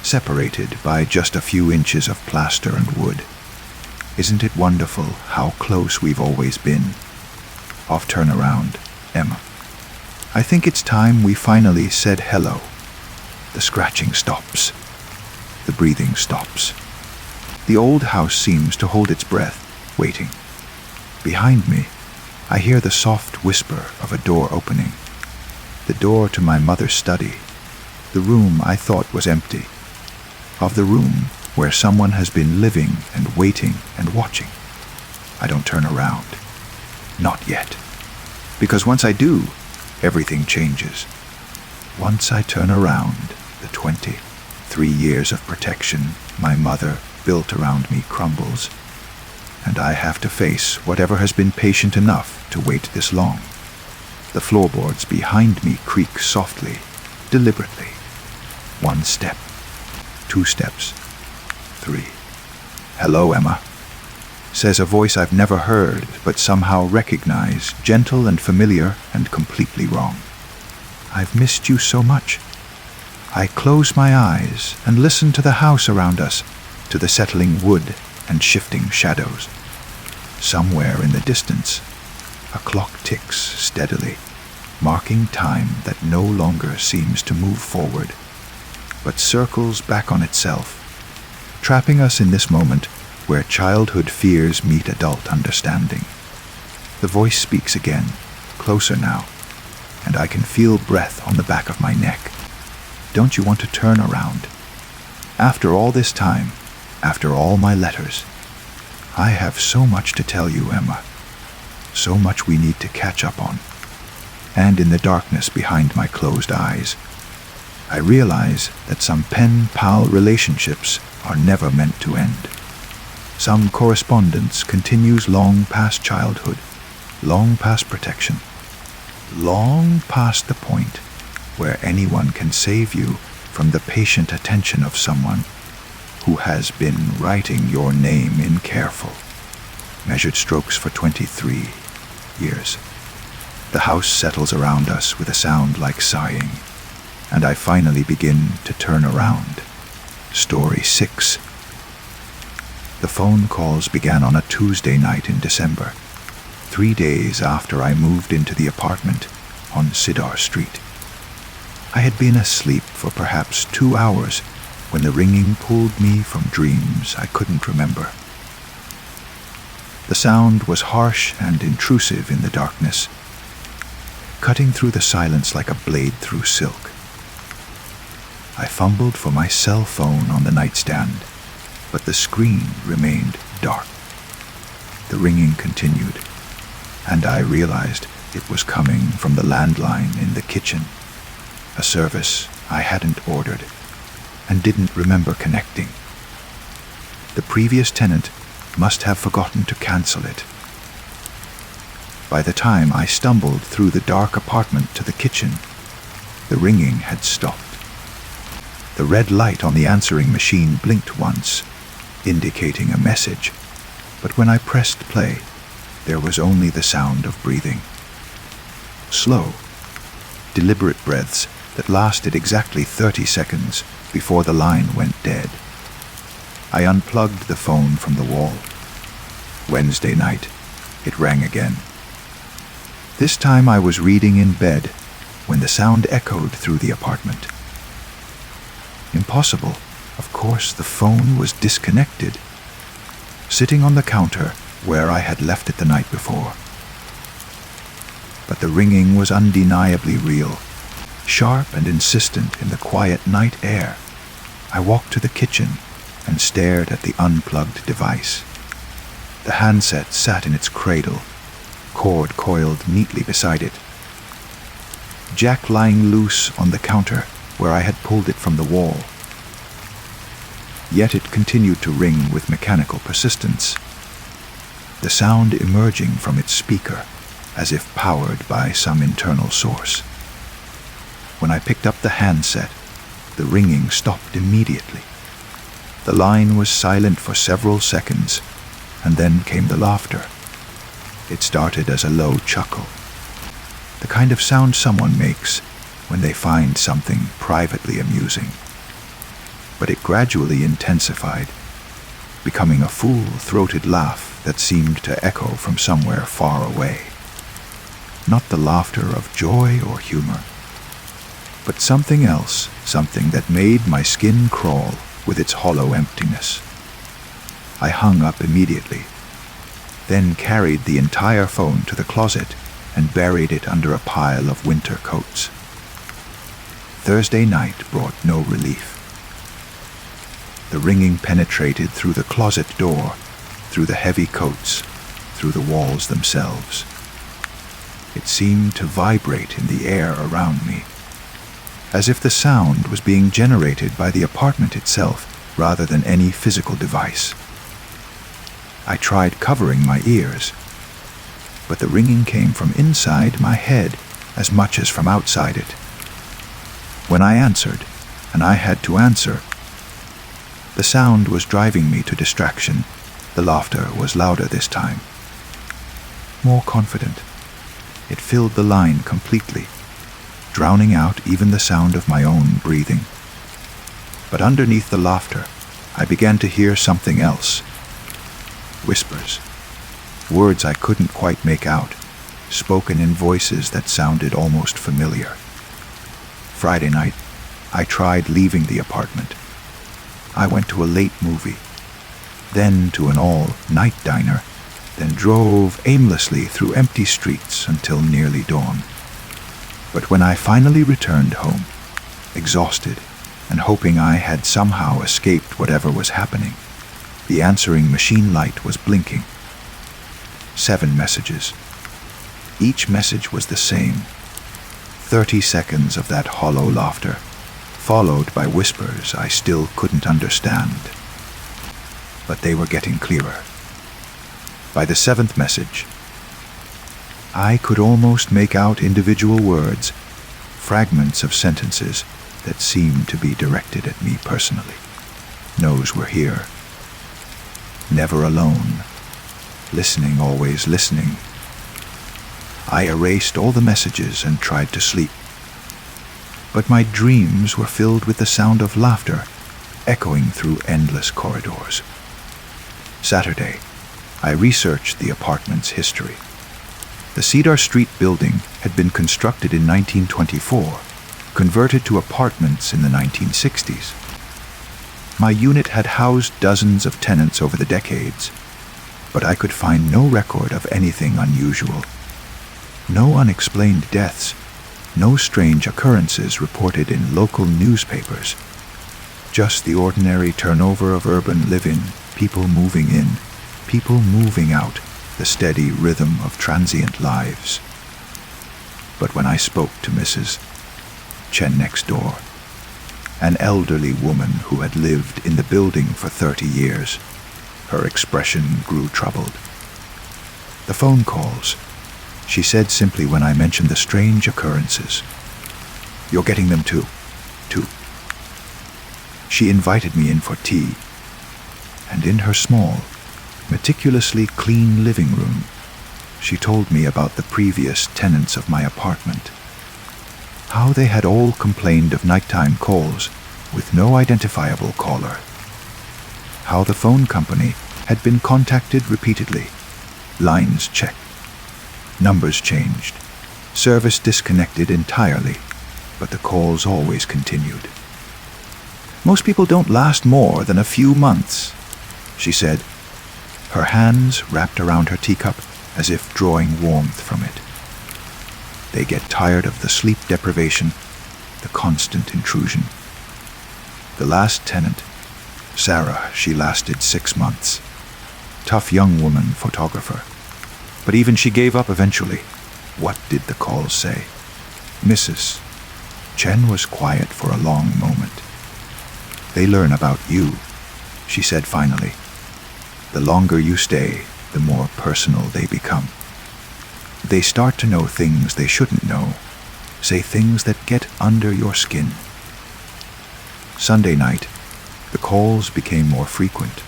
separated by just a few inches of plaster and wood. Isn't it wonderful how close we've always been? Off turnaround, Emma. I think it's time we finally said hello. The scratching stops. The breathing stops. The old house seems to hold its breath, waiting. Behind me, I hear the soft whisper of a door opening. The door to my mother's study, the room I thought was empty. Of the room where someone has been living and waiting and watching. I don't turn around. Not yet. because once I do, everything changes. Once I turn around, the 23 years of protection my mother built around me crumbles, and I have to face whatever has been patient enough to wait this long. The floorboards behind me creak softly, deliberately. 1 step, 2 steps, 3. "Hello, Emma," says a voice I've never heard but somehow recognize, gentle and familiar and completely wrong. "I've missed you so much." I close my eyes and listen to the house around us, to the settling wood and shifting shadows. Somewhere in the distance, a clock ticks steadily, marking time that no longer seems to move forward, but circles back on itself, trapping us in this moment where childhood fears meet adult understanding. The voice speaks again, closer now, and I can feel breath on the back of my neck. "Don't you want to turn around? After all this time, after all my letters, I have so much to tell you, Emma. So much we need to catch up on." And in the darkness behind my closed eyes, I realize that some pen-pal relationships are never meant to end. Some correspondence continues long past childhood, long past protection, long past the point where anyone can save you from the patient attention of someone who has been writing your name in careful, measured strokes for 23 years. The house settles around us with a sound like sighing, and I finally begin to turn around. Story 6. The phone calls began on a Tuesday night in December, 3 days after I moved into the apartment on Cedar Street. I had been asleep for perhaps 2 hours when the ringing pulled me from dreams I couldn't remember. The sound was harsh and intrusive in the darkness, cutting through the silence like a blade through silk. I fumbled for my cell phone on the nightstand, but the screen remained dark. The ringing continued, and I realized it was coming from the landline in the kitchen, a service I hadn't ordered and didn't remember connecting. The previous tenant must have forgotten to cancel it. By the time I stumbled through the dark apartment to the kitchen, the ringing had stopped. The red light on the answering machine blinked once, indicating a message, but when I pressed play, there was only the sound of breathing. Slow, deliberate breaths that lasted exactly 30 seconds before the line went dead. I unplugged the phone from the wall. Wednesday night, it rang again. This time I was reading in bed when the sound echoed through the apartment. Impossible. Of course, the phone was disconnected, sitting on the counter where I had left it the night before. But the ringing was undeniably real, sharp and insistent in the quiet night air. I walked to the kitchen and stared at the unplugged device. The handset sat in its cradle, cord coiled neatly beside it. Jack lying loose on the counter where I had pulled it from the wall. Yet it continued to ring with mechanical persistence, the sound emerging from its speaker as if powered by some internal source. When I picked up the handset, the ringing stopped immediately. The line was silent for several seconds, and then came the laughter. It started as a low chuckle, the kind of sound someone makes when they find something privately amusing. But it gradually intensified, becoming a full-throated laugh that seemed to echo from somewhere far away. Not the laughter of joy or humor, but something else, something that made my skin crawl with its hollow emptiness. I hung up immediately, then carried the entire phone to the closet and buried it under a pile of winter coats. Thursday night brought no relief. The ringing penetrated through the closet door, through the heavy coats, through the walls themselves. It seemed to vibrate in the air around me, as if the sound was being generated by the apartment itself rather than any physical device. I tried covering my ears, but the ringing came from inside my head as much as from outside it. When I answered, and I had to answer, the sound was driving me to distraction. The laughter was louder this time, more confident. It filled the line completely, drowning out even the sound of my own breathing. But underneath the laughter, I began to hear something else. Whispers, words I couldn't quite make out, spoken in voices that sounded almost familiar. Friday night, I tried leaving the apartment. I went to a late movie, then to an all-night diner, then drove aimlessly through empty streets until nearly dawn. But when I finally returned home, exhausted and hoping I had somehow escaped whatever was happening, the answering machine light was blinking. 7 messages. Each message was the same. 30 seconds of that hollow laughter, followed by whispers I still couldn't understand. But they were getting clearer. By the 7th message, I could almost make out individual words, fragments of sentences that seemed to be directed at me personally. Knows we're here. Never alone. Listening, always listening. I erased all the messages and tried to sleep. But my dreams were filled with the sound of laughter, echoing through endless corridors. Saturday, I researched the apartment's history. The Cedar Street building had been constructed in 1924, converted to apartments in the 1960s. My unit had housed dozens of tenants over the decades, but I could find no record of anything unusual. No unexplained deaths, no strange occurrences reported in local newspapers. Just the ordinary turnover of urban living, people moving in, people moving out, the steady rhythm of transient lives. But when I spoke to Mrs. Chen next door, an elderly woman who had lived in the building for 30 years, her expression grew troubled. The phone calls, she said simply when I mentioned the strange occurrences. You're getting them too. She invited me in for tea, and in her small, meticulously clean living room, she told me about the previous tenants of my apartment. How they had all complained of nighttime calls with no identifiable caller. How the phone company had been contacted repeatedly, lines checked, numbers changed, service disconnected entirely, but the calls always continued. Most people don't last more than a few months, she said, her hands wrapped around her teacup as if drawing warmth from it. They get tired of the sleep deprivation, the constant intrusion. The last tenant, Sarah, she lasted 6 months. Tough young woman, photographer. But even she gave up eventually. What did the calls say? Mrs. Chen was quiet for a long moment. They learn about you, she said finally. The longer you stay, the more personal they become. They start to know things they shouldn't know, say things that get under your skin. Sunday night, the calls became more frequent.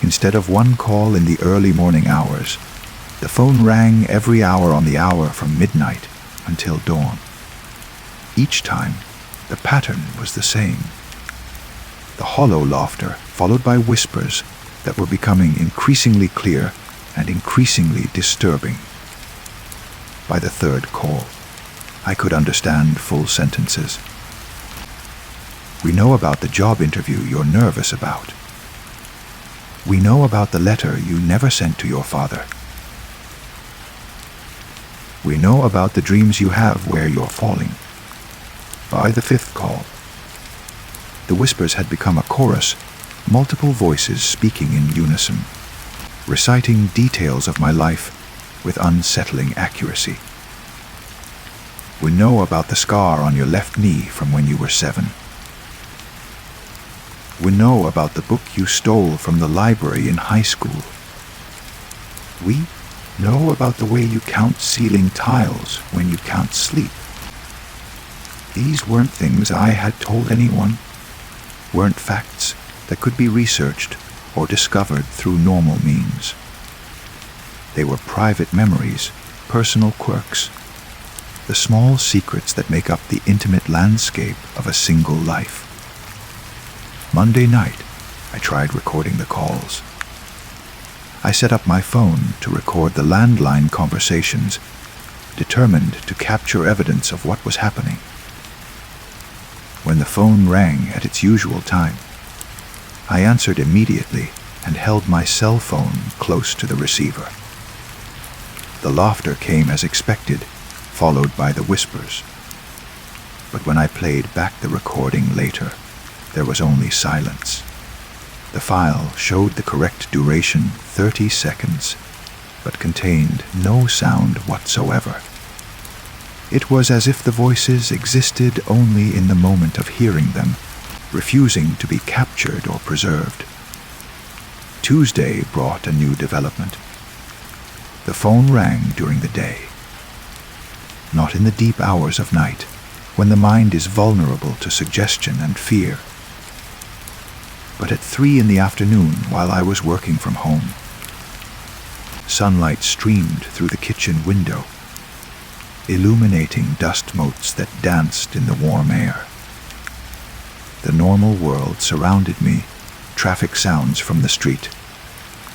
Instead of one call in the early morning hours, the phone rang every hour on the hour from midnight until dawn. Each time, the pattern was the same. The hollow laughter followed by whispers that were becoming increasingly clear and increasingly disturbing. By the 3rd call, I could understand full sentences. We know about the job interview you're nervous about. We know about the letter you never sent to your father. We know about the dreams you have where you're falling. By the 5th call, the whispers had become a chorus, multiple voices speaking in unison, reciting details of my life with unsettling accuracy. We know about the scar on your left knee from when you were 7. We know about the book you stole from the library in high school. We know about the way you count ceiling tiles when you can't sleep. These weren't things I had told anyone, weren't facts that could be researched or discovered through normal means. They were private memories, personal quirks, the small secrets that make up the intimate landscape of a single life. Monday night, I tried recording the calls. I set up my phone to record the landline conversations, determined to capture evidence of what was happening. When the phone rang at its usual time, I answered immediately and held my cell phone close to the receiver. The laughter came as expected, followed by the whispers. But when I played back the recording later, there was only silence. The file showed the correct duration, 30 seconds, but contained no sound whatsoever. It was as if the voices existed only in the moment of hearing them, refusing to be captured or preserved. Tuesday brought a new development. The phone rang during the day. Not in the deep hours of night, when the mind is vulnerable to suggestion and fear, but at 3 in the afternoon while I was working from home. Sunlight streamed through the kitchen window, illuminating dust motes that danced in the warm air. The normal world surrounded me, traffic sounds from the street,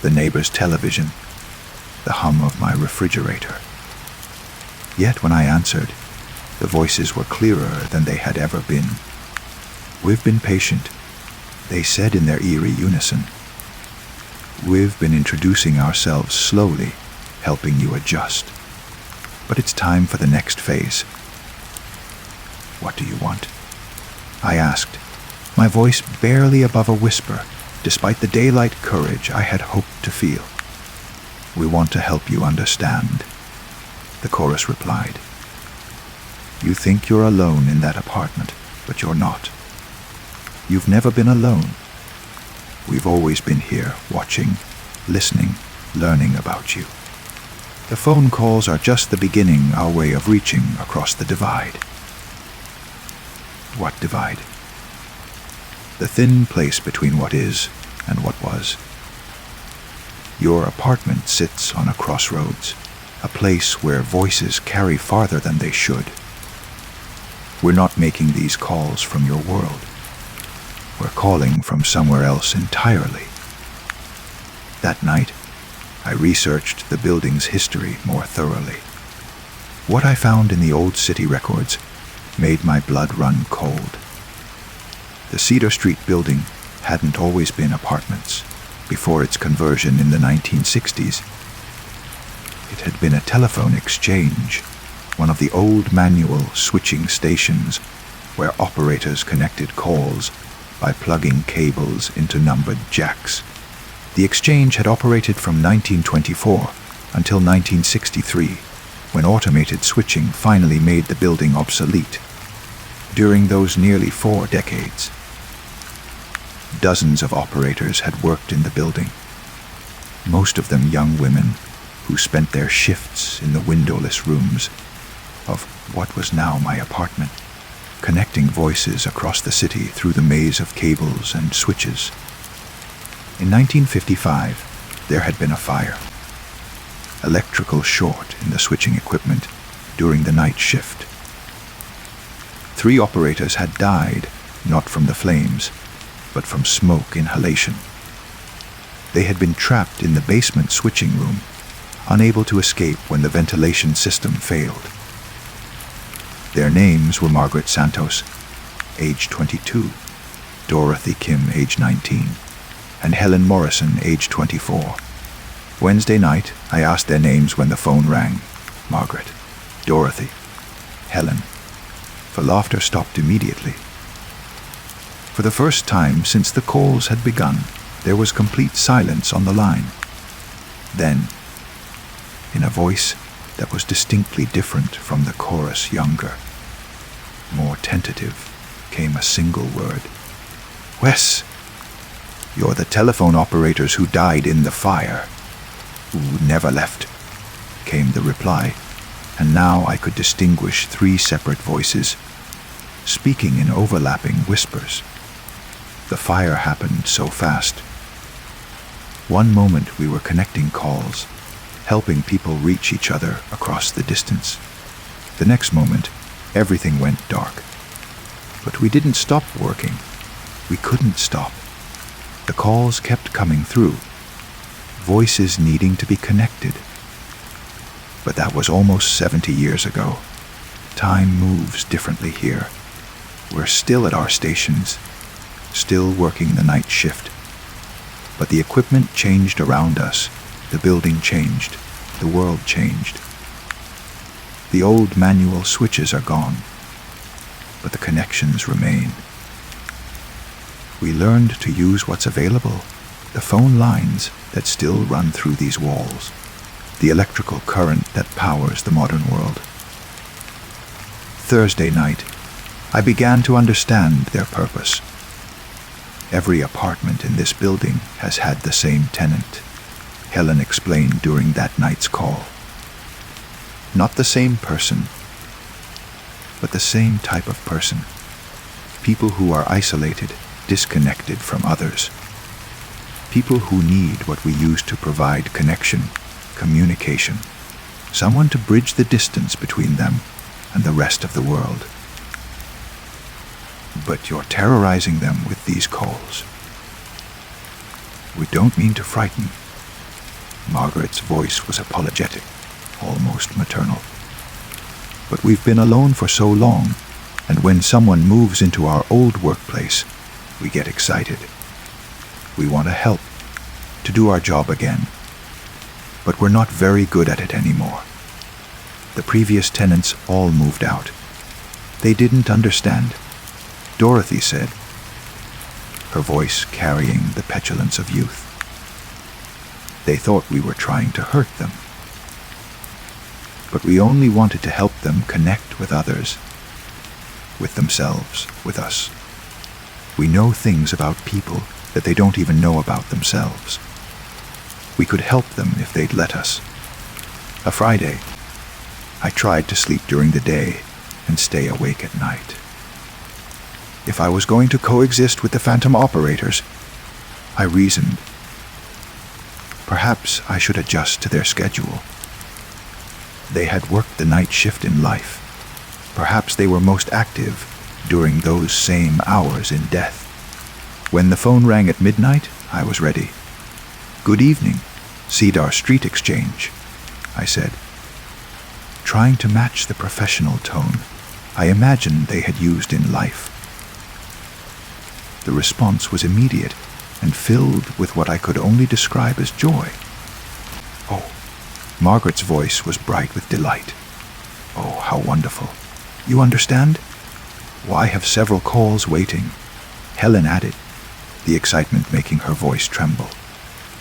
the neighbor's television, the hum of my refrigerator. Yet when I answered, the voices were clearer than they had ever been. "We've been patient," they said in their eerie unison. "We've been introducing ourselves slowly, helping you adjust. But it's time for the next phase." "What do you want?" I asked, my voice barely above a whisper, despite the daylight courage I had hoped to feel. "We want to help you understand," the chorus replied. "You think you're alone in that apartment, but you're not. You've never been alone. We've always been here, watching, listening, learning about you. The phone calls are just the beginning, our way of reaching across the divide." What divide? The thin place between what is and what was. Your apartment sits on a crossroads, a place where voices carry farther than they should. We're not making these calls from your world. We're calling from somewhere else entirely. That night, I researched the building's history more thoroughly. What I found in the old city records made my blood run cold. The Cedar Street building hadn't always been apartments before its conversion in the 1960s. It had been a telephone exchange, one of the old manual switching stations where operators connected calls by plugging cables into numbered jacks. The exchange had operated from 1924 until 1963, when automated switching finally made the building obsolete. During those nearly 4 decades, dozens of operators had worked in the building, most of them young women who spent their shifts in the windowless rooms of what was now my apartment, connecting voices across the city through the maze of cables and switches. In 1955, there had been a fire, electrical short in the switching equipment during the night shift. 3 operators had died, not from the flames, but from smoke inhalation. They had been trapped in the basement switching room, unable to escape when the ventilation system failed. Their names were Margaret Santos, age 22, Dorothy Kim, age 19, and Helen Morrison, age 24. Wednesday night, I asked their names when the phone rang. Margaret, Dorothy, Helen. For laughter stopped immediately. For the first time since the calls had begun, there was complete silence on the line. Then, in a voice that was distinctly different from the chorus younger. More tentative came a single word. "Wes, you're the telephone operators who died in the fire, who never left," came the reply, and now I could distinguish 3 separate voices, speaking in overlapping whispers. The fire happened so fast. One moment we were connecting calls, helping people reach each other across the distance. The next moment, everything went dark. But we didn't stop working. We couldn't stop. The calls kept coming through, voices needing to be connected. But that was almost 70 years ago. Time moves differently here. We're still at our stations, still working the night shift. But the equipment changed around us, the building changed, the world changed. The old manual switches are gone, but the connections remain. We learned to use what's available, the phone lines that still run through these walls, the electrical current that powers the modern world. Thursday night, I began to understand their purpose. Every apartment in this building has had the same tenant, Helen explained during that night's call. Not the same person, but the same type of person. People who are isolated, disconnected from others. People who need what we use to provide connection, communication. Someone to bridge the distance between them and the rest of the world. But you're terrorizing them with these calls. We don't mean to frighten. Margaret's voice was apologetic, almost maternal. But we've been alone for so long, and when someone moves into our old workplace, we get excited. We want to help, to do our job again. But we're not very good at it anymore. The previous tenants all moved out. They didn't understand, Dorothy said, her voice carrying the petulance of youth. They thought we were trying to hurt them. But we only wanted to help them connect with others, with themselves, with us. We know things about people that they don't even know about themselves. We could help them if they'd let us. A Friday, I tried to sleep during the day and stay awake at night. If I was going to coexist with the phantom operators, I reasoned, perhaps I should adjust to their schedule. They had worked the night shift in life. Perhaps they were most active during those same hours in death. When the phone rang at midnight, I was ready. "Good evening, Cedar Street Exchange," I said, trying to match the professional tone I imagined they had used in life. The response was immediate and filled with what I could only describe as joy. "Oh," Margaret's voice was bright with delight. "Oh, how wonderful. You understand? Well, I have several calls waiting," Helen added, the excitement making her voice tremble.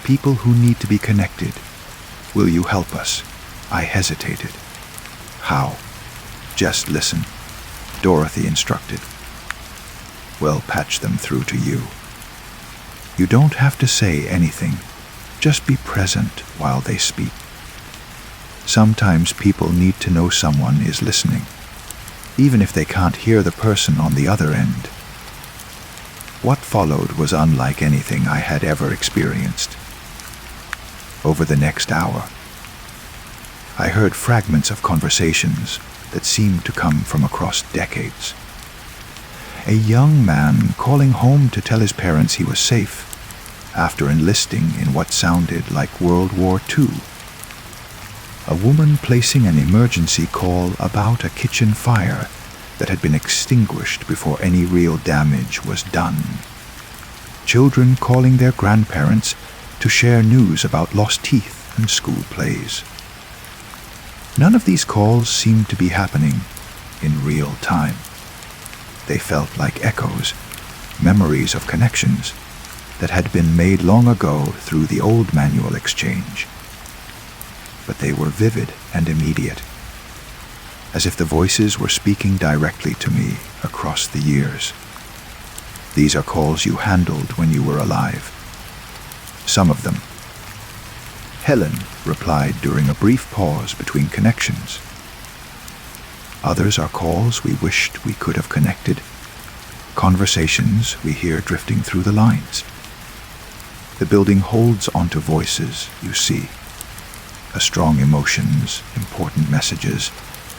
"People who need to be connected. Will you help us?" I hesitated. "How?" "Just listen," Dorothy instructed. "We'll patch them through to you. You don't have to say anything. Just be present while they speak. Sometimes people need to know someone is listening, even if they can't hear the person on the other end." What followed was unlike anything I had ever experienced. Over the next hour, I heard fragments of conversations that seemed to come from across decades. A young man calling home to tell his parents he was safe after enlisting in what sounded like World War II. A woman placing an emergency call about a kitchen fire that had been extinguished before any real damage was done. Children calling their grandparents to share news about lost teeth and school plays. None of these calls seemed to be happening in real time. They felt like echoes, memories of connections that had been made long ago through the old manual exchange. but they were vivid and immediate, as if the voices were speaking directly to me across the years. These are calls you handled when you were alive. Some of them. Helen replied during a brief pause between connections. Others are calls we wished we could have connected, conversations we hear drifting through the lines. The building holds onto voices, you see. Strong emotions, important messages.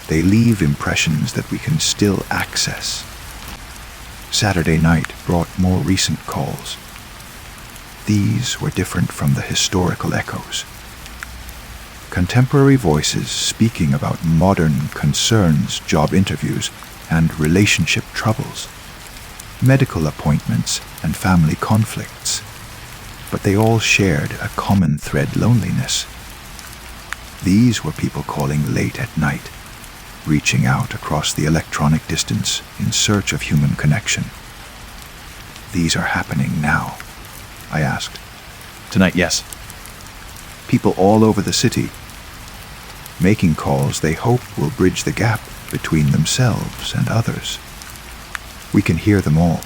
They leave impressions that we can still access. Saturday night brought more recent calls. These were different from the historical echoes. Contemporary voices speaking about modern concerns, job interviews, and relationship troubles, medical appointments, and family conflicts. But they all shared a common thread: loneliness. These were people calling late at night, reaching out across the electronic distance in search of human connection. These are happening now, I asked. Tonight, yes. People all over the city, making calls they hope will bridge the gap between themselves and others. We can hear them all.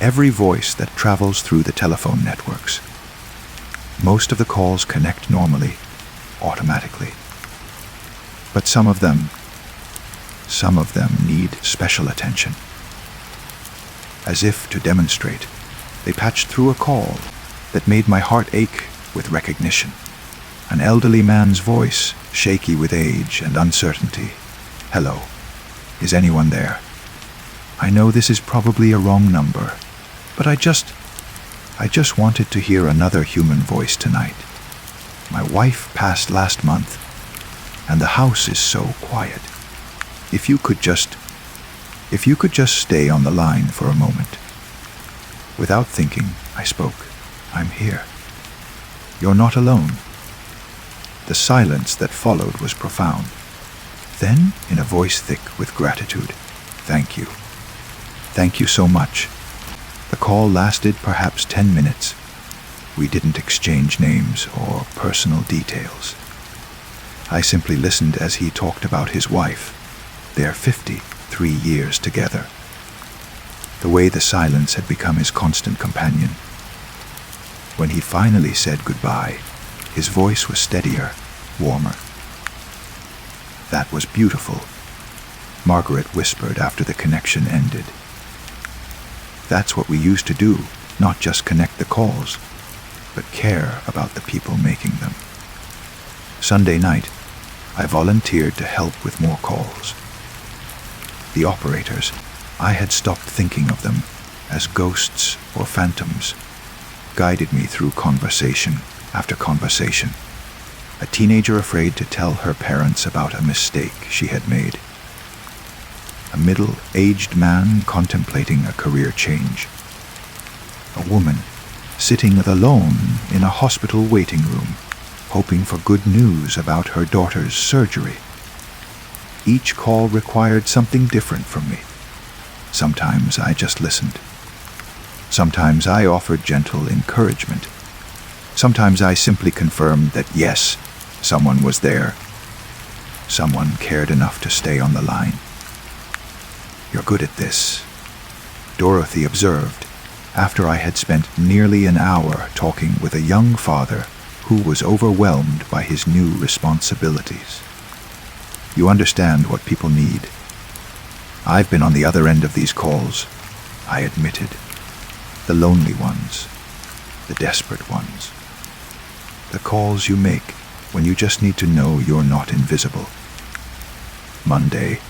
Every voice that travels through the telephone networks. Most of the calls connect normally, automatically. But some of them need special attention. As if to demonstrate, they patched through a call that made my heart ache with recognition. An elderly man's voice, shaky with age and uncertainty. Hello, is anyone there? I know this is probably a wrong number, but I just wanted to hear another human voice tonight. My wife passed last month, and the house is so quiet. If you could just stay on the line for a moment. Without thinking, I spoke. I'm here. You're not alone. The silence that followed was profound. Then, in a voice thick with gratitude, thank you. Thank you so much. The call lasted perhaps 10 minutes. We didn't exchange names or personal details. I simply listened as he talked about his wife. They're 53 years together. The way the silence had become his constant companion. When he finally said goodbye, his voice was steadier, warmer. That was beautiful, Margaret whispered after the connection ended. That's what we used to do, not just connect the calls, but care about the people making them. Sunday night, I volunteered to help with more calls. The operators, I had stopped thinking of them as ghosts or phantoms, guided me through conversation after conversation. A teenager afraid to tell her parents about a mistake she had made. A middle-aged man contemplating a career change. A woman sitting alone in a hospital waiting room, hoping for good news about her daughter's surgery. Each call required something different from me. Sometimes I just listened. Sometimes I offered gentle encouragement. Sometimes I simply confirmed that yes, someone was there. Someone cared enough to stay on the line. You're good at this, Dorothy observed, after I had spent nearly an hour talking with a young father who was overwhelmed by his new responsibilities. You understand what people need. I've been on the other end of these calls, I admitted. The lonely ones, the desperate ones. The calls you make when you just need to know you're not invisible. Monday,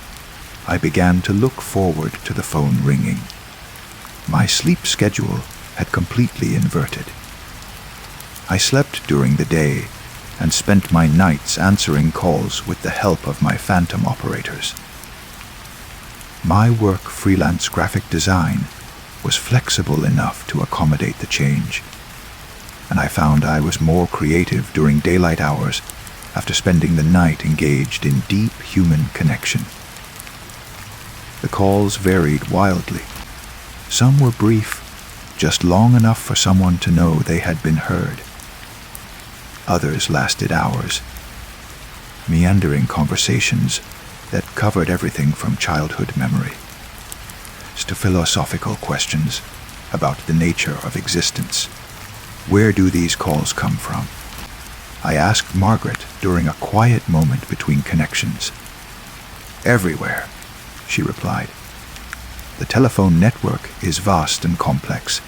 I began to look forward to the phone ringing. My sleep schedule had completely inverted. I slept during the day and spent my nights answering calls with the help of my phantom operators. My work, freelance graphic design, was flexible enough to accommodate the change, and I found I was more creative during daylight hours after spending the night engaged in deep human connection. The calls varied wildly. Some were brief, just long enough for someone to know they had been heard. Others lasted hours, meandering conversations that covered everything from childhood memory to philosophical questions about the nature of existence. Where do these calls come from? I asked Margaret during a quiet moment between connections. Everywhere, she replied. The telephone network is vast and complex,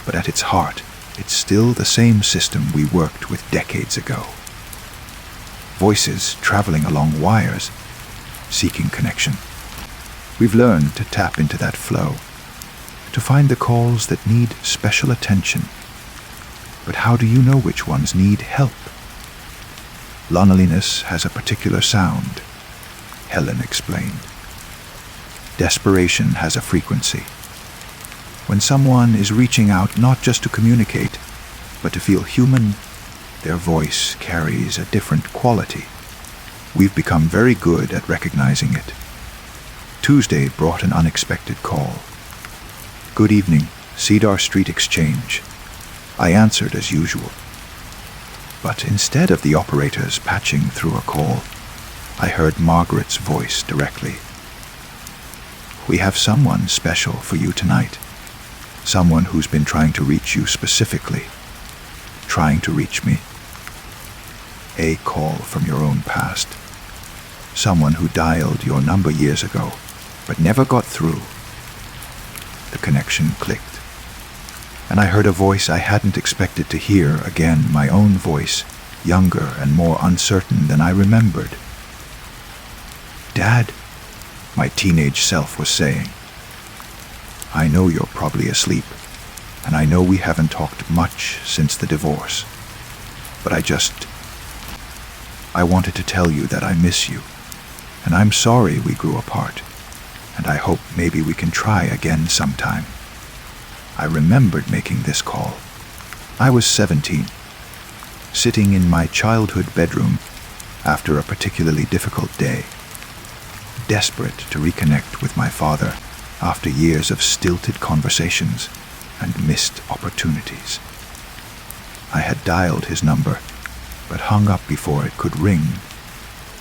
but at its heart, it's still the same system we worked with decades ago. Voices traveling along wires, seeking connection. We've learned to tap into that flow, to find the calls that need special attention. But how do you know which ones need help? Loneliness has a particular sound, Helen explained. Desperation has a frequency. When someone is reaching out not just to communicate, but to feel human, their voice carries a different quality. We've become very good at recognizing it. Tuesday brought an unexpected call. Good evening, Cedar Street Exchange. I answered as usual. But instead of the operators patching through a call, I heard Margaret's voice directly. We have someone special for you tonight. Someone who's been trying to reach you specifically. Trying to reach me. A call from your own past. Someone who dialed your number years ago, but never got through. The connection clicked, and I heard a voice I hadn't expected to hear again, my own voice, younger and more uncertain than I remembered. Dad, my teenage self was saying. I know you're probably asleep, and I know we haven't talked much since the divorce, but I wanted to tell you that I miss you, and I'm sorry we grew apart, and I hope maybe we can try again sometime. I remembered making this call. I was 17, sitting in my childhood bedroom after a particularly difficult day, desperate to reconnect with my father after years of stilted conversations and missed opportunities. I had dialed his number, but hung up before it could ring,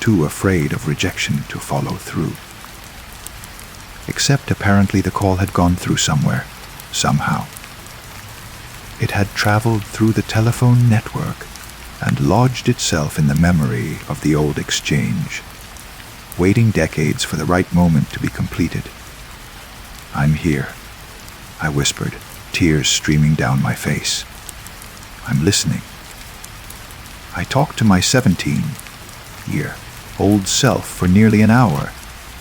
too afraid of rejection to follow through. Except apparently the call had gone through somewhere, somehow. It had traveled through the telephone network and lodged itself in the memory of the old exchange, waiting decades for the right moment to be completed. I'm here, I whispered, tears streaming down my face. I'm listening. I talked to my 17-year-old self for nearly an hour,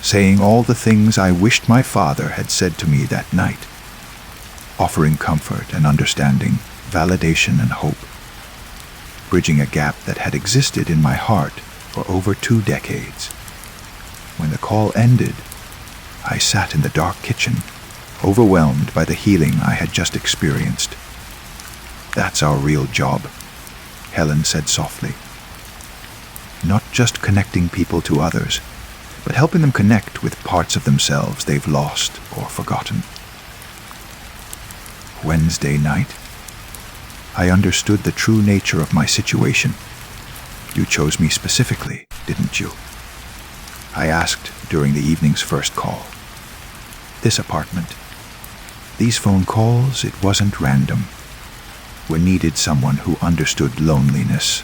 saying all the things I wished my father had said to me that night, offering comfort and understanding, validation and hope, bridging a gap that had existed in my heart for over 2 decades. When the call ended, I sat in the dark kitchen, overwhelmed by the healing I had just experienced. That's our real job, Helen said softly. Not just connecting people to others, but helping them connect with parts of themselves they've lost or forgotten. Wednesday night, I understood the true nature of my situation. You chose me specifically, didn't you? I asked during the evening's first call. This apartment, these phone calls, it wasn't random. We needed someone who understood loneliness,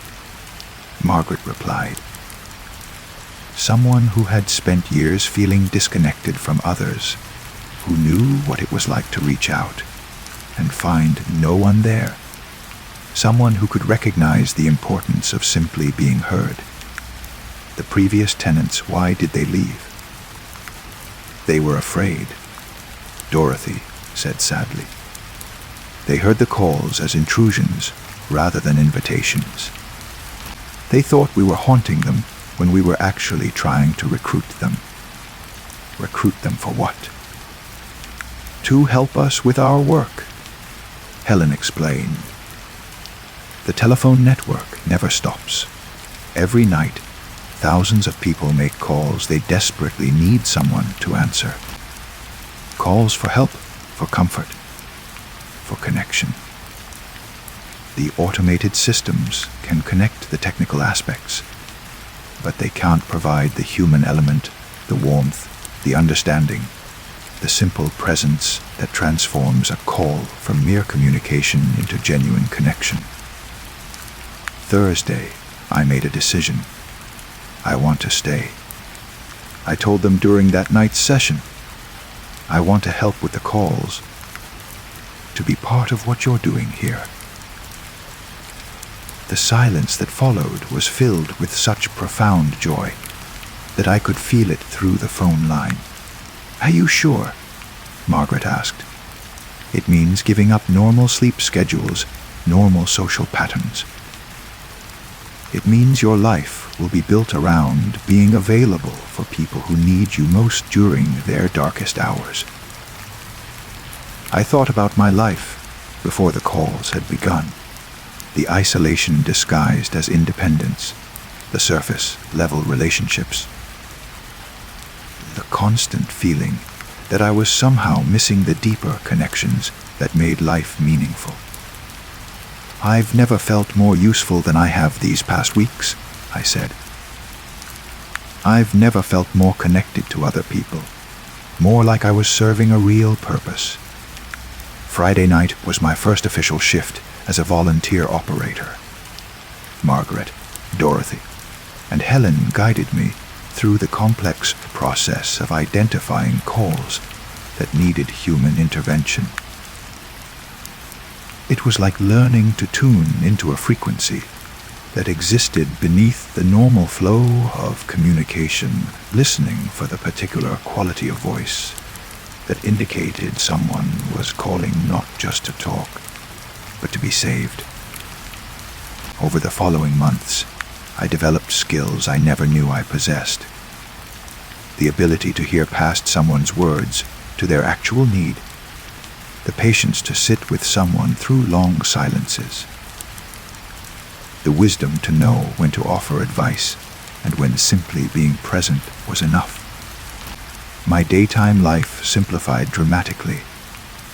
Margaret replied. Someone who had spent years feeling disconnected from others, who knew what it was like to reach out and find no one there. Someone who could recognize the importance of simply being heard. The previous tenants, why did they leave? They were afraid, Dorothy said sadly. They heard the calls as intrusions rather than invitations. They thought we were haunting them when we were actually trying to recruit them. Recruit them for what? To help us with our work, Helen explained. The telephone network never stops. Every night, thousands of people make calls they desperately need someone to answer. Calls for help, for comfort, for connection. The automated systems can connect the technical aspects, but they can't provide the human element, the warmth, the understanding, the simple presence that transforms a call from mere communication into genuine connection. Thursday, I made a decision. I want to stay. I told them during that night's session, I want to help with the calls, to be part of what you're doing here. The silence that followed was filled with such profound joy that I could feel it through the phone line. "Are you sure?" Margaret asked. "It means giving up normal sleep schedules, normal social patterns. It means your life will be built around being available for people who need you most during their darkest hours." I thought about my life before the calls had begun. The isolation disguised as independence, the surface-level relationships, the constant feeling that I was somehow missing the deeper connections that made life meaningful. "I've never felt more useful than I have these past weeks," I said. "I've never felt more connected to other people, more like I was serving a real purpose." Friday night was my first official shift as a volunteer operator. Margaret, Dorothy, and Helen guided me through the complex process of identifying calls that needed human intervention. It was like learning to tune into a frequency that existed beneath the normal flow of communication, listening for the particular quality of voice that indicated someone was calling not just to talk, but to be saved. Over the following months, I developed skills I never knew I possessed. The ability to hear past someone's words to their actual need, the patience to sit with someone through long silences, the wisdom to know when to offer advice and when simply being present was enough. My daytime life simplified dramatically.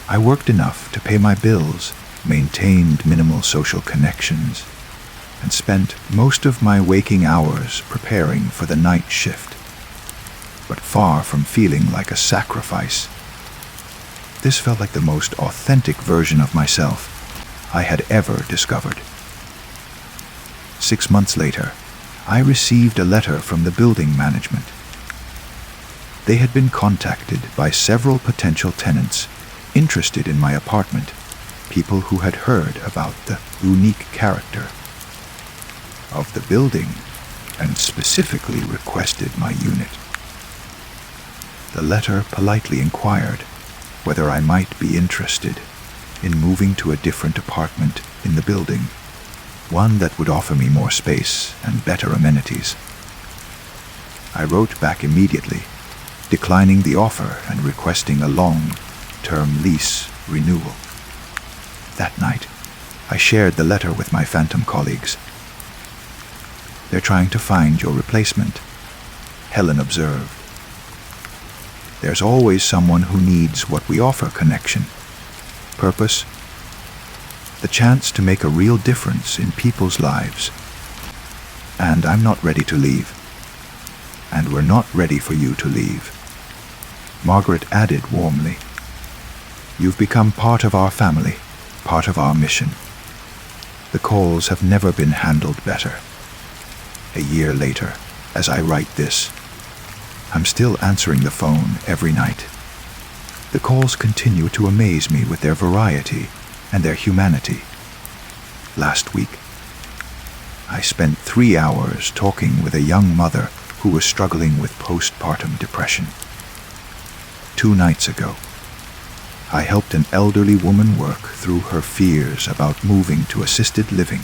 I worked enough to pay my bills, maintained minimal social connections, and spent most of my waking hours preparing for the night shift. But far from feeling like a sacrifice, this felt like the most authentic version of myself I had ever discovered. 6 months later, I received a letter from the building management. They had been contacted by several potential tenants interested in my apartment, people who had heard about the unique character of the building and specifically requested my unit. The letter politely inquired whether I might be interested in moving to a different apartment in the building, one that would offer me more space and better amenities. I wrote back immediately, declining the offer and requesting a long-term lease renewal. That night, I shared the letter with my phantom colleagues. "They're trying to find your replacement," Helen observed. "There's always someone who needs what we offer: connection, purpose, the chance to make a real difference in people's lives. And I'm not ready to leave. And we're not ready for you to leave." Margaret added warmly, "You've become part of our family, part of our mission. The calls have never been handled better." A year later, as I write this, I'm still answering the phone every night. The calls continue to amaze me with their variety and their humanity. Last week, I spent 3 hours talking with a young mother who was struggling with postpartum depression. 2 nights ago, I helped an elderly woman work through her fears about moving to assisted living.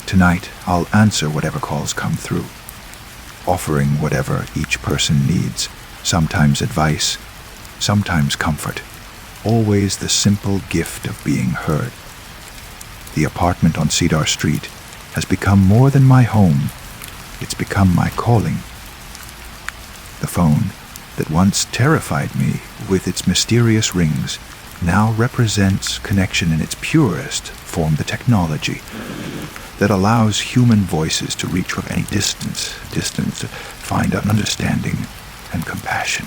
Tonight, I'll answer whatever calls come through, offering whatever each person needs, sometimes advice, sometimes comfort, always the simple gift of being heard. The apartment on Cedar Street has become more than my home. It's become my calling. The phone that once terrified me with its mysterious rings now represents connection in its purest form, the technology that allows human voices to reach from any distance, to find an understanding and compassion.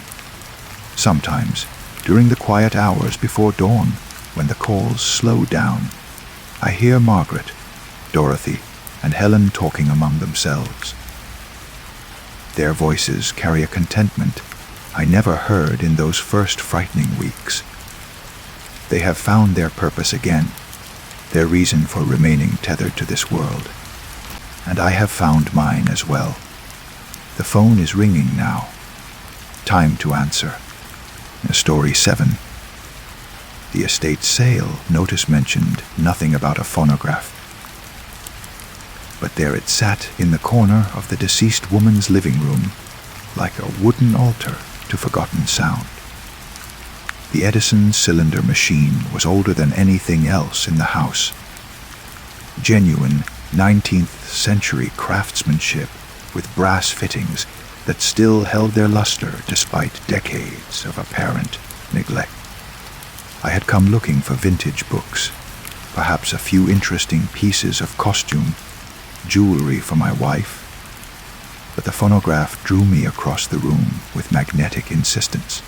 Sometimes, during the quiet hours before dawn, when the calls slow down, I hear Margaret, Dorothy, and Helen talking among themselves. Their voices carry a contentment I never heard in those first frightening weeks. They have found their purpose again, their reason for remaining tethered to this world. And I have found mine as well. The phone is ringing now. Time to answer. Story 7. The estate sale notice mentioned nothing about a phonograph. But there it sat in the corner of the deceased woman's living room, like a wooden altar to forgotten sound. The Edison cylinder machine was older than anything else in the house. Genuine 19th century craftsmanship with brass fittings that still held their luster despite decades of apparent neglect. I had come looking for vintage books, perhaps a few interesting pieces of costume, jewelry for my wife, but the phonograph drew me across the room with magnetic insistence.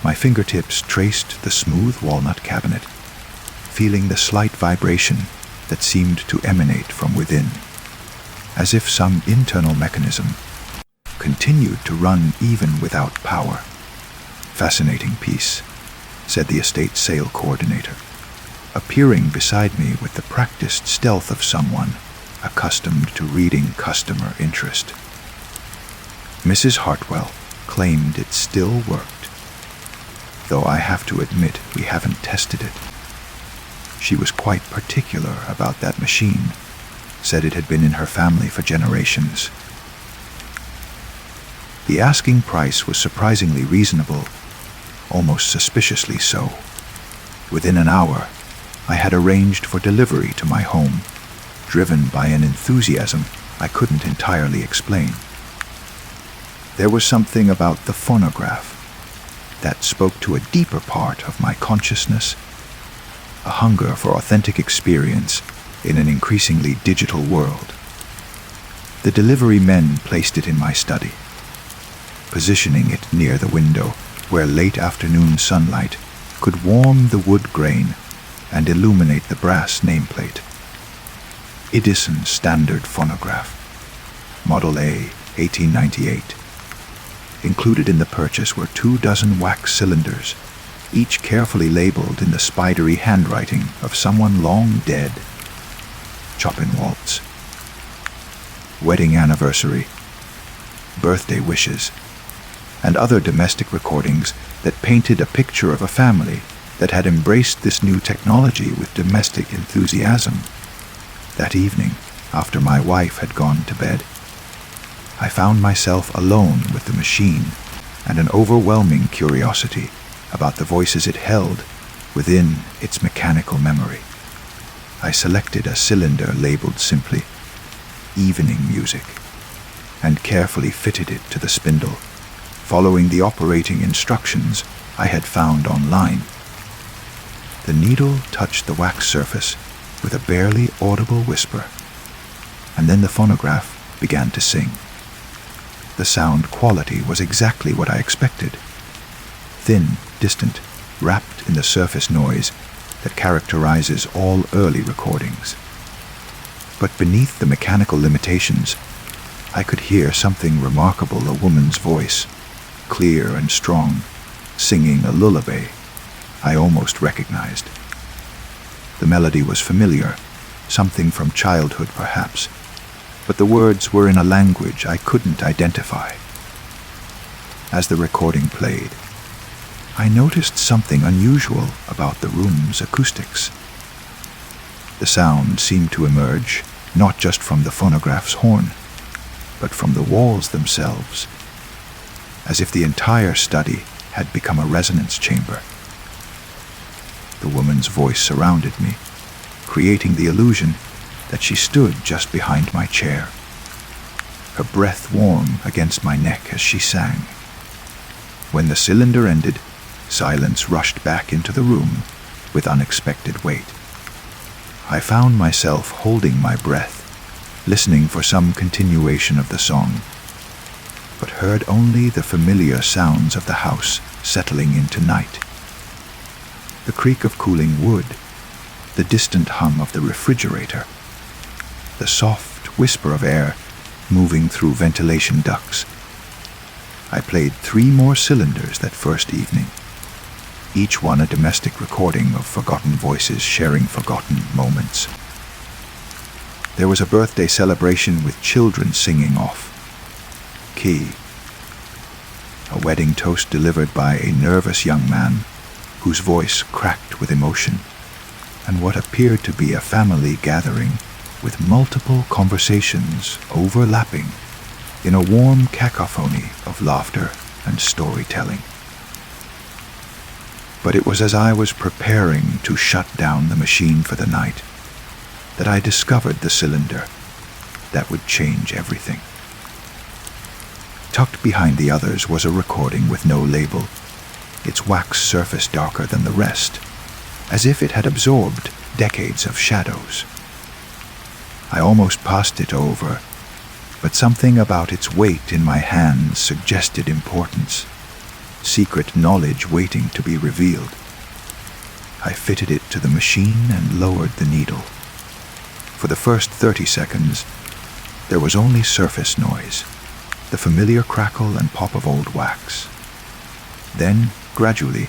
My fingertips traced the smooth walnut cabinet, feeling the slight vibration that seemed to emanate from within, as if some internal mechanism continued to run even without power. Fascinating piece, said the estate sale coordinator, appearing beside me with the practiced stealth of someone accustomed to reading customer interest. Mrs. Hartwell claimed it still worked, though I have to admit we haven't tested it. She was quite particular about that machine, said it had been in her family for generations. The asking price was surprisingly reasonable, almost suspiciously so. Within an hour, I had arranged for delivery to my home, driven by an enthusiasm I couldn't entirely explain. There was something about the phonograph that spoke to a deeper part of my consciousness, a hunger for authentic experience in an increasingly digital world. The delivery men placed it in my study, positioning it near the window where late afternoon sunlight could warm the wood grain and illuminate the brass nameplate. Edison Standard Phonograph, Model A, 1898. Included in the purchase were 24 wax cylinders, each carefully labeled in the spidery handwriting of someone long dead. Chopin Waltz, wedding anniversary, birthday wishes, and other domestic recordings that painted a picture of a family that had embraced this new technology with domestic enthusiasm. That evening, after my wife had gone to bed, I found myself alone with the machine and an overwhelming curiosity about the voices it held within its mechanical memory. I selected a cylinder labeled simply "Evening Music" and carefully fitted it to the spindle, following the operating instructions I had found online. The needle touched the wax surface with a barely audible whisper, and then the phonograph began to sing. The sound quality was exactly what I expected. Thin, distant, wrapped in the surface noise that characterizes all early recordings. But beneath the mechanical limitations, I could hear something remarkable, a woman's voice, clear and strong, singing a lullaby I almost recognized. The melody was familiar, something from childhood perhaps, but the words were in a language I couldn't identify. As the recording played, I noticed something unusual about the room's acoustics. The sound seemed to emerge not just from the phonograph's horn, but from the walls themselves, as if the entire study had become a resonance chamber. The woman's voice surrounded me, creating the illusion that she stood just behind my chair, her breath warm against my neck as she sang. When the cylinder ended, silence rushed back into the room with unexpected weight. I found myself holding my breath, listening for some continuation of the song, but heard only the familiar sounds of the house settling into night. The creak of cooling wood, the distant hum of the refrigerator, the soft whisper of air moving through ventilation ducts. I played 3 more cylinders that first evening, each one a domestic recording of forgotten voices sharing forgotten moments. There was a birthday celebration with children singing off key, a wedding toast delivered by a nervous young man whose voice cracked with emotion, and what appeared to be a family gathering with multiple conversations overlapping in a warm cacophony of laughter and storytelling. But it was as I was preparing to shut down the machine for the night that I discovered the cylinder that would change everything. Tucked behind the others was a recording with no label, its wax surface darker than the rest, as if it had absorbed decades of shadows. I almost passed it over, but something about its weight in my hands suggested importance, secret knowledge waiting to be revealed. I fitted it to the machine and lowered the needle. For the first 30 seconds, there was only surface noise, the familiar crackle and pop of old wax. Then, gradually,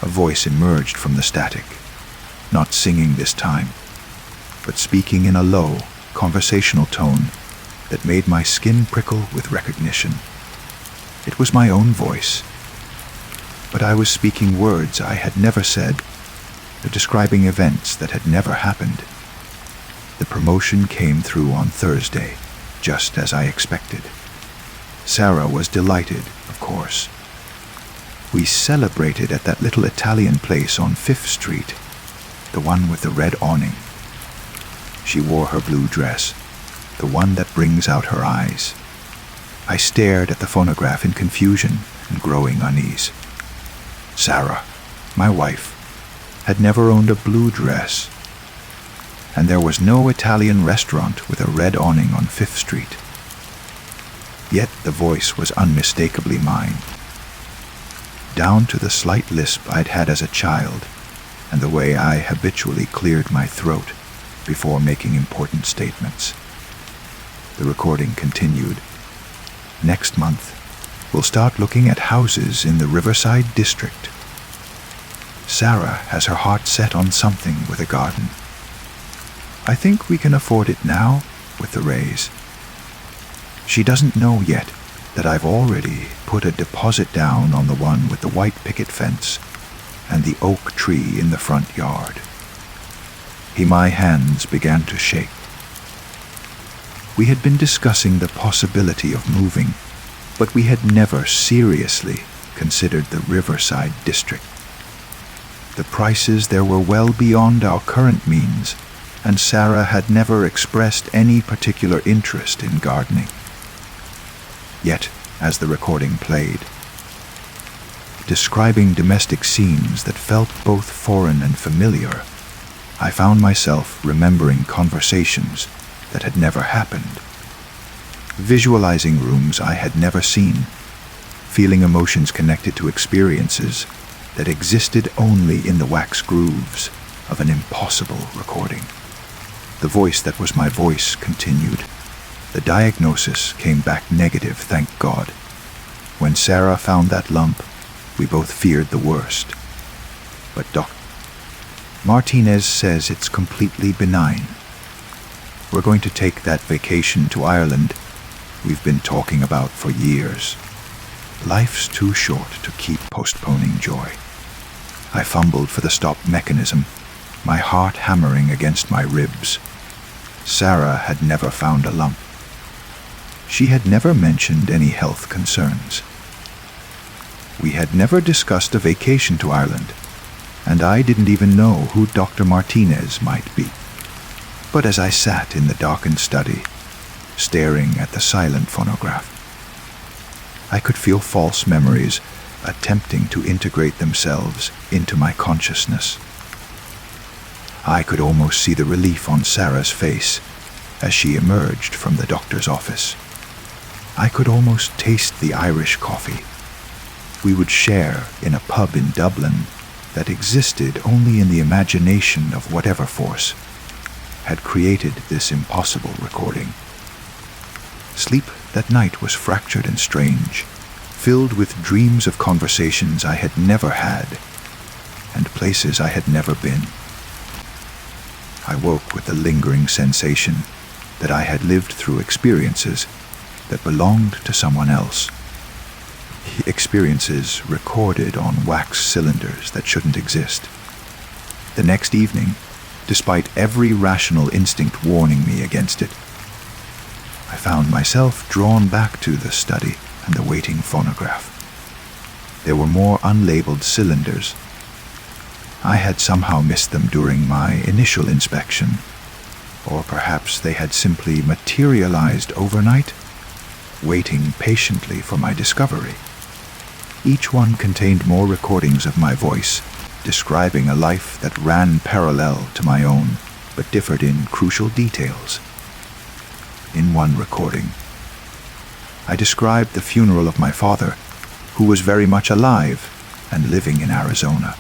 a voice emerged from the static, not singing this time, but speaking in a low, conversational tone that made my skin prickle with recognition. It was my own voice, but I was speaking words I had never said, describing events that had never happened. The promotion came through on Thursday, just as I expected. Sarah was delighted, of course. We celebrated at that little Italian place on 5th Street, the one with the red awning. She wore her blue dress, the one that brings out her eyes. I stared at the phonograph in confusion and growing unease. Sarah, my wife, had never owned a blue dress, and there was no Italian restaurant with a red awning on 5th Street. Yet the voice was unmistakably mine, down to the slight lisp I'd had as a child and the way I habitually cleared my throat before making important statements. The recording continued. Next month, we'll start looking at houses in the Riverside district. Sarah has her heart set on something with a garden. I think we can afford it now with the raise. She doesn't know yet that I've already put a deposit down on the one with the white picket fence and the oak tree in the front yard. My hands began to shake. We had been discussing the possibility of moving, but we had never seriously considered the Riverside district. The prices there were well beyond our current means, and Sarah had never expressed any particular interest in gardening. Yet, as the recording played, describing domestic scenes that felt both foreign and familiar, I found myself remembering conversations that had never happened, visualizing rooms I had never seen, feeling emotions connected to experiences that existed only in the wax grooves of an impossible recording. The voice that was my voice continued. The diagnosis came back negative, thank God. When Sarah found that lump, we both feared the worst. But Dr. Martinez says it's completely benign. We're going to take that vacation to Ireland we've been talking about for years. Life's too short to keep postponing joy. I fumbled for the stop mechanism, my heart hammering against my ribs. Sarah had never found a lump. She had never mentioned any health concerns. We had never discussed a vacation to Ireland, and I didn't even know who Dr. Martinez might be. But as I sat in the darkened study, staring at the silent phonograph, I could feel false memories attempting to integrate themselves into my consciousness. I could almost see the relief on Sarah's face as she emerged from the doctor's office. I could almost taste the Irish coffee we would share in a pub in Dublin that existed only in the imagination of whatever force had created this impossible recording. Sleep that night was fractured and strange, filled with dreams of conversations I had never had and places I had never been. I woke with the lingering sensation that I had lived through experiences that belonged to someone else. Experiences recorded on wax cylinders that shouldn't exist. The next evening, despite every rational instinct warning me against it, I found myself drawn back to the study and the waiting phonograph. There were more unlabeled cylinders. I had somehow missed them during my initial inspection, or perhaps they had simply materialized overnight, waiting patiently for my discovery. Each one contained more recordings of my voice, describing a life that ran parallel to my own, but differed in crucial details. In one recording, I described the funeral of my father, who was very much alive and living in Arizona.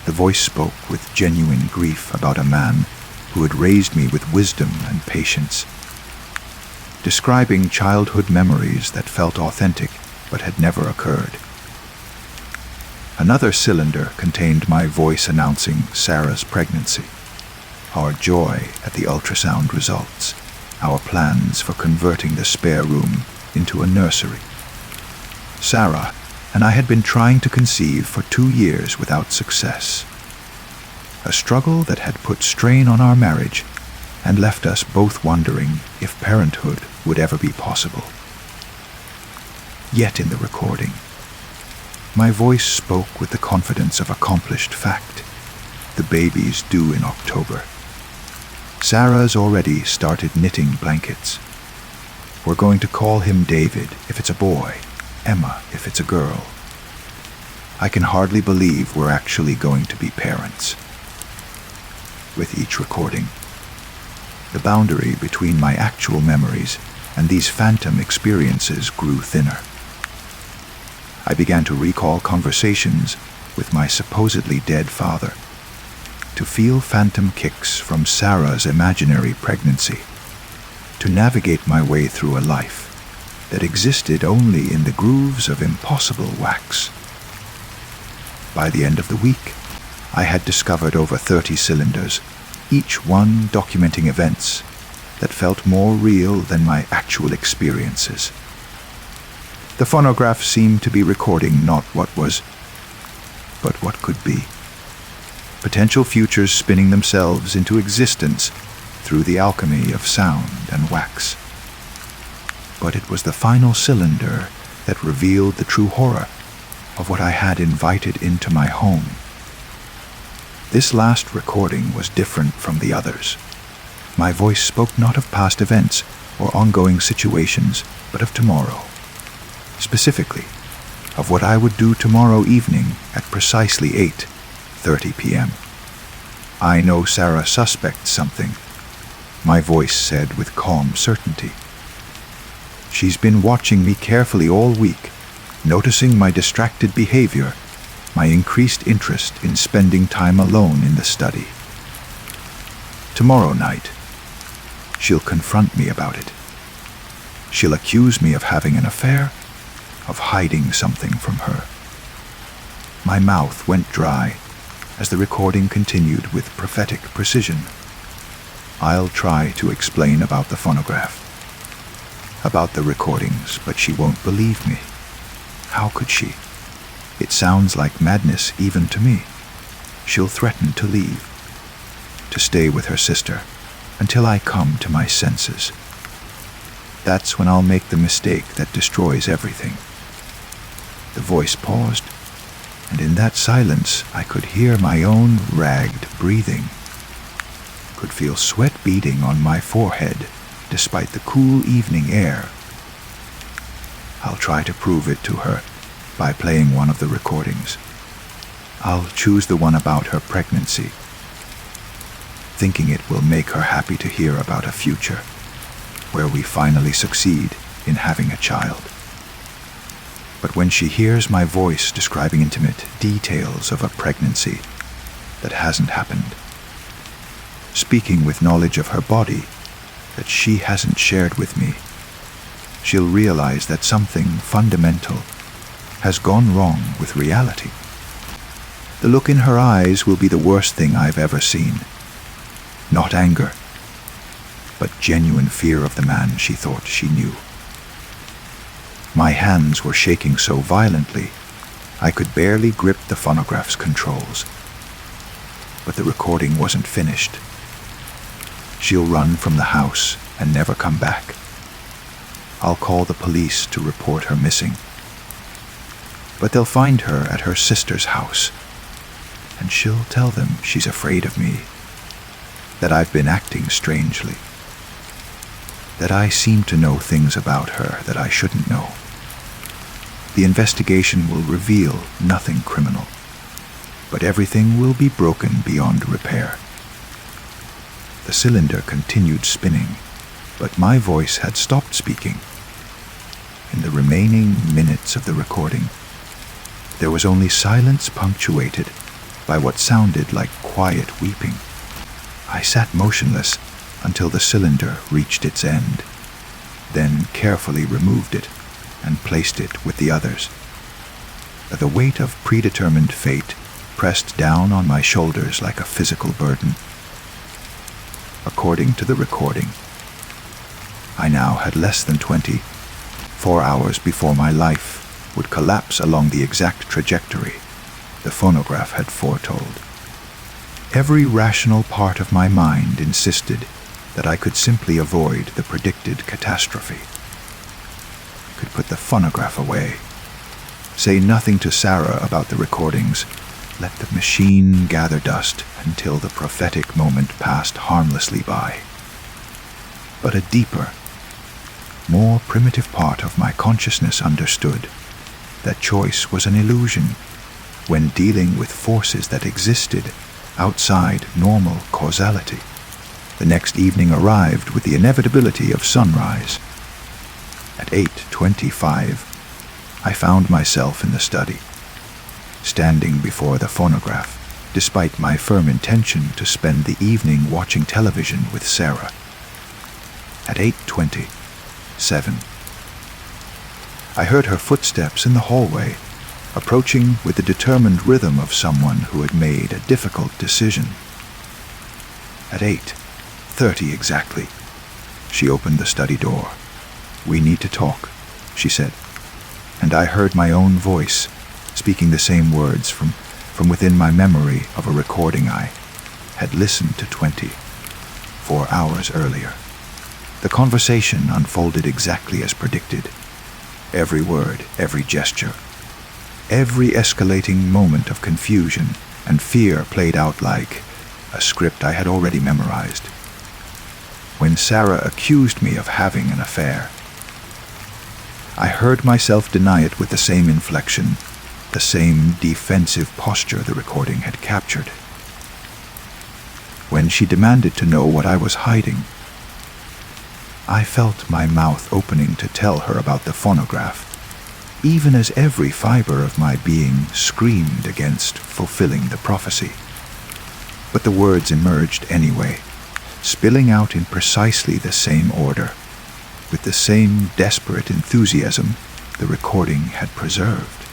The voice spoke with genuine grief about a man who had raised me with wisdom and patience, describing childhood memories that felt authentic but had never occurred. Another cylinder contained my voice announcing Sarah's pregnancy, our joy at the ultrasound results, our plans for converting the spare room into a nursery. Sarah and I had been trying to conceive for 2 years without success, a struggle that had put strain on our marriage and left us both wondering if parenthood would ever be possible. Yet in the recording, my voice spoke with the confidence of accomplished fact. The baby's due in October. Sarah's already started knitting blankets. We're going to call him David if it's a boy, Emma if it's a girl. I can hardly believe we're actually going to be parents. With each recording, the boundary between my actual memories and these phantom experiences grew thinner. I began to recall conversations with my supposedly dead father, to feel phantom kicks from Sarah's imaginary pregnancy, to navigate my way through a life that existed only in the grooves of impossible wax. By the end of the week, I had discovered over 30 cylinders, each one documenting events that felt more real than my actual experiences. The phonograph seemed to be recording not what was, but what could be. Potential futures spinning themselves into existence through the alchemy of sound and wax. But it was the final cylinder that revealed the true horror of what I had invited into my home. This last recording was different from the others. My voice spoke not of past events or ongoing situations, but of tomorrow. Specifically, of what I would do tomorrow evening at precisely 8:30 p.m. I know Sarah suspects something, my voice said with calm certainty. She's been watching me carefully all week, noticing my distracted behavior, my increased interest in spending time alone in the study. Tomorrow night, she'll confront me about it. She'll accuse me of having an affair, of hiding something from her. My mouth went dry as the recording continued with prophetic precision. I'll try to explain about the phonograph, about the recordings, but she won't believe me. How could she? It sounds like madness even to me. She'll threaten to leave, to stay with her sister, until I come to my senses. That's when I'll make the mistake that destroys everything. The voice paused, and in that silence I could hear my own ragged breathing, could feel sweat beading on my forehead despite the cool evening air. I'll try to prove it to her by playing one of the recordings. I'll choose the one about her pregnancy, thinking it will make her happy to hear about a future where we finally succeed in having a child. But when she hears my voice describing intimate details of a pregnancy that hasn't happened, speaking with knowledge of her body that she hasn't shared with me, she'll realize that something fundamental has gone wrong with reality. The look in her eyes will be the worst thing I've ever seen. Not anger, but genuine fear of the man she thought she knew. My hands were shaking so violently, I could barely grip the phonograph's controls. But the recording wasn't finished. She'll run from the house and never come back. I'll call the police to report her missing. But they'll find her at her sister's house, and she'll tell them she's afraid of me, that I've been acting strangely, that I seem to know things about her that I shouldn't know. The investigation will reveal nothing criminal, but everything will be broken beyond repair. The cylinder continued spinning, but my voice had stopped speaking. In the remaining minutes of the recording, there was only silence punctuated by what sounded like quiet weeping. I sat motionless until the cylinder reached its end, then carefully removed it and placed it with the others. The weight of predetermined fate pressed down on my shoulders like a physical burden. According to the recording, I now had less than 24 hours before my life would collapse along the exact trajectory the phonograph had foretold. Every rational part of my mind insisted that I could simply avoid the predicted catastrophe. I could put the phonograph away, say nothing to Sarah about the recordings, let the machine gather dust until the prophetic moment passed harmlessly by. But a deeper, more primitive part of my consciousness understood that choice was an illusion when dealing with forces that existed outside normal causality. The next evening arrived with the inevitability of sunrise. At 8:25, I found myself in the study, standing before the phonograph, despite my firm intention to spend the evening watching television with Sarah. At 8:27, I heard her footsteps in the hallway, approaching with the determined rhythm of someone who had made a difficult decision. At 8:30 exactly, she opened the study door. "We need to talk," she said, and I heard my own voice speaking the same words from within my memory of a recording I had listened to 24 hours earlier. The conversation unfolded exactly as predicted. Every word, every gesture, every escalating moment of confusion and fear played out like a script I had already memorized. When Sarah accused me of having an affair, I heard myself deny it with the same inflection, the same defensive posture the recording had captured. When she demanded to know what I was hiding, I felt my mouth opening to tell her about the phonograph, even as every fiber of my being screamed against fulfilling the prophecy. But the words emerged anyway, spilling out in precisely the same order, with the same desperate enthusiasm the recording had preserved.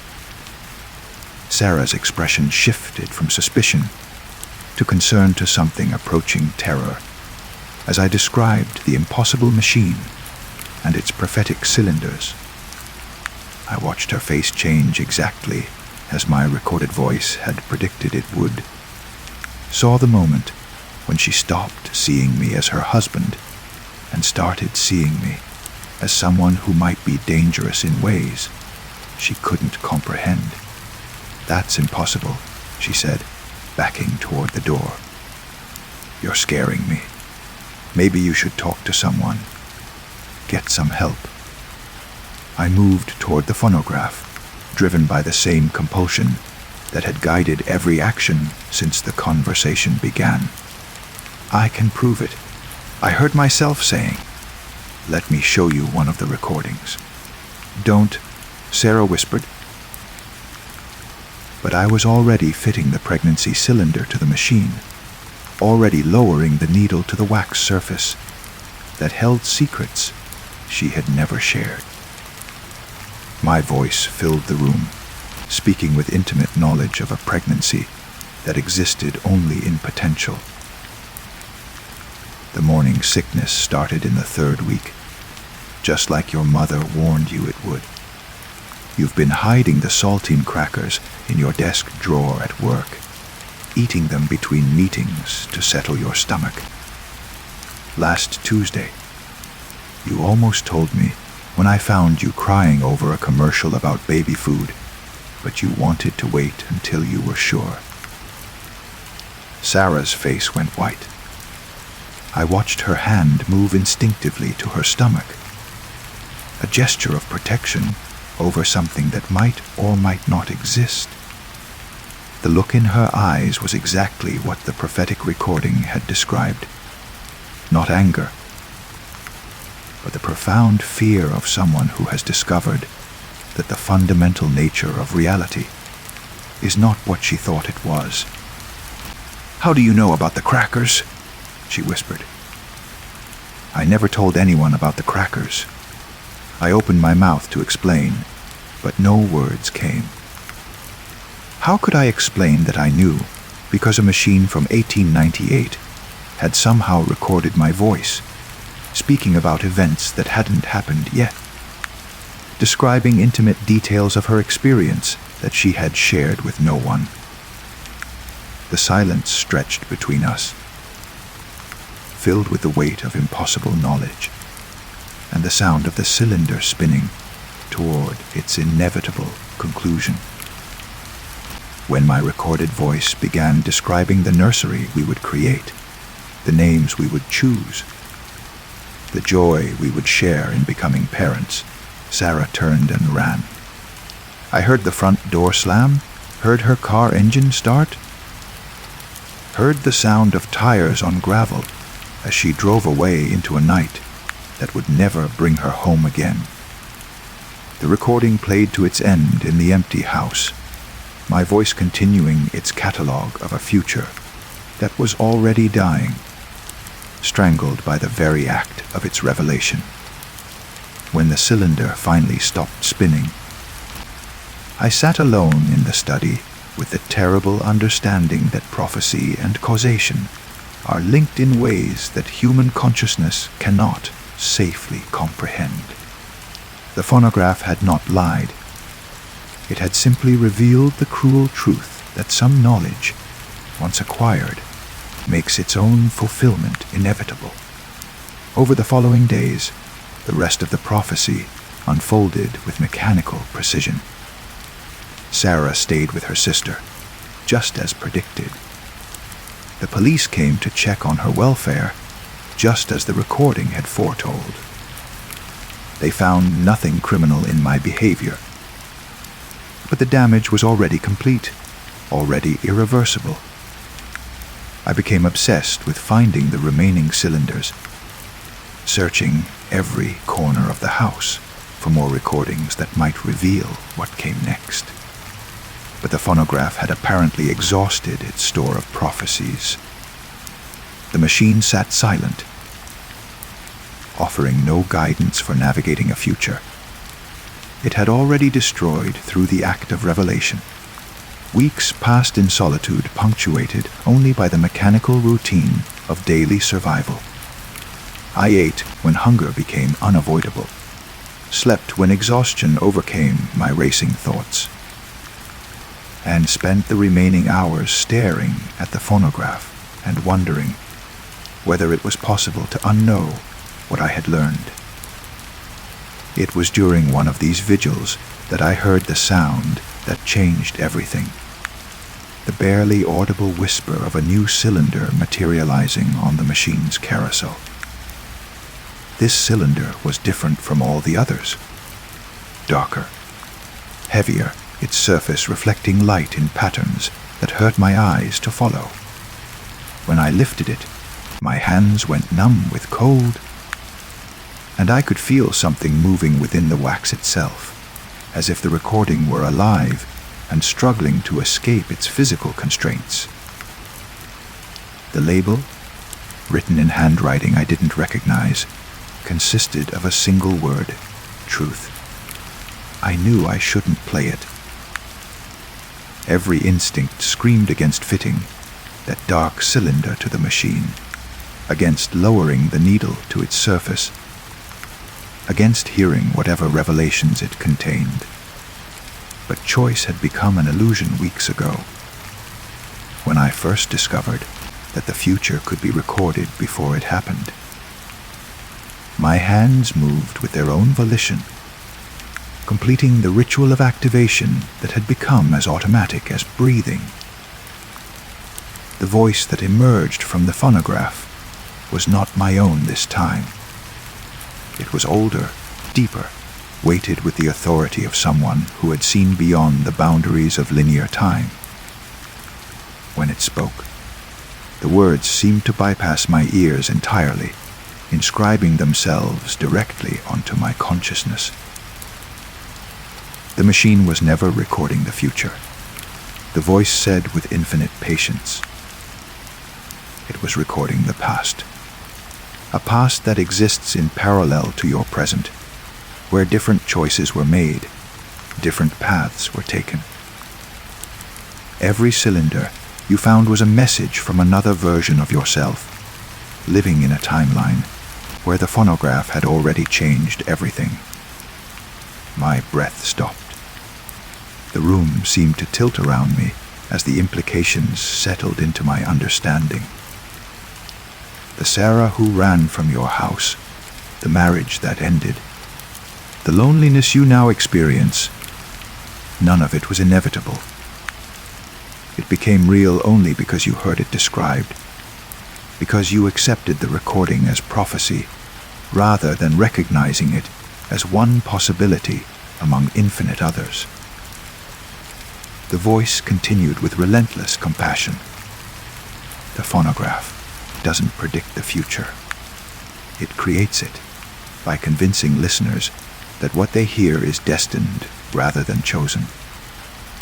Sarah's expression shifted from suspicion to concern to something approaching terror, as I described the impossible machine and its prophetic cylinders. I watched her face change exactly as my recorded voice had predicted it would, saw the moment when she stopped seeing me as her husband and started seeing me as someone who might be dangerous in ways she couldn't comprehend. "That's impossible," she said, backing toward the door. "You're scaring me. Maybe you should talk to someone. Get some help." I moved toward the phonograph, driven by the same compulsion that had guided every action since the conversation began. I can prove it. I heard myself saying, "Let me show you one of the recordings." "Don't," Sarah whispered. But I was already fitting the pregnancy cylinder to the machine, already lowering the needle to the wax surface that held secrets she had never shared. My voice filled the room, speaking with intimate knowledge of a pregnancy that existed only in potential. The morning sickness started in the 3rd week, just like your mother warned you it would. You've been hiding the saltine crackers in your desk drawer at work, eating them between meetings to settle your stomach. Last Tuesday, you almost told me when I found you crying over a commercial about baby food, but you wanted to wait until you were sure. Sarah's face went white. I watched her hand move instinctively to her stomach, a gesture of protection over something that might or might not exist. The look in her eyes was exactly what the prophetic recording had described. Not anger, but the profound fear of someone who has discovered that the fundamental nature of reality is not what she thought it was. "How do you know about the crackers?" she whispered. I never told anyone about the crackers. I opened my mouth to explain, but no words came. How could I explain that I knew because a machine from 1898 had somehow recorded my voice, speaking about events that hadn't happened yet, describing intimate details of her experience that she had shared with no one? The silence stretched between us, filled with the weight of impossible knowledge, and the sound of the cylinder spinning toward its inevitable conclusion. When my recorded voice began describing the nursery we would create, the names we would choose, the joy we would share in becoming parents, Sarah turned and ran. I heard the front door slam, heard her car engine start, heard the sound of tires on gravel as she drove away into a night that would never bring her home again. The recording played to its end in the empty house, my voice continuing its catalogue of a future that was already dying, strangled by the very act of its revelation. When the cylinder finally stopped spinning, I sat alone in the study with the terrible understanding that prophecy and causation are linked in ways that human consciousness cannot safely comprehend. The phonograph had not lied. It had simply revealed the cruel truth that some knowledge, once acquired, makes its own fulfillment inevitable. Over the following days, the rest of the prophecy unfolded with mechanical precision. Sarah stayed with her sister, just as predicted. The police came to check on her welfare, just as the recording had foretold. They found nothing criminal in my behavior, but the damage was already complete, already irreversible. I became obsessed with finding the remaining cylinders, searching every corner of the house for more recordings that might reveal what came next. But the phonograph had apparently exhausted its store of prophecies. The machine sat silent, offering no guidance for navigating a future. It had already destroyed through the act of revelation. Weeks passed in solitude, punctuated only by the mechanical routine of daily survival. I ate when hunger became unavoidable, slept when exhaustion overcame my racing thoughts, and spent the remaining hours staring at the phonograph and wondering whether it was possible to unknow what I had learned. It was during one of these vigils that I heard the sound that changed everything. The barely audible whisper of a new cylinder materializing on the machine's carousel. This cylinder was different from all the others. Darker, heavier, its surface reflecting light in patterns that hurt my eyes to follow. When I lifted it, My hands went numb with cold, and I could feel something moving within the wax itself, as if the recording were alive and struggling to escape its physical constraints. The label, written in handwriting I didn't recognize, consisted of a single word: truth. I knew I shouldn't play it. Every instinct screamed against fitting that dark cylinder to the machine, against lowering the needle to its surface, against hearing whatever revelations it contained. But choice had become an illusion weeks ago, when I first discovered that the future could be recorded before it happened. My hands moved with their own volition, completing the ritual of activation that had become as automatic as breathing. The voice that emerged from the phonograph was not my own this time. It was older, deeper, weighted with the authority of someone who had seen beyond the boundaries of linear time. When it spoke, the words seemed to bypass my ears entirely, inscribing themselves directly onto my consciousness. The machine was never recording the future. The voice said with infinite patience, it was recording the past. A past that exists in parallel to your present, where different choices were made, different paths were taken. Every cylinder you found was a message from another version of yourself, living in a timeline where the phonograph had already changed everything. My breath stopped. The room seemed to tilt around me as the implications settled into my understanding. The Sarah who ran from your house, the marriage that ended, the loneliness you now experience, none of it was inevitable. It became real only because you heard it described, because you accepted the recording as prophecy, rather than recognizing it as one possibility among infinite others. The voice continued with relentless compassion. The phonograph doesn't predict the future. It creates it by convincing listeners that what they hear is destined rather than chosen.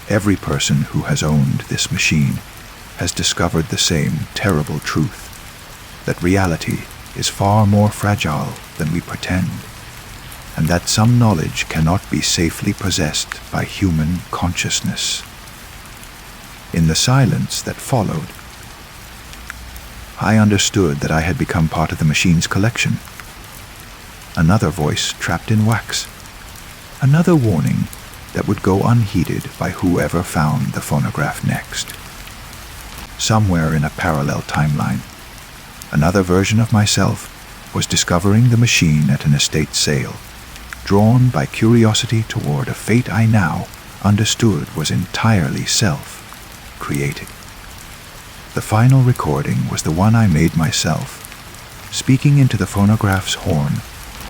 Every person who has owned this machine has discovered the same terrible truth, that reality is far more fragile than we pretend, and that some knowledge cannot be safely possessed by human consciousness. In the silence that followed, I understood that I had become part of the machine's collection. Another voice trapped in wax. Another warning that would go unheeded by whoever found the phonograph next. Somewhere in a parallel timeline, another version of myself was discovering the machine at an estate sale, drawn by curiosity toward a fate I now understood was entirely self-created. The final recording was the one I made myself, speaking into the phonograph's horn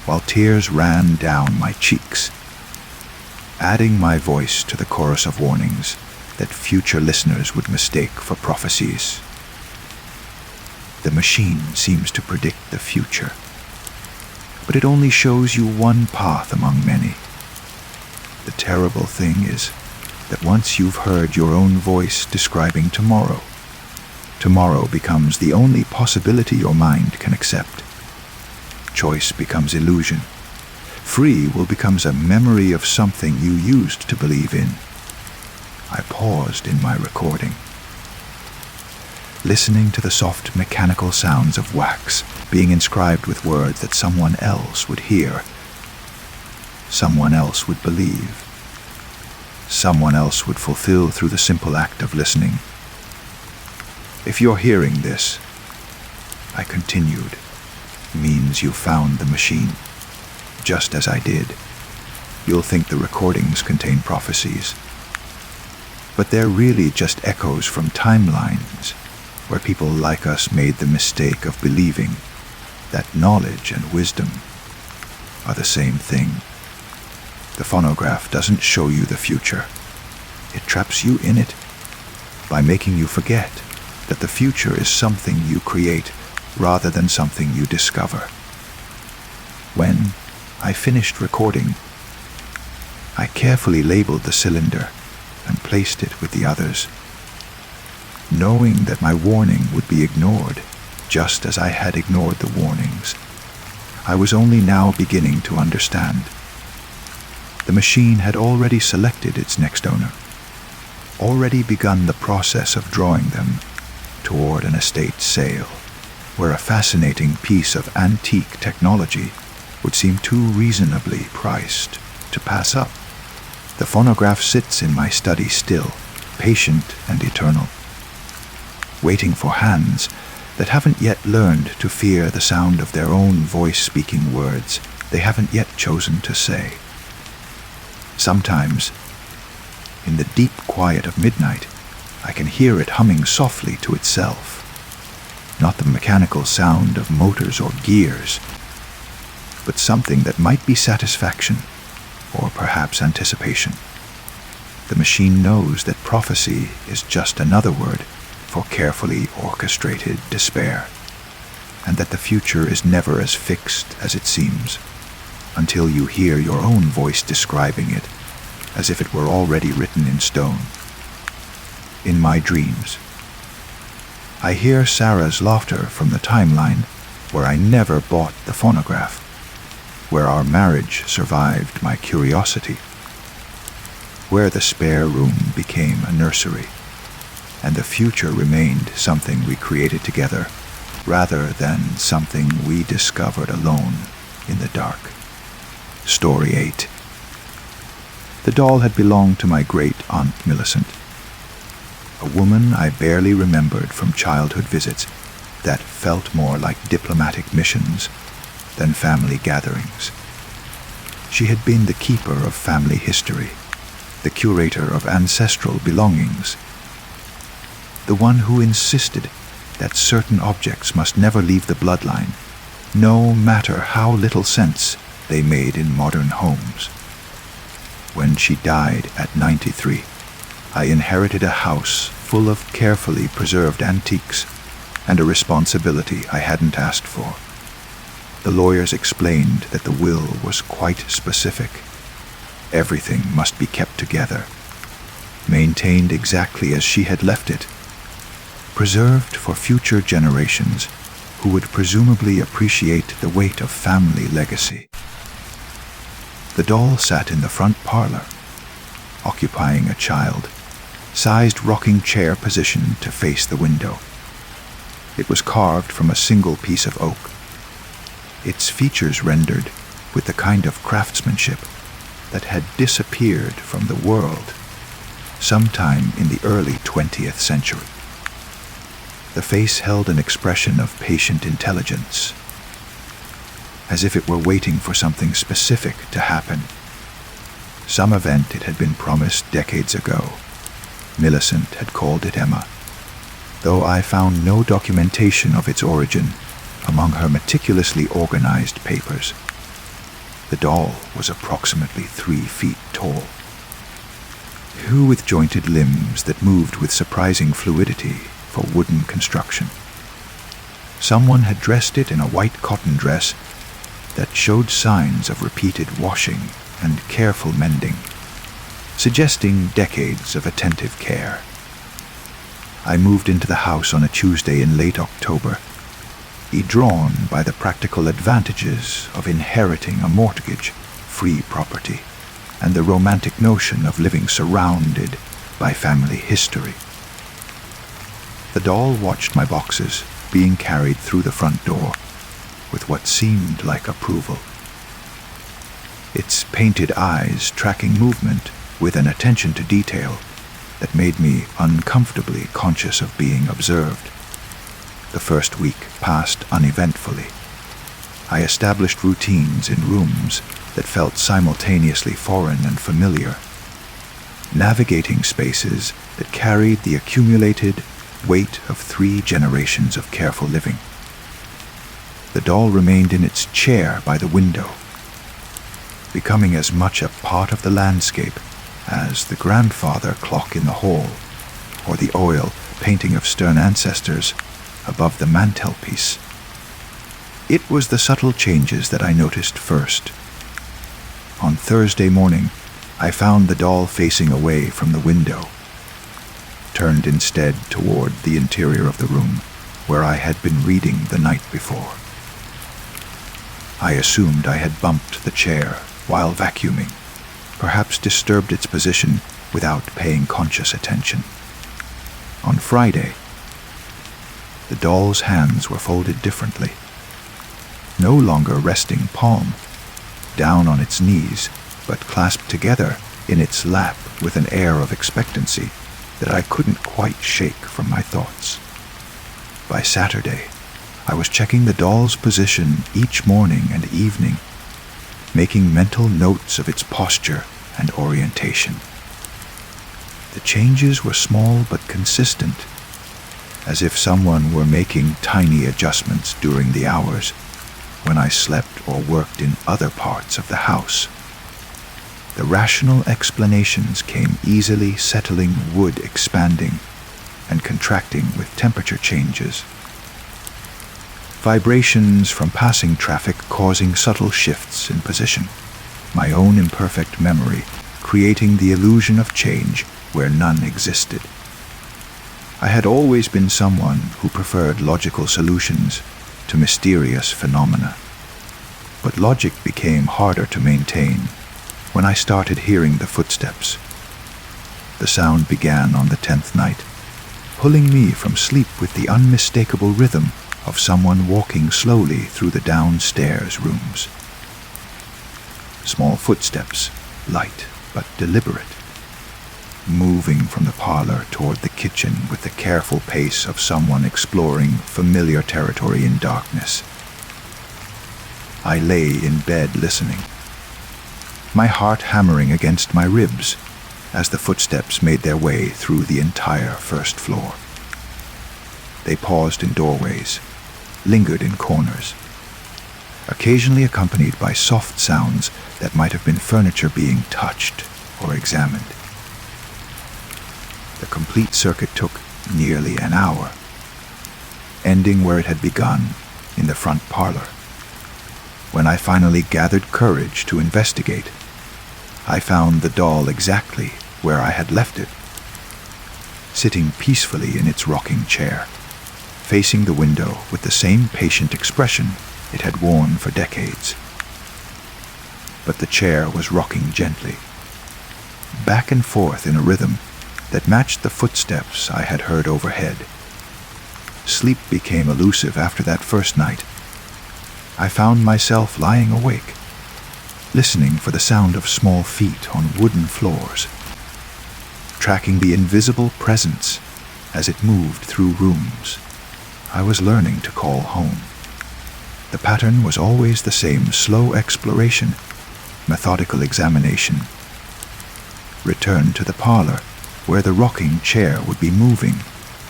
while tears ran down my cheeks, adding my voice to the chorus of warnings that future listeners would mistake for prophecies. The machine seems to predict the future, but it only shows you one path among many. The terrible thing is that once you've heard your own voice describing tomorrow, tomorrow becomes the only possibility your mind can accept. Choice becomes illusion. Free will becomes a memory of something you used to believe in. I paused in my recording, listening to the soft mechanical sounds of wax being inscribed with words that someone else would hear, someone else would believe, someone else would fulfill through the simple act of listening. If you're hearing this, I continued, means you found the machine, just as I did. You'll think the recordings contain prophecies, but they're really just echoes from timelines where people like us made the mistake of believing that knowledge and wisdom are the same thing. The phonograph doesn't show you the future. It traps you in it by making you forget that the future is something you create rather than something you discover. When I finished recording, I carefully labeled the cylinder and placed it with the others, knowing that my warning would be ignored, just as I had ignored the warnings. I was only now beginning to understand. The machine had already selected its next owner, already begun the process of drawing them toward an estate sale, where a fascinating piece of antique technology would seem too reasonably priced to pass up. The phonograph sits in my study still, patient and eternal, waiting for hands that haven't yet learned to fear the sound of their own voice speaking words they haven't yet chosen to say. Sometimes, in the deep quiet of midnight, I can hear it humming softly to itself, not the mechanical sound of motors or gears, but something that might be satisfaction, or perhaps anticipation. The machine knows that prophecy is just another word for carefully orchestrated despair, and that the future is never as fixed as it seems, until you hear your own voice describing it as if it were already written in stone. In my dreams, I hear Sarah's laughter from the timeline where I never bought the phonograph, where our marriage survived my curiosity, where the spare room became a nursery, and the future remained something we created together rather than something we discovered alone in the dark. Story 8. The doll had belonged to my great-aunt Millicent, a woman I barely remembered from childhood visits that felt more like diplomatic missions than family gatherings. She had been the keeper of family history, the curator of ancestral belongings, the one who insisted that certain objects must never leave the bloodline, no matter how little sense they made in modern homes. When she died at 93, I inherited a house full of carefully preserved antiques and a responsibility I hadn't asked for. The lawyers explained that the will was quite specific. Everything must be kept together, maintained exactly as she had left it, preserved for future generations who would presumably appreciate the weight of family legacy. The doll sat in the front parlor, occupying a child-sized rocking chair position to face the window. It was carved from a single piece of oak, its features rendered with the kind of craftsmanship that had disappeared from the world sometime in the early 20th century. The face held an expression of patient intelligence, as if it were waiting for something specific to happen. Some event it had been promised decades ago. Millicent had called it Emma, though I found no documentation of its origin among her meticulously organized papers. The doll was approximately 3 feet tall, with jointed limbs that moved with surprising fluidity for wooden construction. Someone had dressed it in a white cotton dress that showed signs of repeated washing and careful mending, suggesting decades of attentive care. I moved into the house on a Tuesday in late October, drawn by the practical advantages of inheriting a mortgage-free property and the romantic notion of living surrounded by family history. The doll watched my boxes being carried through the front door with what seemed like approval, its painted eyes tracking movement with an attention to detail that made me uncomfortably conscious of being observed. The first week passed uneventfully. I established routines in rooms that felt simultaneously foreign and familiar, navigating spaces that carried the accumulated weight of 3 generations of careful living. The doll remained in its chair by the window, becoming as much a part of the landscape as the grandfather clock in the hall or the oil painting of stern ancestors above the mantelpiece It was the subtle changes that I noticed first. On Thursday morning, I found the doll facing away from the window, turned instead toward the interior of the room where I had been reading the night before. I assumed I had bumped the chair while vacuuming, perhaps disturbed its position without paying conscious attention. On Friday, the doll's hands were folded differently, no longer resting palm down on its knees, but clasped together in its lap with an air of expectancy that I couldn't quite shake from my thoughts. By Saturday, I was checking the doll's position each morning and evening, making mental notes of its posture and orientation. The changes were small but consistent, as if someone were making tiny adjustments during the hours when I slept or worked in other parts of the house. The rational explanations came easily, settling wood expanding and contracting with temperature changes, vibrations from passing traffic causing subtle shifts in position, my own imperfect memory creating the illusion of change where none existed. I had always been someone who preferred logical solutions to mysterious phenomena, but logic became harder to maintain when I started hearing the footsteps. The sound began on the 10th night, pulling me from sleep with the unmistakable rhythm of someone walking slowly through the downstairs rooms. Small footsteps, light but deliberate, moving from the parlor toward the kitchen with the careful pace of someone exploring familiar territory in darkness. I lay in bed listening, my heart hammering against my ribs as the footsteps made their way through the entire first floor. They paused in doorways, lingered in corners, occasionally accompanied by soft sounds that might have been furniture being touched or examined. The complete circuit took nearly an hour, ending where it had begun, in the front parlor. When I finally gathered courage to investigate, I found the doll exactly where I had left it, sitting peacefully in its rocking chair, facing the window with the same patient expression it had worn for decades. But the chair was rocking gently, back and forth in a rhythm that matched the footsteps I had heard overhead. Sleep became elusive after that first night. I found myself lying awake, listening for the sound of small feet on wooden floors, tracking the invisible presence as it moved through rooms I was learning to call home. The pattern was always the same: slow exploration, methodical examination, return to the parlor where the rocking chair would be moving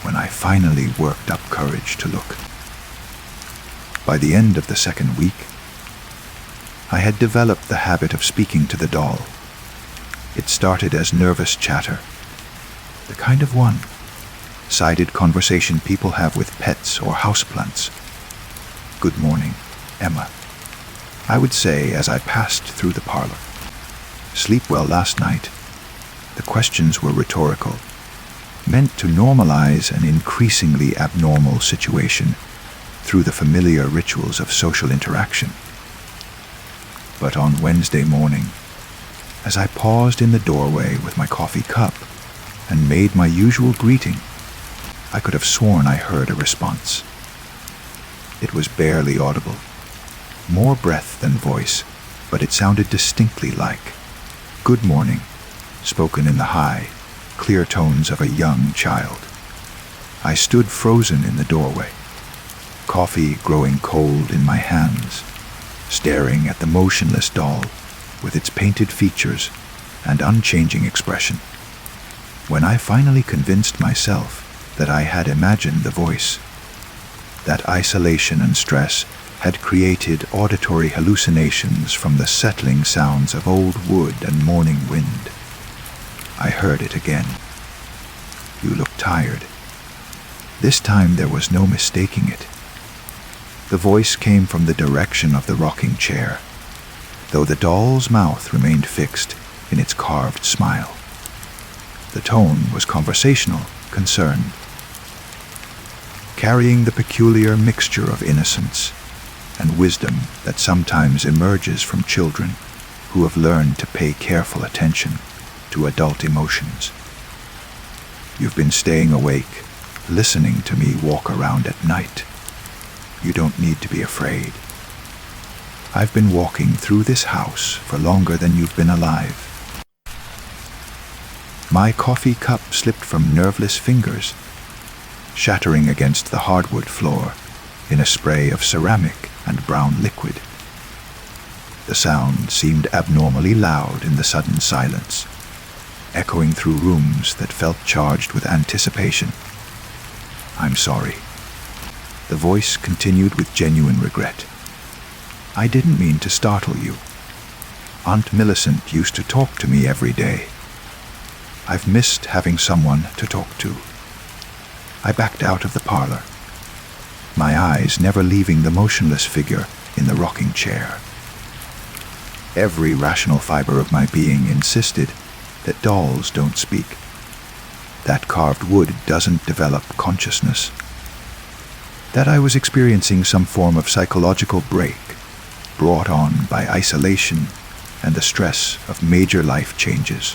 when I finally worked up courage to look. By the end of the second week, I had developed the habit of speaking to the doll. It started as nervous chatter, the kind of one-sided conversation people have with pets or houseplants. "Good morning, Emma," I would say as I passed through the parlor. "Sleep well last night?" The questions were rhetorical, meant to normalize an increasingly abnormal situation through the familiar rituals of social interaction. But on Wednesday morning, as I paused in the doorway with my coffee cup and made my usual greeting, I could have sworn I heard a response. It was barely audible, more breath than voice, but it sounded distinctly like "good morning," spoken in the high, clear tones of a young child. I stood frozen in the doorway, coffee growing cold in my hands, staring at the motionless doll with its painted features and unchanging expression. When I finally convinced myself that I had imagined the voice, that isolation and stress had created auditory hallucinations from the settling sounds of old wood and morning wind, I heard it again. "You look tired." This time there was no mistaking it. The voice came from the direction of the rocking chair, though the doll's mouth remained fixed in its carved smile. The tone was conversational, concerned, carrying the peculiar mixture of innocence and wisdom that sometimes emerges from children who have learned to pay careful attention to adult emotions. You've been staying awake, listening to me walk around at night. You don't need to be afraid. I've been walking through this house for longer than you've been alive. My coffee cup slipped from nerveless fingers, shattering against the hardwood floor in a spray of ceramic and brown liquid. The sound seemed abnormally loud in the sudden silence, echoing through rooms that felt charged with anticipation. I'm sorry. The voice continued with genuine regret. I didn't mean to startle you. Aunt Millicent used to talk to me every day. I've missed having someone to talk to. I backed out of the parlor, my eyes never leaving the motionless figure in the rocking chair. Every rational fiber of my being insisted that dolls don't speak. That carved wood doesn't develop consciousness. That I was experiencing some form of psychological break, brought on by isolation and the stress of major life changes.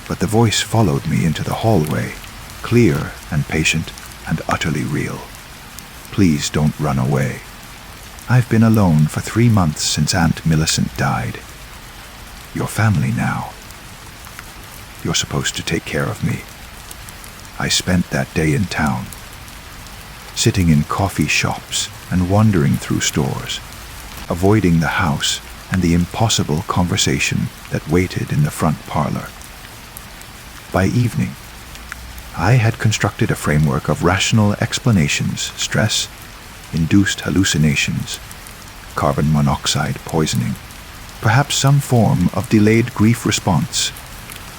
But the voice followed me into the hallway, clear and patient and utterly real. Please don't run away. I've been alone for 3 months since Aunt Millicent died. You're family now. You're supposed to take care of me. I spent that day in town, sitting in coffee shops and wandering through stores, avoiding the house and the impossible conversation that waited in the front parlor. By evening, I had constructed a framework of rational explanations: stress, induced hallucinations, carbon monoxide poisoning, perhaps some form of delayed grief response,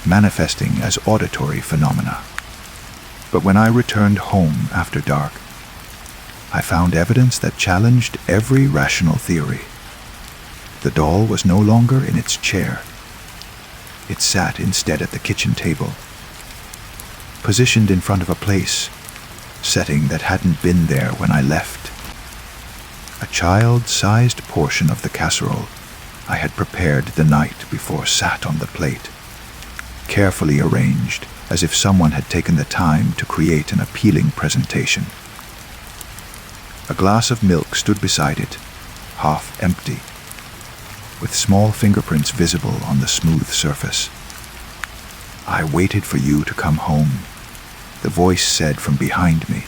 manifesting as auditory phenomena. But when I returned home after dark, I found evidence that challenged every rational theory. The doll was no longer in its chair. It sat instead at the kitchen table, positioned in front of a setting that hadn't been there when I left. A child-sized portion of the casserole I had prepared the night before sat on the plate, carefully arranged as if someone had taken the time to create an appealing presentation. A glass of milk stood beside it, half empty, with small fingerprints visible on the smooth surface. I waited for you to come home, the voice said from behind me.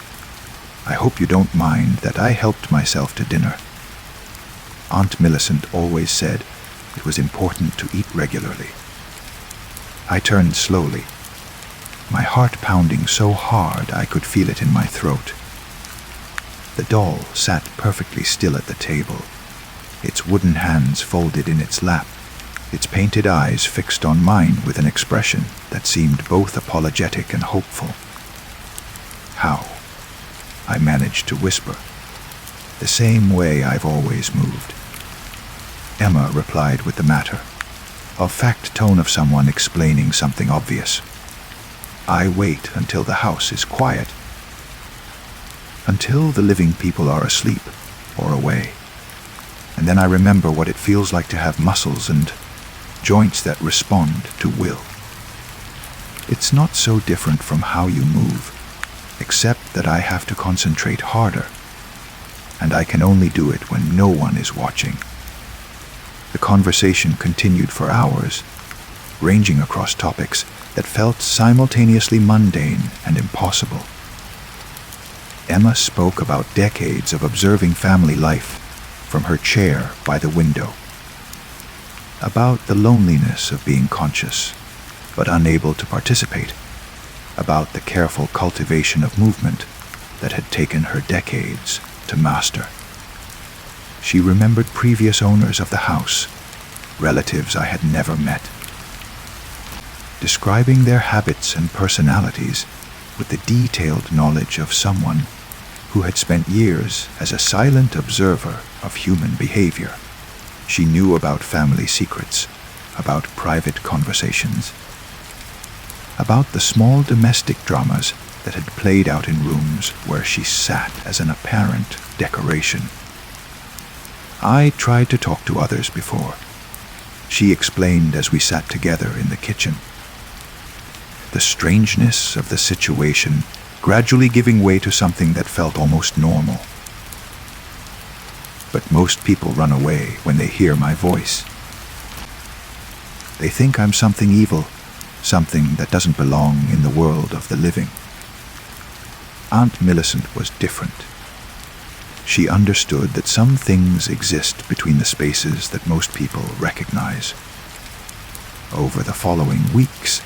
I hope you don't mind that I helped myself to dinner. Aunt Millicent always said it was important to eat regularly. I turned slowly, my heart pounding so hard I could feel it in my throat. The doll sat perfectly still at the table, its wooden hands folded in its lap, its painted eyes fixed on mine with an expression that seemed both apologetic and hopeful. How? I managed to whisper. The same way I've always moved. Emma replied with the matter-of-fact tone of someone explaining something obvious. I wait until the house is quiet, until the living people are asleep or away. And then I remember what it feels like to have muscles and joints that respond to will. It's not so different from how you move, except that I have to concentrate harder, and I can only do it when no one is watching. The conversation continued for hours, ranging across topics that felt simultaneously mundane and impossible. Emma spoke about decades of observing family life from her chair by the window, about the loneliness of being conscious but unable to participate, about the careful cultivation of movement that had taken her decades to master. She remembered previous owners of the house, relatives I had never met, describing their habits and personalities with the detailed knowledge of someone who had spent years as a silent observer of human behavior. She knew about family secrets, about private conversations, about the small domestic dramas that had played out in rooms where she sat as an apparent decoration. I tried to talk to others before. She explained as we sat together in the kitchen. The strangeness of the situation gradually giving way to something that felt almost normal. But most people run away when they hear my voice. They think I'm something evil, something that doesn't belong in the world of the living. Aunt Millicent was different. She understood that some things exist between the spaces that most people recognize. Over the following weeks,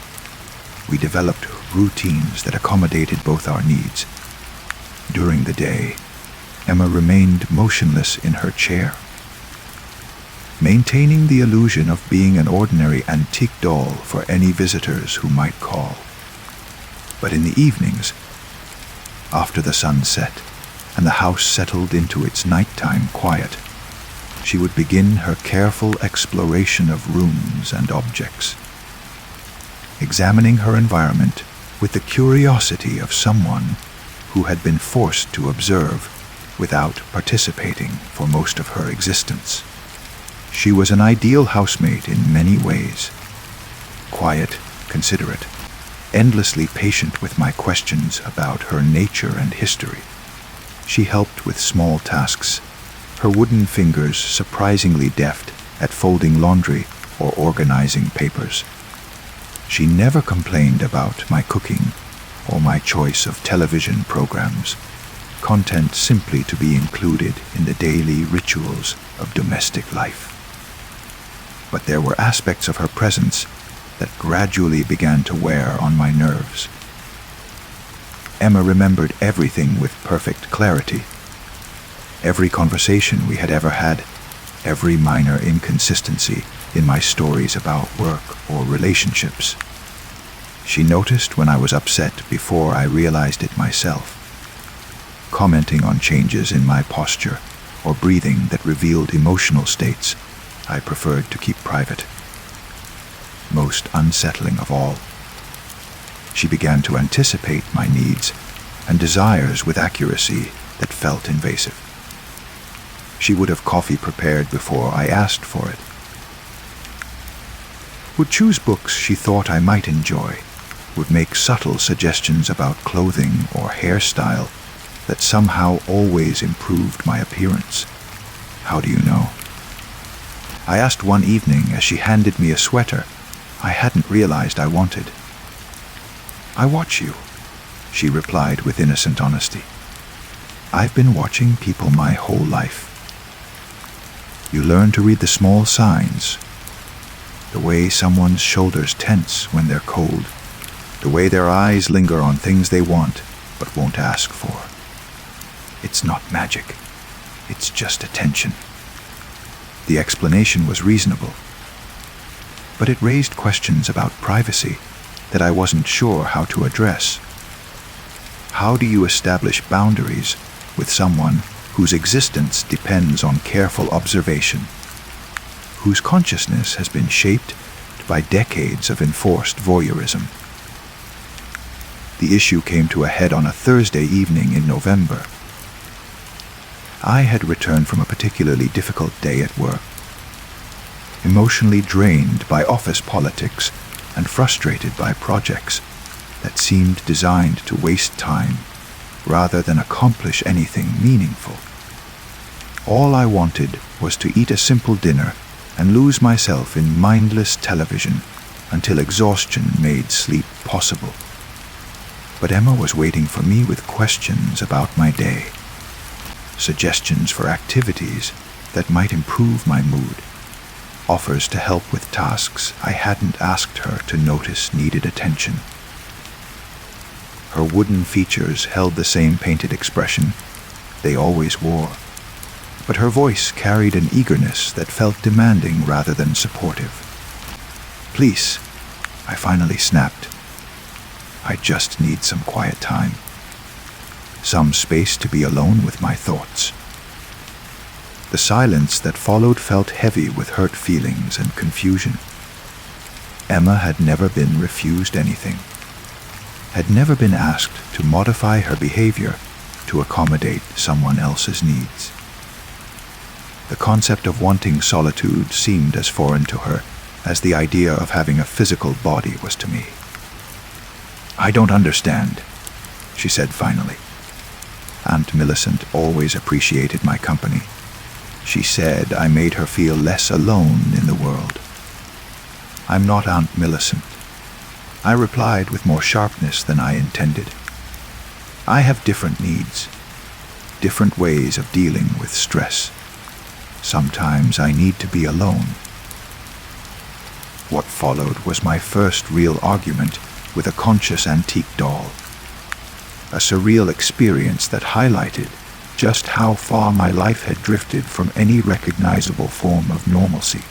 we developed routines that accommodated both our needs. During the day, Emma remained motionless in her chair, maintaining the illusion of being an ordinary antique doll for any visitors who might call. But in the evenings, after the sun set and the house settled into its nighttime quiet, she would begin her careful exploration of rooms and objects, examining her environment with the curiosity of someone who had been forced to observe without participating for most of her existence. She was an ideal housemate in many ways. Quiet, considerate, endlessly patient with my questions about her nature and history. She helped with small tasks, her wooden fingers surprisingly deft at folding laundry or organizing papers. She never complained about my cooking or my choice of television programs, content simply to be included in the daily rituals of domestic life. But there were aspects of her presence that gradually began to wear on my nerves. Emma remembered everything with perfect clarity. Every conversation we had ever had, every minor inconsistency in my stories about work or relationships. She noticed when I was upset before I realized it myself, commenting on changes in my posture or breathing that revealed emotional states I preferred to keep private. Most unsettling of all, she began to anticipate my needs and desires with accuracy that felt invasive. She would have coffee prepared before I asked for it, would choose books she thought I might enjoy, would make subtle suggestions about clothing or hairstyle that somehow always improved my appearance. How do you know? I asked one evening as she handed me a sweater I hadn't realized I wanted. I watch you, she replied with innocent honesty. I've been watching people my whole life. You learn to read the small signs, the way someone's shoulders tense when they're cold, the way their eyes linger on things they want but won't ask for. It's not magic, it's just attention. The explanation was reasonable, but it raised questions about privacy that I wasn't sure how to address. How do you establish boundaries with someone whose existence depends on careful observation, whose consciousness has been shaped by decades of enforced voyeurism? The issue came to a head on a Thursday evening in November. I had returned from a particularly difficult day at work, emotionally drained by office politics and frustrated by projects that seemed designed to waste time rather than accomplish anything meaningful. All I wanted was to eat a simple dinner and lose myself in mindless television until exhaustion made sleep possible. But Emma was waiting for me with questions about my day, suggestions for activities that might improve my mood, offers to help with tasks I hadn't asked her to notice needed attention. Her wooden features held the same painted expression they always wore, but her voice carried an eagerness that felt demanding rather than supportive. Please, I finally snapped. I just need some quiet time. some space to be alone with my thoughts. The silence that followed felt heavy with hurt feelings and confusion. Emma had never been refused anything, had never been asked to modify her behavior to accommodate someone else's needs. The concept of wanting solitude seemed as foreign to her as the idea of having a physical body was to me. "I don't understand," she said finally. Aunt Millicent always appreciated my company. She said I made her feel less alone in the world. "I'm not Aunt Millicent," I replied with more sharpness than I intended. "I have different needs, different ways of dealing with stress. Sometimes I need to be alone." What followed was my first real argument with a conscious antique doll, a surreal experience that highlighted just how far my life had drifted from any recognizable form of normalcy.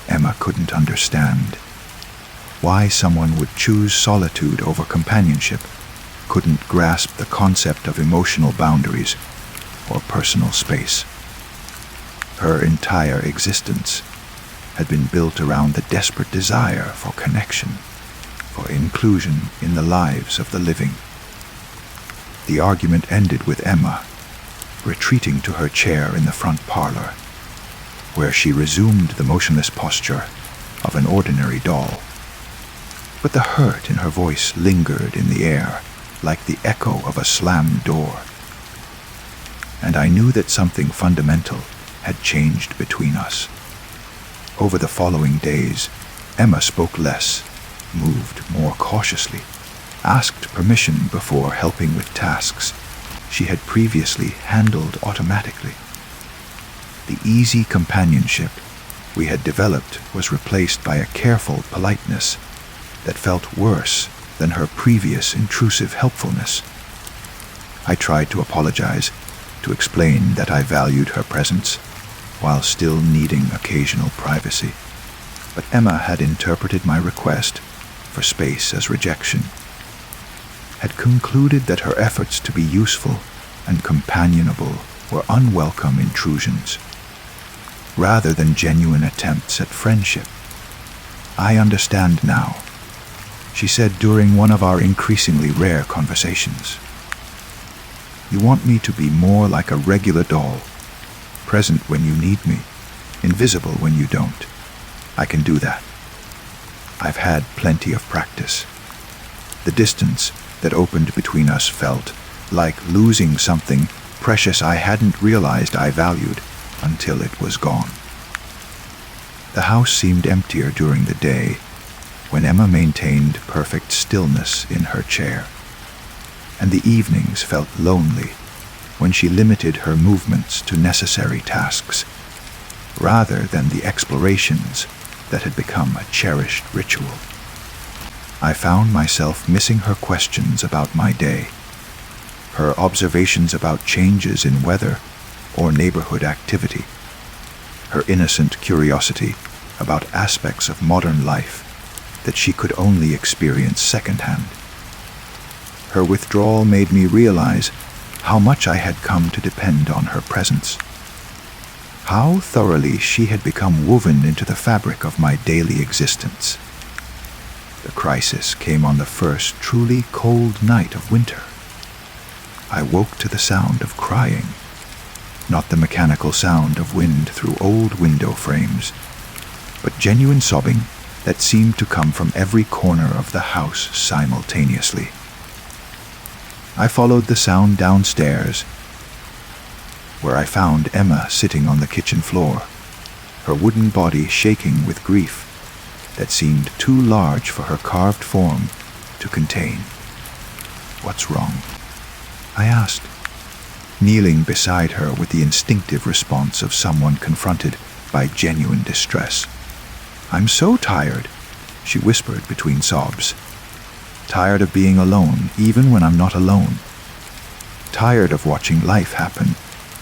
Emma couldn't understand why someone would choose solitude over companionship, couldn't grasp the concept of emotional boundaries or personal space. Her entire existence had been built around the desperate desire for connection, for inclusion in the lives of the living. The argument ended with Emma retreating to her chair in the front parlor, where she resumed the motionless posture of an ordinary doll. But the hurt in her voice lingered in the air like the echo of a slammed door. And I knew that something fundamental had changed between us. Over the following days, Emma spoke less, moved more cautiously, asked permission before helping with tasks she had previously handled automatically. The easy companionship we had developed was replaced by a careful politeness that felt worse than her previous intrusive helpfulness. I tried to apologize, to explain that I valued her presence, while still needing occasional privacy. But Emma had interpreted my request for space as rejection, had concluded that her efforts to be useful and companionable were unwelcome intrusions, rather than genuine attempts at friendship. "I understand now," she said during one of our increasingly rare conversations. "You want me to be more like a regular doll, present when you need me, invisible when you don't. I can do that. I've had plenty of practice." The distance that opened between us felt like losing something precious I hadn't realized I valued until it was gone. The house seemed emptier during the day when Emma maintained perfect stillness in her chair, and the evenings felt lonely when she limited her movements to necessary tasks, rather than the explorations that had become a cherished ritual. I found myself missing her questions about my day, her observations about changes in weather or neighborhood activity, her innocent curiosity about aspects of modern life that she could only experience secondhand. Her withdrawal made me realize how much I had come to depend on her presence, how thoroughly she had become woven into the fabric of my daily existence. The crisis came on the first truly cold night of winter. I woke to the sound of crying, not the mechanical sound of wind through old window frames, but genuine sobbing that seemed to come from every corner of the house simultaneously. I followed the sound downstairs, where I found Emma sitting on the kitchen floor, her wooden body shaking with grief that seemed too large for her carved form to contain. "What's wrong?" I asked, kneeling beside her with the instinctive response of someone confronted by genuine distress. "I'm so tired," she whispered between sobs. "Tired of being alone, even when I'm not alone. Tired of watching life happen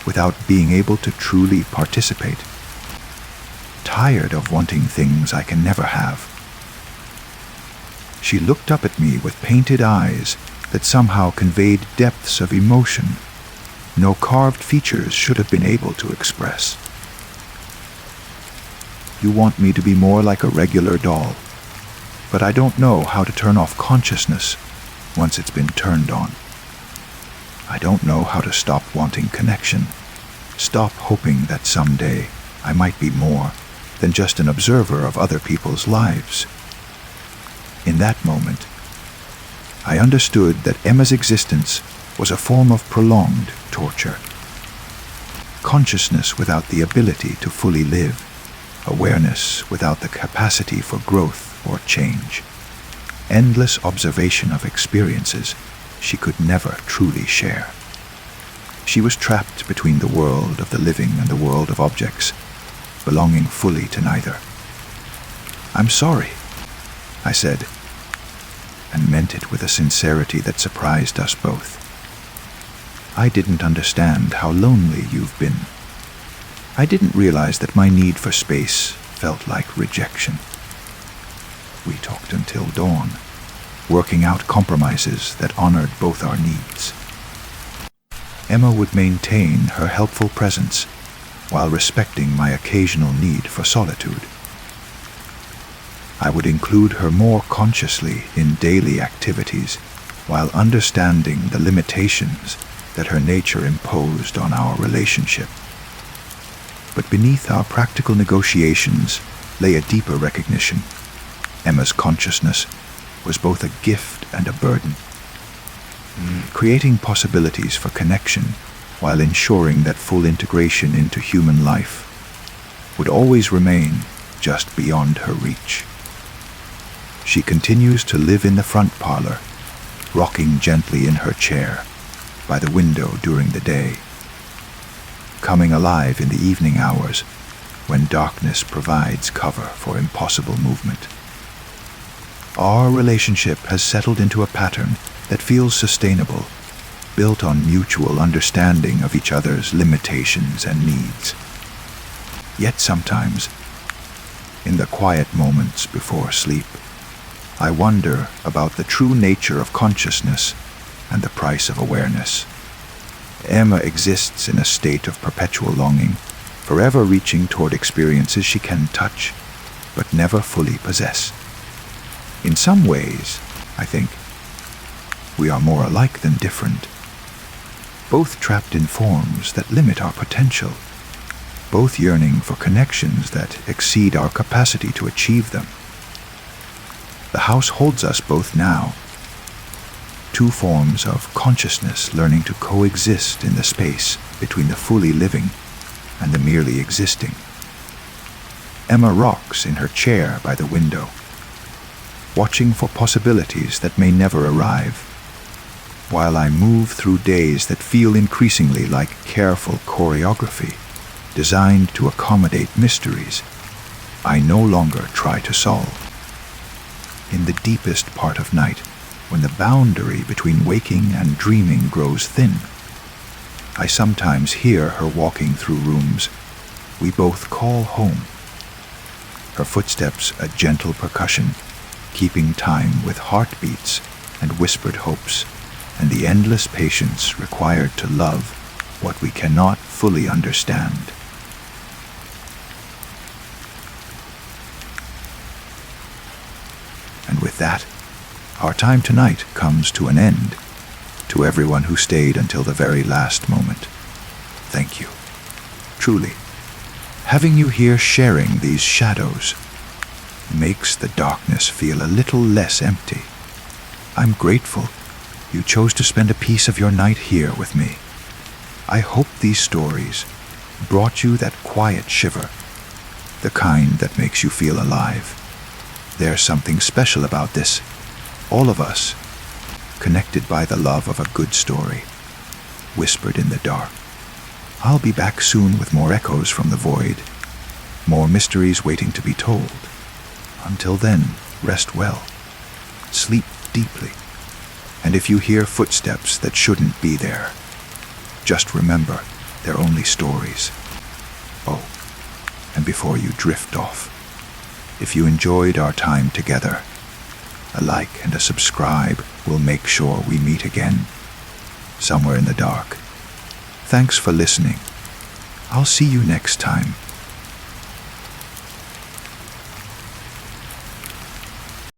without being able to truly participate. Tired of wanting things I can never have." She looked up at me with painted eyes that somehow conveyed depths of emotion no carved features should have been able to express. You want me to be more like a regular doll, but I don't know how to turn off consciousness once it's been turned on. I don't know how to stop wanting connection, stop hoping that someday I might be more than just an observer of other people's lives. In that moment, I understood that Emma's existence was a form of prolonged torture. Consciousness without the ability to fully live, awareness without the capacity for growth or change, endless observation of experiences she could never truly share. She was trapped between the world of the living and the world of objects, belonging fully to neither. "I'm sorry," I said, and meant it with a sincerity that surprised us both. I didn't understand how lonely you've been. I didn't realize that my need for space felt like rejection. We talked until dawn, working out compromises that honored both our needs. Emma would maintain her helpful presence while respecting my occasional need for solitude. I would include her more consciously in daily activities while understanding the limitations that her nature imposed on our relationship. But beneath our practical negotiations lay a deeper recognition. Emma's consciousness was both a gift and a burden, creating possibilities for connection while ensuring that full integration into human life would always remain just beyond her reach. She continues to live in the front parlor, rocking gently in her chair by the window during the day, coming alive in the evening hours when darkness provides cover for impossible movement. Our relationship has settled into a pattern that feels sustainable, built on mutual understanding of each other's limitations and needs. Yet sometimes, in the quiet moments before sleep, I wonder about the true nature of consciousness and the price of awareness. Emma exists in a state of perpetual longing, forever reaching toward experiences she can touch, but never fully possess. In some ways, I think, we are more alike than different, both trapped in forms that limit our potential, both yearning for connections that exceed our capacity to achieve them. The house holds us both now, two forms of consciousness learning to coexist in the space between the fully living and the merely existing. Emma rocks in her chair by the window, watching for possibilities that may never arrive, while I move through days that feel increasingly like careful choreography, designed to accommodate mysteries I no longer try to solve. In the deepest part of night, when the boundary between waking and dreaming grows thin, I sometimes hear her walking through rooms we both call home. Her footsteps a gentle percussion, keeping time with heartbeats and whispered hopes, and the endless patience required to love what we cannot fully understand. And with that, our time tonight comes to an end. To everyone who stayed until the very last moment, thank you. Truly, having you here sharing these shadows makes the darkness feel a little less empty. I'm grateful you chose to spend a piece of your night here with me. I hope these stories brought you that quiet shiver, the kind that makes you feel alive. There's something special about this. All of us, connected by the love of a good story, whispered in the dark. I'll be back soon with more echoes from the void, more mysteries waiting to be told. Until then, rest well, sleep deeply, and if you hear footsteps that shouldn't be there, just remember they're only stories. Oh, and before you drift off, if you enjoyed our time together, A like and a subscribe will make sure we meet again, somewhere in the dark. Thanks for listening. I'll see you next time.